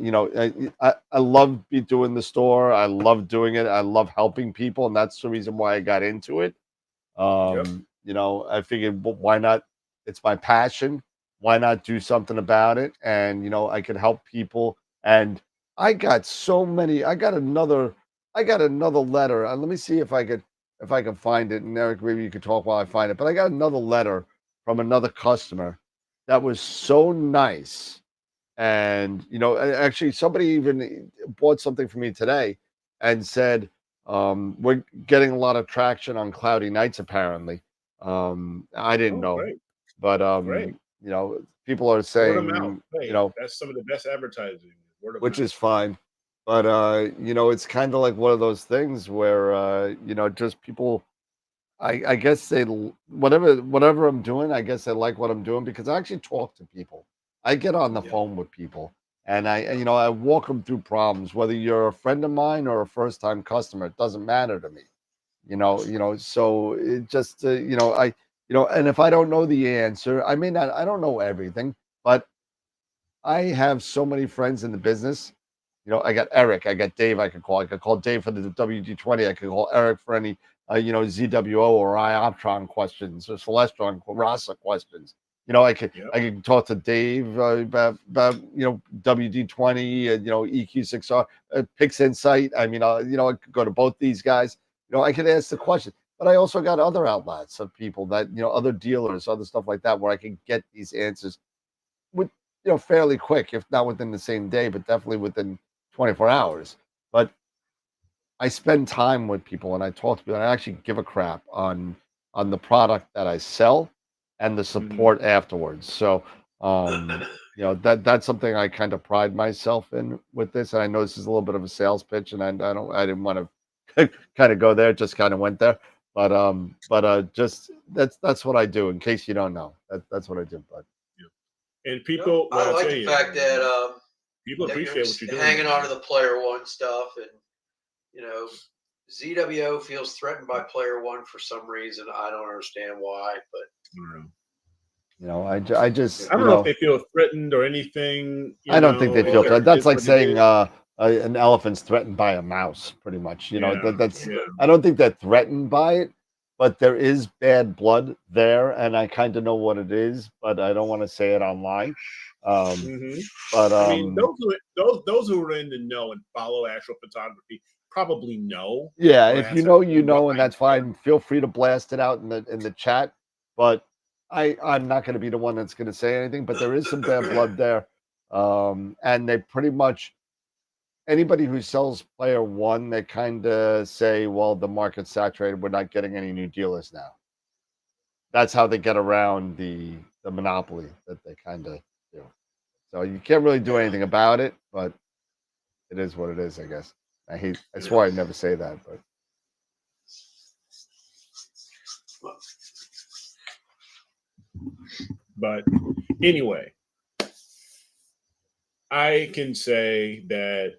Speaker 2: I love doing the store. I love doing it. I love helping people, and that's the reason why I got into it.
Speaker 5: Yep.
Speaker 2: I figured, well, why not? It's my passion. Why not do something about it? And I could help people. And I got so many. I got another letter. Let me see if I could find it. And Eric, maybe you could talk while I find it. But I got another letter from another customer that was so nice. And actually, somebody even bought something for me today and said, we're getting a lot of traction on cloudy nights, apparently. I didn't
Speaker 5: Oh,
Speaker 2: know,
Speaker 5: great.
Speaker 2: but
Speaker 5: Great.
Speaker 2: people are
Speaker 5: Word of
Speaker 2: saying,
Speaker 5: mouth. Hey, that's some of the best advertising. Word of
Speaker 2: which
Speaker 5: mouth.
Speaker 2: is fine. But it's kind of like one of those things where just people. I guess whatever I'm doing, I guess they like what I'm doing because I actually talk to people. I get on the
Speaker 5: Yeah.
Speaker 2: phone with people, and I walk them through problems. Whether you're a friend of mine or a first time customer, it doesn't matter to me. So it just and if I don't know the answer, I don't know everything, but I have so many friends in the business. I got Eric, I got Dave. I could call Dave for the WD-20. I could call Eric for any ZWO or Ioptron questions or Celestron Rasa questions.
Speaker 5: Yep.
Speaker 2: I could talk to Dave about WD-20, EQ6R, Pix Insight. I could go to both these guys. I could ask the question. But I also got other outlets of people that, other dealers, other stuff like that, where I can get these answers with, fairly quick, if not within the same day, but definitely within 24 hours. But I spend time with people and I talk to people and I actually give a crap on the product that I sell and the support afterwards. So, that's something I kind of pride myself in with this. And I know this is a little bit of a sales pitch, and I didn't want to kind of go there, just kind of went there. But just that's what I do. In case you don't know, that's what I do. But
Speaker 5: And people,
Speaker 6: I like the fact that
Speaker 5: people
Speaker 6: that
Speaker 5: appreciate
Speaker 6: you're
Speaker 5: what you're doing.
Speaker 6: hanging on to the Player One stuff, and ZWO feels threatened by Player One for some reason. I don't understand why, but
Speaker 2: I just
Speaker 5: I don't know if they feel threatened or anything.
Speaker 2: I don't think they feel threatened. That's like saying an elephant's threatened by a mouse, pretty much. That's I don't think they're threatened by it, but there is bad blood there, and I kind of know what it is, but I don't want to say it online. But
Speaker 5: I mean, those who are in the know and follow astrophotography probably know.
Speaker 2: Yeah, if you know, and that's fine. Feel free to blast it out in the chat. But I'm not going to be the one that's going to say anything. But there is some bad blood there, and they pretty much anybody who sells Player One, they kind of say, well, the market's saturated. We're not getting any new dealers now. That's how they get around the monopoly that they kind of do. So you can't really do anything about it, but it is what it is, I guess. I swore I'd never say that,
Speaker 5: but anyway, I can say that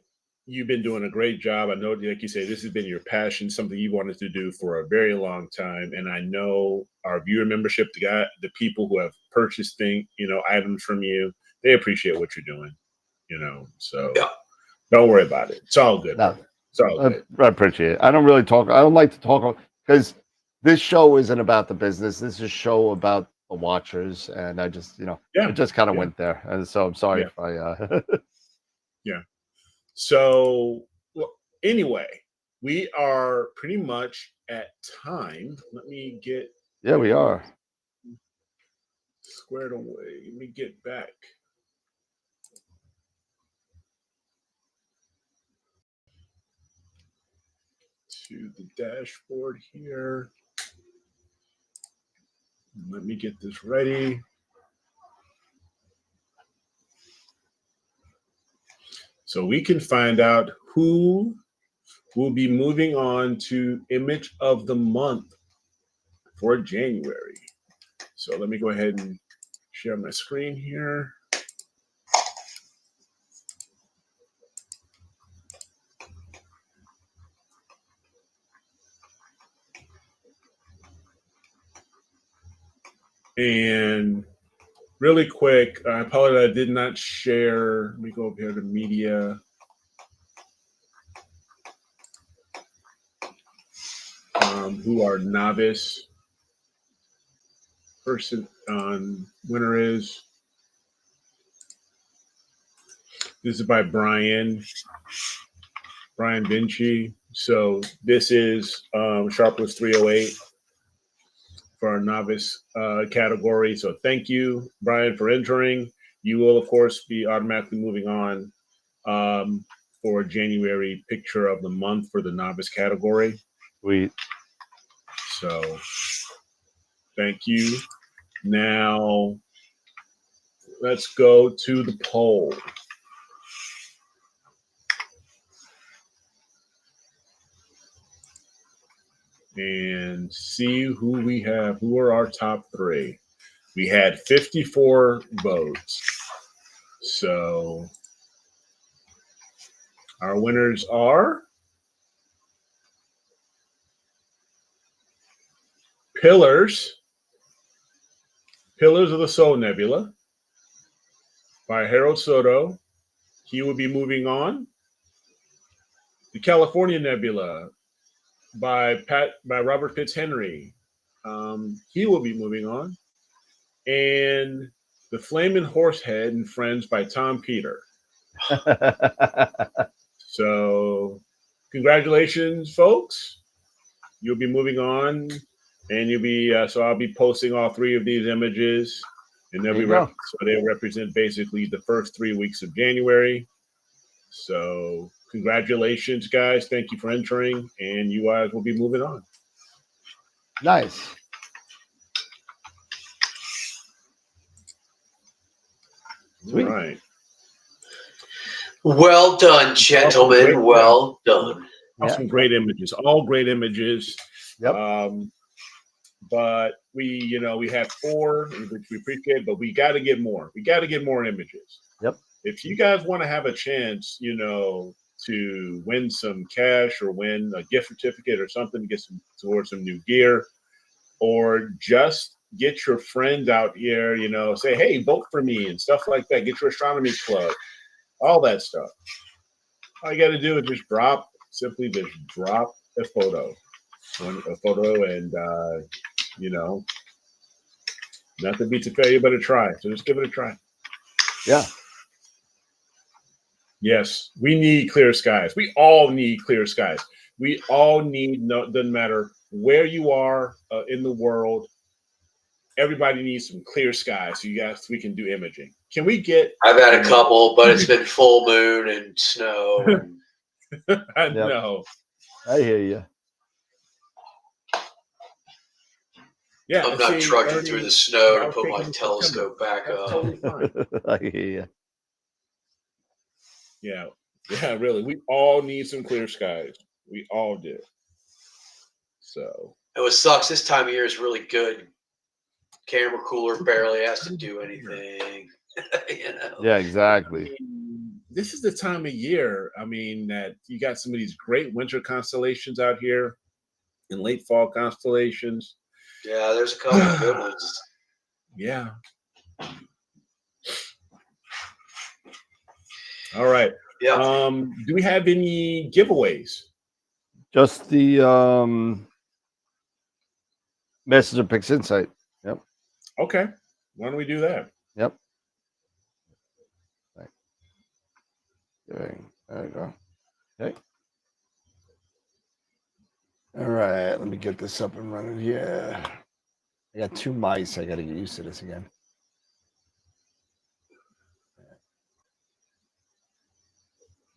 Speaker 5: you've been doing a great job. I know, like you say, this has been your passion, something you wanted to do for a very long time. And I know our viewer membership, the people who have purchased items from you, they appreciate what you're doing. So don't worry about it. It's all good.
Speaker 2: No,
Speaker 5: it's all good.
Speaker 2: I appreciate it. I don't really talk. I don't like to talk because this show isn't about the business. This is a show about the watchers, and I just, it just kind of went there, and so I'm sorry if I.
Speaker 5: Yeah. So anyway, we are pretty much at time. Let me get.
Speaker 2: Yeah, we are
Speaker 5: squared away. Let me get back. To the dashboard here. Let me get this ready. So we can find out who will be moving on to Image of the Month for January. So let me go ahead and share my screen here. And really quick, I apologize, I did not share. Let me go over here to media. Who our novice person winner is. This is by Brian Vinci. So this is Sharpless 308 for our novice category. So thank you, Brian, for entering. You will, of course, be automatically moving on for January Picture of the Month for the novice category.
Speaker 2: Sweet.
Speaker 5: So thank you. Now let's go to the poll. And see who we have. Who are our top three? We had 54 votes. So our winners are Pillars of the Soul Nebula by Harold Soto. He will be moving on. The California Nebula by Robert Fitzhenry. He will be moving on. And The Flaming Horsehead and Friends by Tom Peter. So congratulations, folks. you'll be moving on, and you'll be so I'll be posting all 3 of these images, and they'll
Speaker 2: There
Speaker 5: be
Speaker 2: you go.
Speaker 5: so they represent basically the first 3 weeks of January. So congratulations, guys! Thank you for entering, and you guys will be moving on.
Speaker 2: Nice. Sweet.
Speaker 5: All right.
Speaker 6: Well done, gentlemen. Well done.
Speaker 2: Yeah.
Speaker 5: Some great images, all great images.
Speaker 2: Yep.
Speaker 5: But we have 4, which we appreciate, but we got to get more. We got to get more images.
Speaker 2: Yep.
Speaker 5: If you guys want to have a chance, to win some cash or win a gift certificate or something to get towards some new gear, or just get your friends out here, say, hey, vote for me and stuff like that. Get your astronomy club, all that stuff. All you got to do is simply drop a photo, and nothing beats a failure but a try. So just give it a try.
Speaker 2: Yeah.
Speaker 5: Yes, we need clear skies. We all need clear skies. We all need, doesn't matter where you are in the world, everybody needs some clear skies so we can do imaging. Can we get...
Speaker 6: I've had a couple, but it's been full moon and snow.
Speaker 5: I know.
Speaker 2: I hear you.
Speaker 5: Yeah,
Speaker 6: I'm not trudging through the snow to put my telescope back up.
Speaker 5: Totally fine.
Speaker 2: I hear you.
Speaker 5: Yeah, really. We all need some clear skies. We all do. So.
Speaker 6: And what sucks this time of year is really good. Camera cooler barely has to do anything.
Speaker 2: Yeah, exactly.
Speaker 5: This is the time of year, that you got some of these great winter constellations out here and late fall constellations.
Speaker 6: Yeah, there's a couple of good ones.
Speaker 5: Yeah. All right.
Speaker 6: Yeah.
Speaker 5: Do we have any giveaways?
Speaker 2: Just the Message of Pix Insight. Yep.
Speaker 5: Okay. Why don't we do that?
Speaker 2: Yep. Right. There you go. Okay. All right. Let me get this up and running here. I got 2 mice. I got to get used to this again.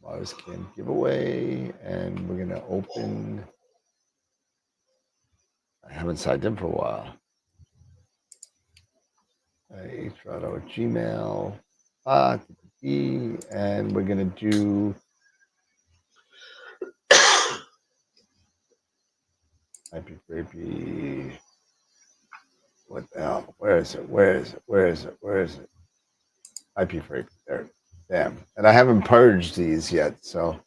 Speaker 2: Mars Can giveaway, and we're gonna open. I haven't signed in for a while. Trado at Gmail. And we're gonna do. IP3P. What the hell? Where is it? Where is it? IP3P. There. Damn. And I haven't purged these yet, so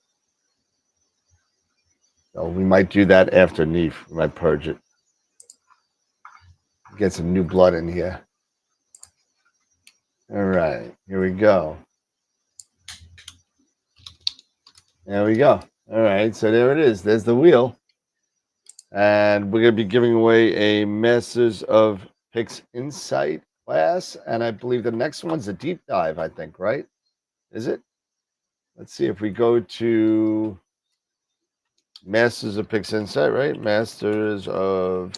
Speaker 2: we might do that after Neef. We might purge it. Get some new blood in here. All right, here we go. There we go. All right, so there it is. There's the wheel. And we're going to be giving away a Masters of Pix Insight class. And I believe the next one's a deep dive, I think, right? Is it? Let's see if we go to Masters of Pix Insight, right? Masters of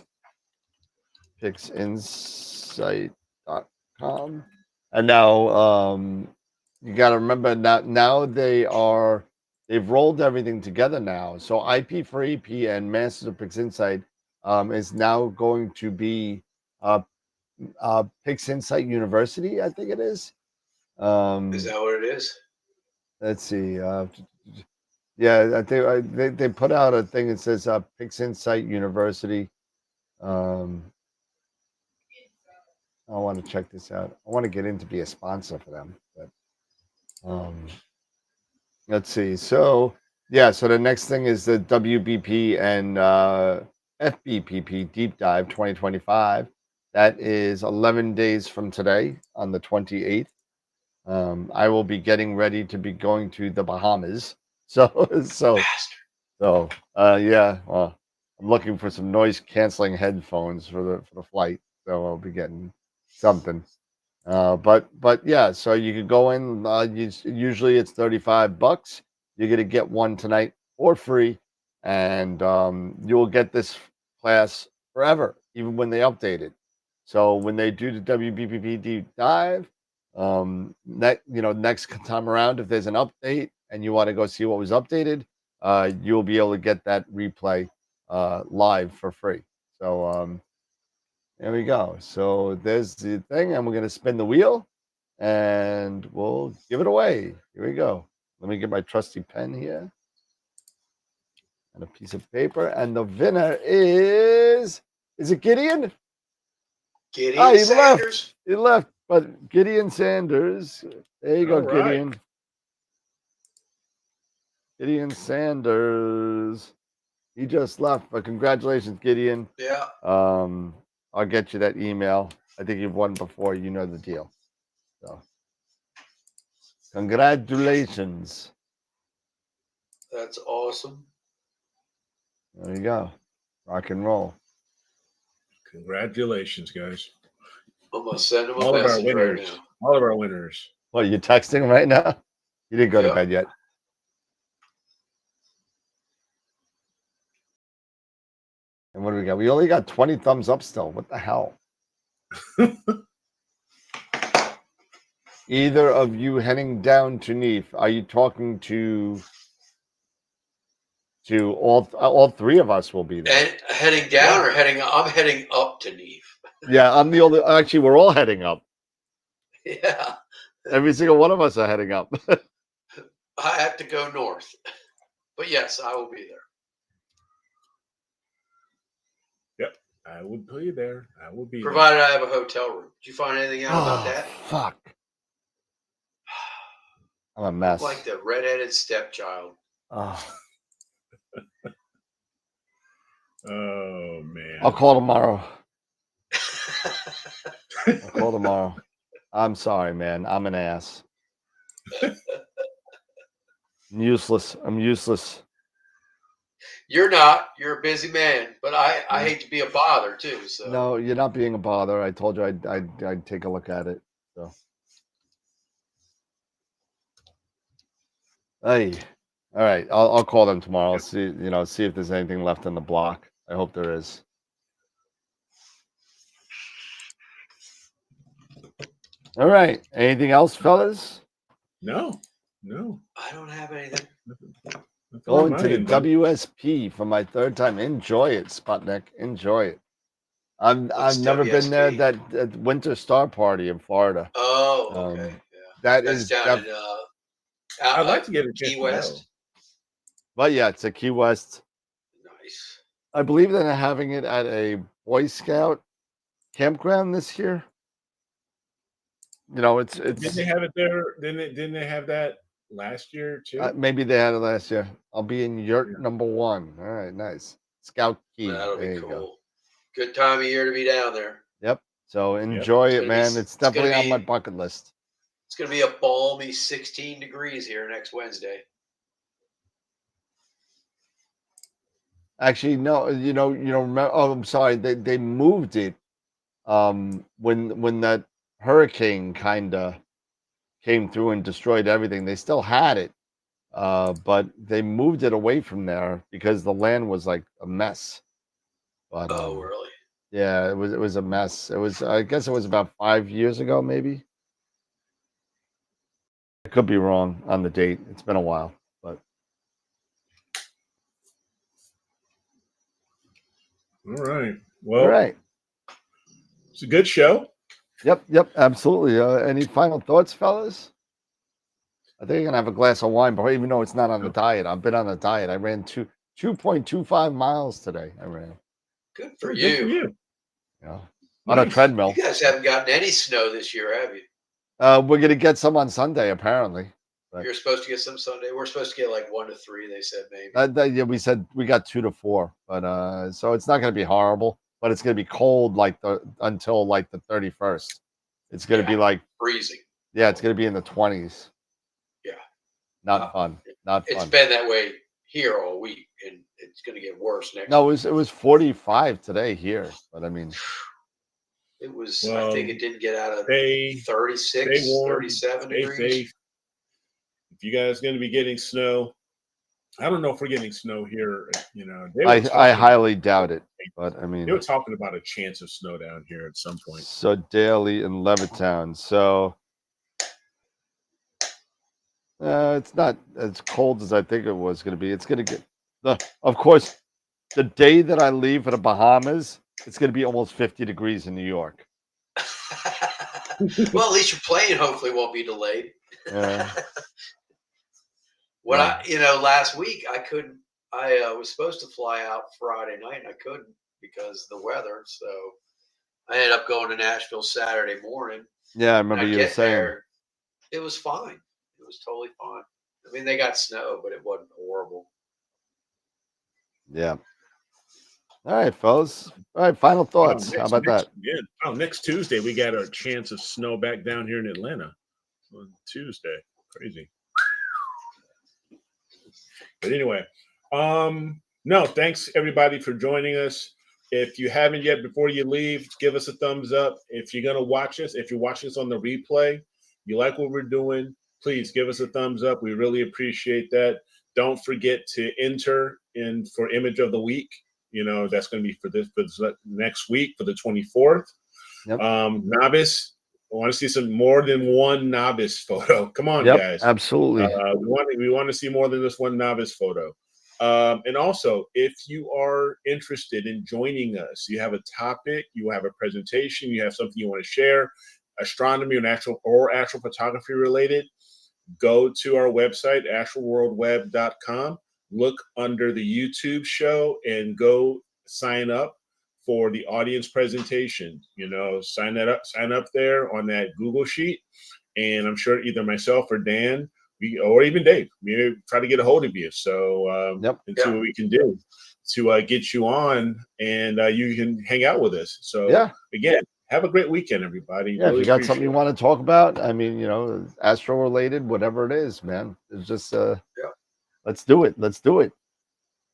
Speaker 2: PixInsight.com. And now you got to remember now they've rolled everything together now. So IP4EP and Masters of Pix Insight is now going to be Pix Insight University, I think it is.
Speaker 6: Is that what it is?
Speaker 2: Let's see. Yeah, I think they put out a thing that says Pix Insight University. I want to check this out. I want to get in to be a sponsor for them, but let's see. So yeah, so the next thing is the WBP and FBPP Deep Dive 2025. That is 11 days from today on the 28th. I will be getting ready to be going to the Bahamas. So yeah. Well, I'm looking for some noise canceling headphones for the flight. So I'll be getting something. But yeah. So you could go in. Usually it's $35. You're gonna get one tonight for free, and you will get this class forever, even when they update it. So when they do the WBPP deep dive, next time around, if there's an update and you want to go see what was updated, you'll be able to get that replay live for free. So there we go. So there's the thing, and we're gonna spin the wheel, and we'll give it away. Here we go. Let me get my trusty pen here and a piece of paper, and the winner is it Gideon?
Speaker 6: Gideon
Speaker 2: He
Speaker 6: Sanders.
Speaker 2: left. He left, but Gideon Sanders. There you go,
Speaker 5: All right.
Speaker 2: Gideon. Gideon Sanders. He just left, but congratulations, Gideon.
Speaker 6: Yeah.
Speaker 2: I'll get you that email. I think you've won before. You know the deal. So, congratulations.
Speaker 6: That's awesome.
Speaker 2: There you go. Rock and roll.
Speaker 5: Congratulations, guys.
Speaker 6: I'm gonna send him a
Speaker 5: All of our
Speaker 6: message right
Speaker 5: winners.
Speaker 6: now.
Speaker 5: All of our winners.
Speaker 2: What, you texting right now? You didn't go to
Speaker 6: Yeah.
Speaker 2: bed yet. And what do we got? We only got 20 thumbs up still. What the hell? Either of you heading down to Neef? Are you talking to all three of us will be there?
Speaker 6: And heading down or heading up? I'm heading up to Neve.
Speaker 2: Yeah, I'm the only. Actually, we're all heading up.
Speaker 6: Yeah.
Speaker 2: Every single one of us are heading up.
Speaker 6: I have to go north. But yes, I will be there.
Speaker 5: Yep, I will be there. I will be
Speaker 6: Provided I have a hotel room. Did you find anything out about
Speaker 2: Oh,
Speaker 6: that?
Speaker 2: fuck. I'm a mess.
Speaker 6: Like the redheaded stepchild.
Speaker 2: Oh,
Speaker 5: there. Oh man.
Speaker 2: I'll call tomorrow. I'll call tomorrow. I'm sorry, man. I'm an ass. I'm useless. I'm useless.
Speaker 6: You're not. You're a busy man. But I hate to be a bother too. So
Speaker 2: No, you're not being a bother. I told you I'd take a look at it. So, hey, all right. I'll call them tomorrow. I'll see if there's anything left in the block. I hope there is. All right. Anything else, fellas?
Speaker 5: No.
Speaker 6: I don't have anything.
Speaker 5: Nothing
Speaker 2: Going
Speaker 5: on
Speaker 2: to
Speaker 5: my
Speaker 2: the
Speaker 5: end, bud.
Speaker 2: WSP for my third time. Enjoy it, Sputnik. Enjoy it. I've
Speaker 6: What's
Speaker 2: never been there.
Speaker 6: WSP?
Speaker 2: That Winter Star Party in Florida.
Speaker 6: Oh, okay. Yeah.
Speaker 2: That
Speaker 6: That's
Speaker 2: is
Speaker 6: down in
Speaker 5: I'd like to get a chance
Speaker 6: Key
Speaker 5: to
Speaker 6: West.
Speaker 2: But yeah, it's a Key West.
Speaker 6: Nice.
Speaker 2: I believe that they're having it at a Boy Scout campground this year. It's
Speaker 5: Didn't they have it there? Didn't they have that last year too?
Speaker 2: maybe they had it last year. I'll be in yurt
Speaker 5: Yeah.
Speaker 2: number 1. All right, nice. Scout Key.
Speaker 6: That'll
Speaker 2: There
Speaker 6: be
Speaker 2: you
Speaker 6: cool.
Speaker 2: go.
Speaker 6: Good time of year to be down there.
Speaker 2: Yep. So enjoy it,
Speaker 6: gonna be-
Speaker 2: man.
Speaker 6: it's
Speaker 2: It's
Speaker 6: gonna
Speaker 2: definitely on my
Speaker 6: be-
Speaker 2: bucket list.
Speaker 6: It's going to be a balmy 16 degrees here next Wednesday.
Speaker 2: Actually, no, remember, oh, I'm sorry. They moved it when that hurricane kind of came through and destroyed everything. They still had it, but they moved it away from there because the land was like a mess. But
Speaker 6: Oh, really?
Speaker 2: yeah, it was a mess. It was, I guess it was about 5 years ago, maybe. I could be wrong on the date. It's been a while, but
Speaker 5: All right. Well,
Speaker 2: all right.
Speaker 5: it's a good show.
Speaker 2: Yep, absolutely. Any final thoughts, fellas? I think I'm gonna have a glass of wine, but even though it's not on the diet, I've been on the diet. I ran 2.25 miles today. I ran.
Speaker 6: Good for
Speaker 5: Good
Speaker 6: you.
Speaker 5: for you.
Speaker 2: On a
Speaker 5: Nice.
Speaker 2: treadmill.
Speaker 6: You guys haven't gotten any snow this year, have you?
Speaker 2: We're gonna get some on Sunday, apparently. Right.
Speaker 6: You're supposed to get some Sunday. We're supposed to get like 1 to 3. They said maybe.
Speaker 2: Yeah, we said we got 2 to 4, but so it's not gonna be horrible, but it's gonna be cold until like the 31st. It's gonna be like
Speaker 6: freezing.
Speaker 2: Yeah, it's gonna be in the 20s.
Speaker 6: Yeah.
Speaker 2: Not fun. Not fun.
Speaker 6: It's been that way here all week, and it's going to get worse next.
Speaker 2: No,
Speaker 6: week.
Speaker 2: it was 45 today here, but I mean,
Speaker 6: it was.
Speaker 5: Well,
Speaker 6: I think it didn't get out of
Speaker 5: stay
Speaker 6: 36,
Speaker 5: warm,
Speaker 6: 37
Speaker 5: stay
Speaker 6: degrees.
Speaker 5: safe. If you guys going to be getting snow, I don't know if we're getting snow here. You know, they
Speaker 2: I
Speaker 5: were talking,
Speaker 2: highly doubt it, but I
Speaker 5: they
Speaker 2: mean,
Speaker 5: were talking about a chance of snow down here at some point.
Speaker 2: so Daly in Levittown. So it's not as cold as I think it was going to be. It's going to get of course, the day that I leave for the Bahamas, it's going to be almost 50 degrees in New York.
Speaker 6: Well, at least your plane hopefully won't be delayed.
Speaker 2: Yeah.
Speaker 6: When
Speaker 2: Yeah.
Speaker 6: last week I couldn't. I was supposed to fly out Friday night and I couldn't because of the weather. So I ended up going to Nashville Saturday morning.
Speaker 2: Yeah, I
Speaker 6: And
Speaker 2: remember
Speaker 6: I
Speaker 2: you were
Speaker 6: get
Speaker 2: saying.
Speaker 6: there, it was fine. It was totally fine. I mean, they got snow, but it wasn't horrible.
Speaker 2: Yeah. All right, fellas. All right, final thoughts. How about that?
Speaker 5: Yeah. Oh, next Tuesday we got our chance of snow back down here in Atlanta on Tuesday. Crazy. But anyway, no, thanks everybody for joining us. If you haven't yet, before you leave, give us a thumbs up. If you're gonna watch us, if you're watching us on the replay, you like what we're doing, please give us a thumbs up. We really appreciate that. Don't forget to enter in for image of the week. You know, that's going to be for this next week for the 24th.
Speaker 2: Yep.
Speaker 5: Novice, I want to see some more than one novice photo. Come on,
Speaker 2: Yep,
Speaker 5: guys.
Speaker 2: absolutely.
Speaker 5: We want to see more than this one novice photo. And also, if you are interested in joining us, you have a topic, you have a presentation, you have something you want to share, astronomy or actual photography related, go to our website, AstroWorldWeb.com, look under the YouTube show and go sign up for the audience presentation. You know, sign up there on that Google sheet. And I'm sure either myself or Dan, or even Dave, we try to get a hold of you. So and see what we can do to get you on and you can hang out with us. So again, have a great weekend, everybody.
Speaker 2: Yeah, really if you got something you want to talk about, I mean, you know, astro related, whatever it is, man. It's just let's do it. Let's do it.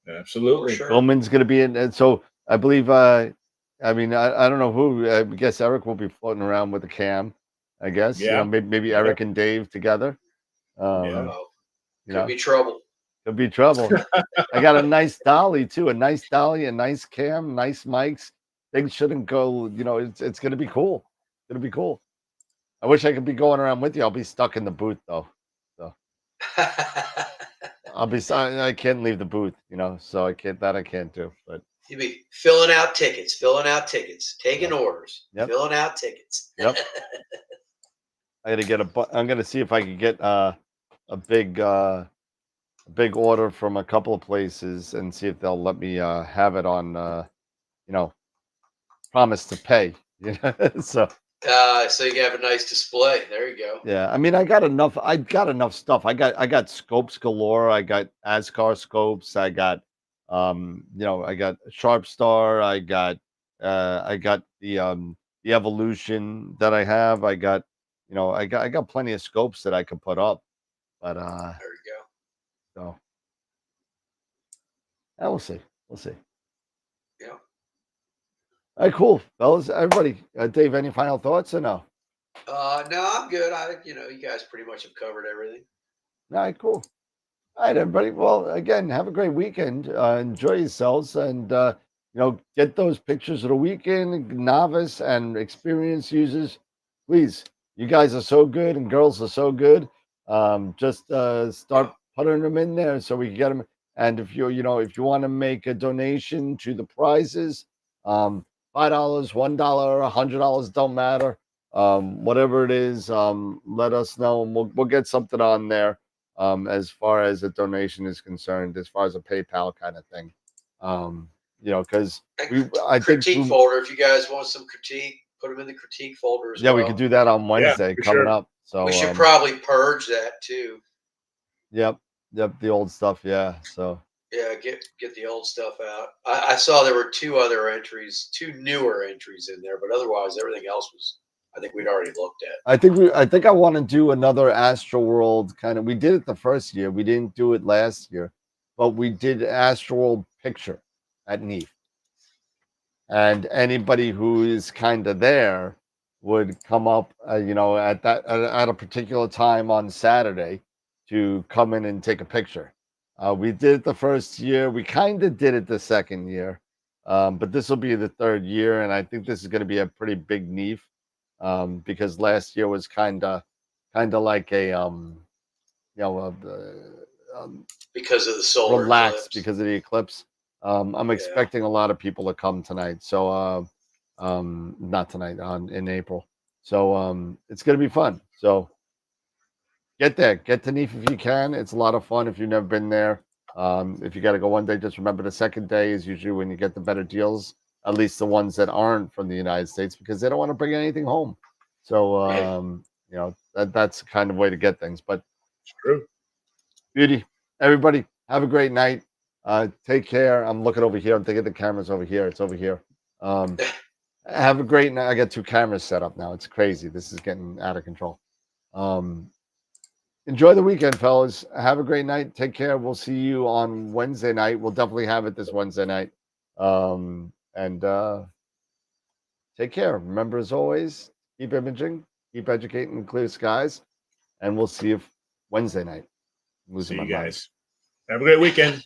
Speaker 5: Absolutely.
Speaker 6: Sure.
Speaker 2: Bowman's gonna be in, and so I believe I mean I don't know who, I guess Eric will be floating around with the cam, I guess.
Speaker 5: Yeah.
Speaker 2: You know, maybe Eric and Dave together.
Speaker 6: Could be trouble.
Speaker 2: Could be trouble. I got a nice dolly too, a nice dolly, a nice cam, nice mics. Things shouldn't go, you know, it's gonna be cool. It's gonna be cool. I wish I could be going around with you. I'll be stuck in the booth though. So I can't leave the booth, you know, so I can't do. But
Speaker 6: you'd be filling out tickets, taking orders, filling out tickets.
Speaker 2: Yep. I gotta get I'm gonna see if I can get a big order from a couple of places and see if they'll let me have it on you know, promise to pay. You know, so
Speaker 6: you can have a nice display. There you go.
Speaker 2: Yeah, I mean, I got enough stuff. I got scopes galore. I got ASCAR scopes. I got you know, I got Sharp Star. I got the Evolution that I have. I got, you know, I got plenty of scopes that I could put up. But
Speaker 6: there you go.
Speaker 2: So yeah, we'll see. We'll see.
Speaker 6: Yeah.
Speaker 2: All right, cool, fellas. Everybody, Dave, any final thoughts or no?
Speaker 6: No, I'm good. You guys pretty much have covered everything.
Speaker 2: All right, cool. All right, everybody. Well, again, have a great weekend. Enjoy yourselves, and you know, get those pictures of the weekend. Novice and experienced users, please. You guys are so good, and girls are so good. Just start putting them in there so we can get them. And if you if you want to make a donation to the prizes, $5, $1, $100, don't matter. Whatever it is, let us know, and we'll get something on there. As far as a donation is concerned, as far as a PayPal kind of thing, you know, because I think
Speaker 6: critique folder. If you guys want some critique, put them in the critique folder as well.
Speaker 2: We could do that on Wednesday coming up. So
Speaker 6: we should probably purge that too.
Speaker 2: Yep, the old stuff. Yeah, so
Speaker 6: yeah, get the old stuff out. I saw there were two newer entries in there, but otherwise everything else was, I think we'd already looked at.
Speaker 2: I think I want to do another AstroWorld kind of. We did it the first year. We didn't do it last year, but we did AstroWorld picture at NEAF. And anybody who is kind of there would come up, you know, at a particular time on Saturday to come in and take a picture. We did it the first year. We kind of did it the second year, but this will be the third year, and I think this is going to be a pretty big neef because last year was kind of like a
Speaker 6: because of the solar
Speaker 2: relaxed
Speaker 6: eclipse.
Speaker 2: because of the eclipse. I'm expecting a lot of people to come tonight, so not tonight, in April. So it's going to be fun. So get there, get to Neef if you can. It's a lot of fun if you've never been there. If you got to go one day, just remember the second day is usually when you get the better deals, at least the ones that aren't from the United States, because they don't want to bring anything home. So, that's the kind of way to get things. But
Speaker 5: It's true.
Speaker 2: beauty, everybody, have a great night. Take care. I'm looking over here. I'm thinking the camera's over here. It's over here. Have a great night. I got 2 cameras set up now. It's crazy. This is getting out of control. Enjoy the weekend, fellas. Have a great night. Take care. We'll see you on Wednesday night. We'll definitely have it this Wednesday night. And take care. Remember, as always, keep imaging, keep educating clear skies, and we'll see you Wednesday night.
Speaker 5: See you guys. Have a great weekend.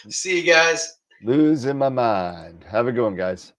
Speaker 6: See you guys.
Speaker 2: Losing my mind. Have a good one, guys.